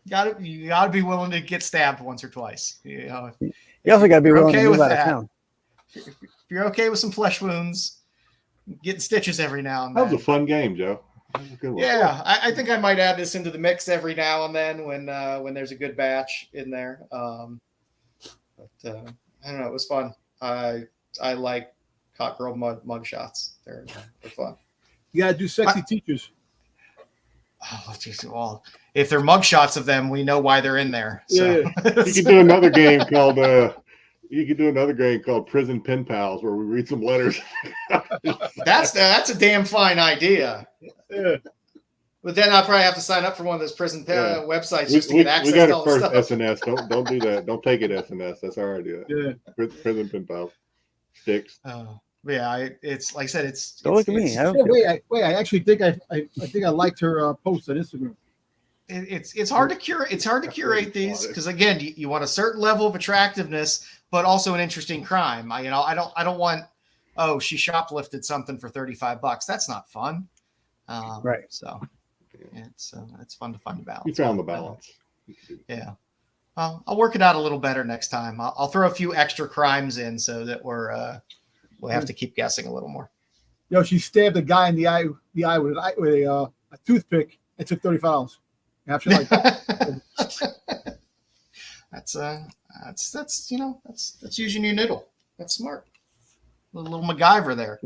got to be willing to get stabbed once or twice. You also got to be willing to move out of town. If you're okay with some flesh wounds, getting stitches every now and then. That was a fun game, Joe. Yeah, I think I might add this into the mix every now and then when there's a good batch in there. But I don't know. It was fun. I like hot girl mug shots. They're fun. You gotta do sexy teachers. Oh, geez, well, if they're mug shots of them, we know why they're in there. So. Yeah. You could do another game called Prison Pen Pals, where we read some letters. That's a damn fine idea. Yeah. But then I'll probably have to sign up for one of those prison websites just to get access to all the stuff. SNS. Don't do that. Don't take it SNS. That's our idea. Yeah. Prison Pen Pals. Styx. Yeah, it's like I said, it's. Don't look at me. Wait. I actually think I liked her post on Instagram. It's hard to curate. It's hard to curate these because again, you want a certain level of attractiveness, but also an interesting crime. I don't want. Oh, she shoplifted something for $35. That's not fun. Right. So it's fun to find a balance. You found the balance. Yeah. I'll work it out a little better next time. I'll throw a few extra crimes in so that we'll have to keep guessing a little more. She stabbed a guy in the eye with a toothpick. It took $35. After like that's using your noodle. That's smart. A little MacGyver there.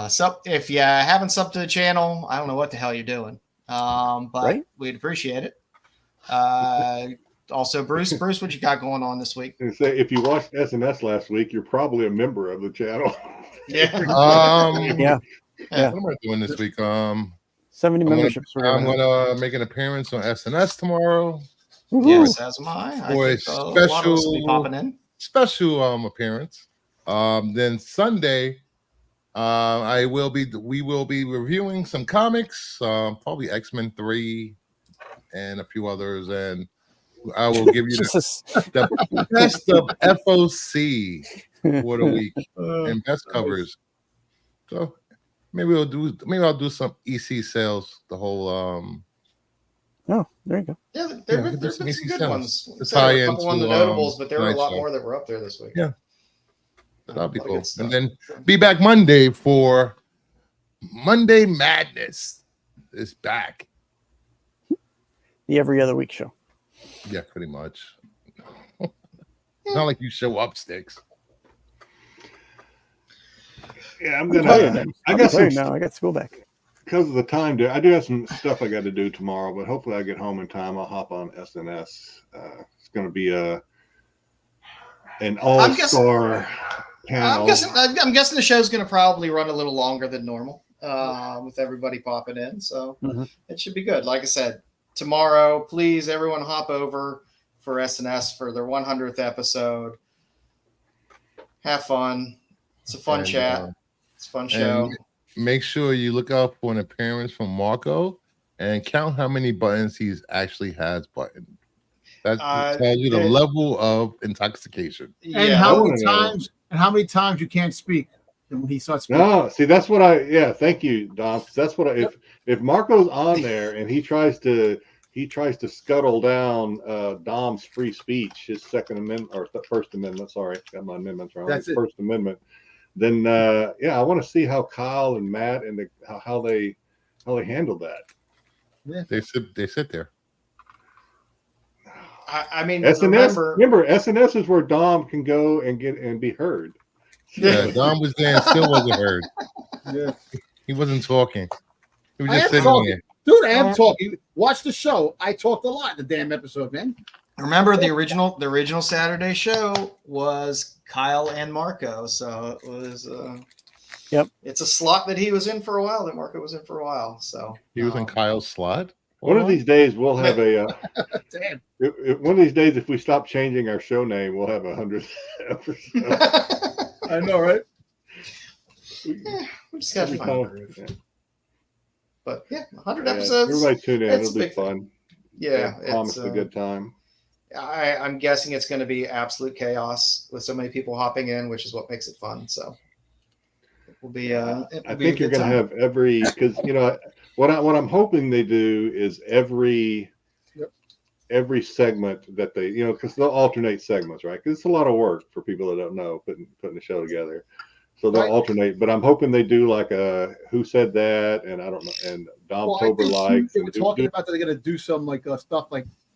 So if you haven't subbed to the channel, I don't know what the hell you're doing. But we'd appreciate it. Also, Bruce, what you got going on this week? Say if you watched SNS last week, you're probably a member of the channel. Yeah. Yeah. What am I doing this week? 70 memberships. I'm gonna make an appearance on SNS tomorrow. Yes, as am I. For a lot of us will be popping in. Special appearance. Then Sunday, we will be reviewing some comics, probably X-Men 3 and a few others, and I will give you the best of FOC for the week and best covers. So maybe I'll do some EC sales. The whole Oh, there you go. Yeah, there's been some good ones. It's There were a high couple into, on the notables, but there were a tonight's lot show. more that were up there this week. Yeah. That'll be A lot of cool. good stuff. And then be back Monday for Monday Madness is back. The every other week show. Yeah, pretty much. Not like you show up, Styx. Yeah, I'm I'm gonna. tired I got some now. I got school back. because of the time. I do have some stuff I got to do tomorrow, but hopefully I get home in time. I'll hop on SNS. It's going to be an all-star panel. I'm guessing the show's going to probably run a little longer than normal with everybody popping in, so it should be good. Like I said, tomorrow, please everyone hop over for SNS for their 100th episode. Have fun. It's a fun chat. It's a fun show. Make sure you look out for an appearance from Marco and count how many buttons he actually has buttoned. That tells you the level of intoxication. And how many times you can't speak when he starts speaking. No, see, that's what thank you, Dom. 'Cause that's what if Marco's on there and he tries to scuttle down Dom's free speech, his Second Amendment or First Amendment. Sorry, got my amendments wrong. That's it. First Amendment. Then I want to see how Kyle and Matt and how they handle that. Yeah. They sit there. I mean, SNS. Remember, SNS is where Dom can go and be heard. Yeah, Dom was there and still wasn't heard. Yeah. He wasn't talking. He was I just am sitting talking. there. Dude, I am talking. Watch the show. I talked a lot in the damn episode, man. Remember the original Saturday show was Kyle and Marco, so it was Yep. It's a slot that he was in for a while, that Marco was in for a while. So He was in Kyle's slot. One of these days we'll have a Damn. one of these days if we stop changing our show name, we'll have 100 episodes. I know, right? We just got to find it. Yeah. But yeah, 100 episodes. Everybody tune in. It's It'll be big. fun. Yeah, Promise a good time. I'm guessing it's going to be absolute chaos with so many people hopping in, which is what makes it fun. So it will be. I think you're going to have because what I'm hoping they do is every segment that they because they'll alternate segments, right? Because it's a lot of work for people that don't know putting the show together. So they'll alternate, but I'm hoping they do like a Who Said That, and I don't know, and Dom Tober likes. They were talking about that they're going to do some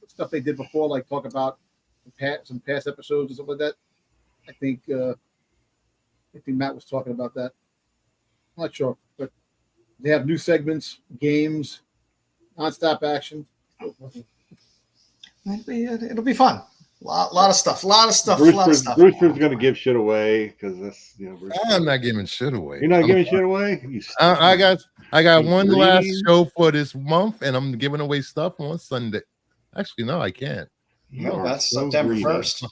stuff they did before, like talk about some past episodes or something like that. I think Matt was talking about that. I'm not sure, but they have new segments, games, nonstop action. It'll be fun. A lot of stuff. Bruce's going to give shit away because that's I'm not giving shit away. You're not giving shit away. I got one last show for this month, and I'm giving away stuff on Sunday. Actually, no, I can't. No, that's September 1st.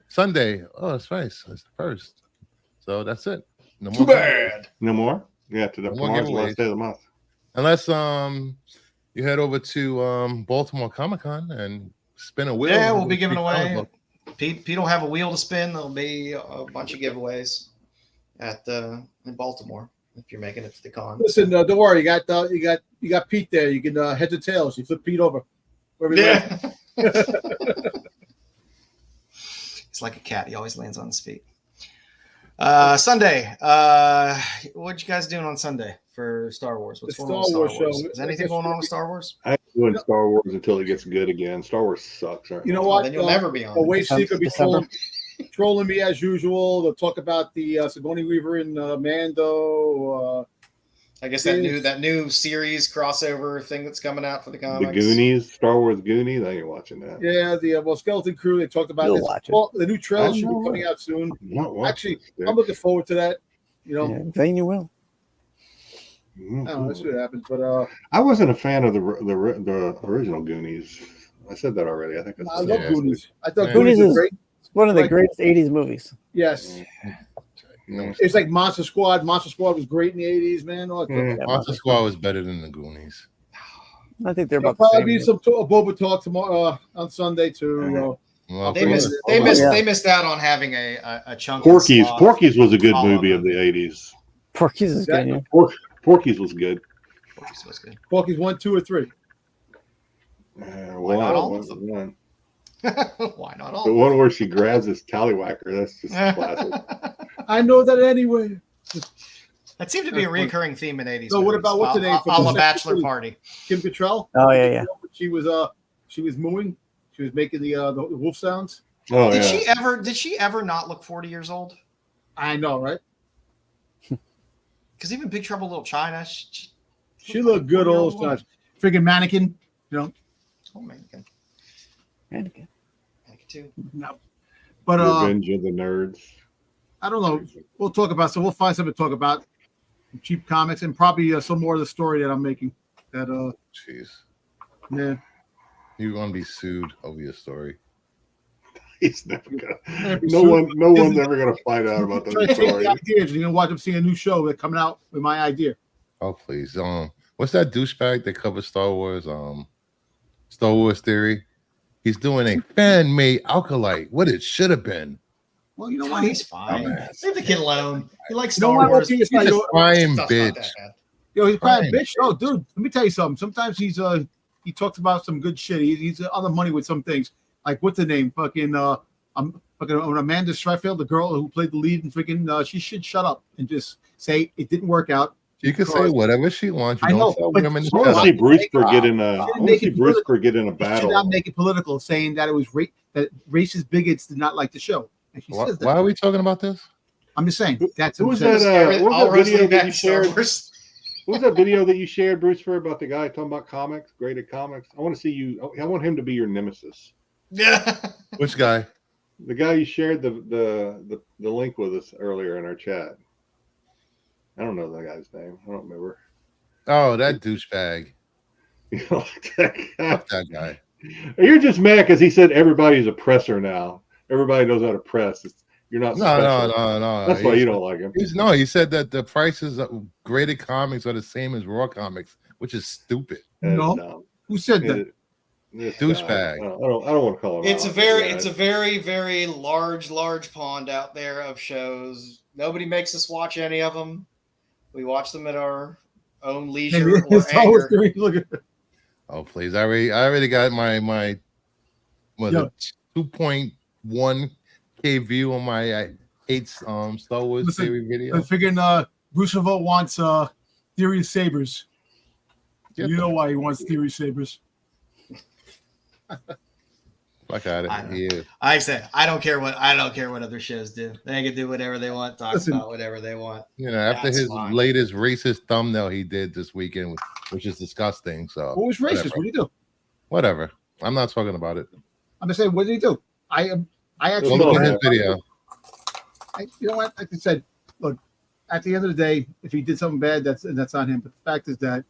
Sunday. Oh, that's right. It's the 1st. So that's it. No more. Too bad. No more. Yeah, tomorrow's the last day of the month. Unless you head over to Baltimore Comic-Con and spin a wheel. Yeah, we'll be giving away. Pete will have a wheel to spin. There'll be a bunch of giveaways in Baltimore if you're making it to the con. Listen, don't worry. You got Pete there. You can heads or tails. You flip Pete over. Yeah. It's like a cat. He always lands on his feet. Sunday. What you guys doing on Sunday for Star Wars? What's going on with Star Wars? Is anything going on with Star Wars? I ain't doing Star Wars until it gets good again. Star Wars sucks. You know what? Then you'll never be on. Wave Seeker be trolling me as usual. They'll talk about the Sigourney Weaver and Mando. I guess that new series crossover thing that's coming out for the comics. The Goonies, Star Wars Goonies. I ain't watching that. Yeah, the Skeleton Crew. They talked about this. Well, the new trailer should be coming out soon. Actually, I'm looking forward to that. Then you will. I don't know, that's what happens. But I wasn't a fan of the original Goonies. I said that already. I think I love Goonies. I thought Goonies was is great. One of the greatest '80s movies. Yes. It's like Monster Squad. Monster Squad was great in the 80s, man. Monster Squad was better than the Goonies. I think they're There'll about the probably same. be some Boba talk tomorrow on Sunday too. Well, They missed out on having a chunk. Porky's was a good movie of the 80s. Porky's is good. Yeah. Porky's was good. Porky's was good. Porky's 1, 2, or 3. Why not all of them? One. Why not all? The one where she grabs his tallywhacker. That's just classic. I know that anyway. That seemed to be a recurring theme in 80s. So what about what's the name? A la Bachelor Party. Kim Cattrall. Oh yeah. She was mooing. She was making the wolf sounds. Oh Did yeah. she ever not look 40 years old? I know, right? Because even Big Trouble in Little China, she looked good all those times. Freaking mannequin, Oh, mannequin. Mannequin too. No. But Revenge of the Nerds. I don't know. We'll talk about. So we'll find something to talk about. Cheap comics and probably some more of the story that I'm making. That jeez. Yeah. You're gonna be sued over your story. He's never gonna. No one's ever gonna find out about that story. Ideas. You're gonna watch them see a new show that's coming out with my idea. Oh please. What's that douchebag that covers Star Wars? Star Wars Theory. He's doing a fan-made Alkalite. What it should have been. Well, you know what? He's fine. Leave the kid alone. He likes You know Star what? Wars. He's He's a crying Stuff's not bitch. that bad. He's crying bitch. Oh, dude, let me tell you something. Sometimes he talks about some good shit. He's on the money with some things. Like what's the name? Fucking Amanda Seyfried, the girl who played the lead, and freaking she should shut up and just say it didn't work out. You can say whatever she wants. You I know, don't tell but women to I want shut to up. see Bruce get in a She did battle. not make it political, saying that it was that racist bigots did not like the show. And she says that. Why are we talking about this? I'm just saying. That's Who was what I'm saying. that? What was that video that you Star shared? Wars. What was that video that you shared, Bruce, about the guy talking about comics, graded comics? I want to see you. I want him to be your nemesis. Yeah. Which guy? The guy you shared the link with us earlier in our chat. I don't know that guy's name. I don't remember. Oh, that douchebag. You know, Fuck that guy. You're just mad because he said everybody's a presser now. Everybody knows how to press. You're not. No. That's why you don't like him. He said that the prices of graded comics are the same as raw comics, which is stupid. No. Who said that? Douchebag. I don't want to call him. It's a very, very large pond out there of shows. Nobody makes us watch any of them. We watch them at our own leisure or anger. Oh please! I already got my 2.1K view on my Star Wars Theory video. I'm figuring Bruce Revolt wants Theory Sabers. You know why he wants Theory Sabers. Fuck out of here. I say I don't care what other shows do. They can do whatever they want, talk about whatever they want. You know, after his latest racist thumbnail he did this weekend, which is disgusting. So what was racist? What did he do? Whatever. I'm not talking about it. I'm just saying, what did he do? I actually look at his video. You know what? Like I said, look. At the end of the day, if he did something bad, that's on him. But the fact is that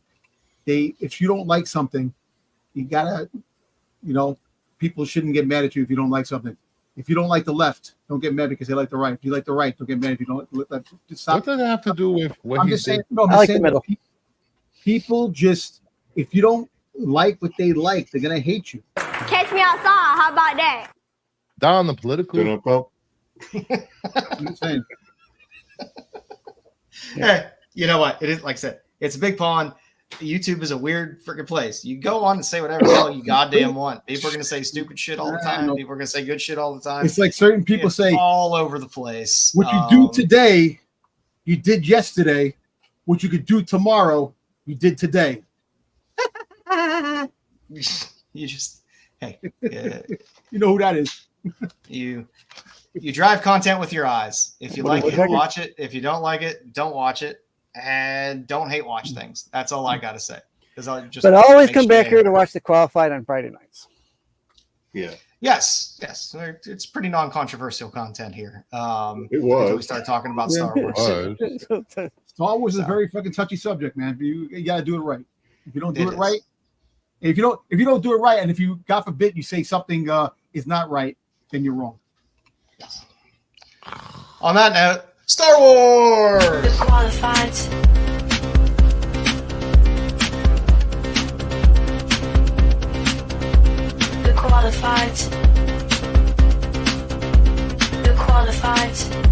if you don't like something, you gotta, people shouldn't get mad at you if you don't like something. If you don't like the left, don't get mad because they like the right. If you like the right, don't get mad if you don't. Just stop. What does that have to do with what he did? I like the middle. People just, if you don't like what they like, they're gonna hate you. Catch me outside. How about that? Down the political. I'm saying. Hey, you know what? It is like I said. It's a big pond. YouTube is a weird freaking place. You go on and say whatever the hell you goddamn want. People are going to say stupid shit all the time. People are going to say good shit all the time. It's like certain people say all over the place. What you do today, you did yesterday. What you could do tomorrow, you did today. You just, hey, you know who that is. You drive content with your eyes. If you like it, watch it. If you don't like it, don't watch it. And don't hate watch things. That's all I got to say. But always come back here to watch the qualified on Friday nights. Yeah. Yes. It's pretty non-controversial content here. It was. Until we start talking about Star Wars. Star Wars is a very fucking touchy subject, man. You got to do it right. If you don't do it right, if you don't do it right, and if you, God forbid, you say something is not right, then you're wrong. On that note, Star Wars. The qualified. The qualified. The qualified.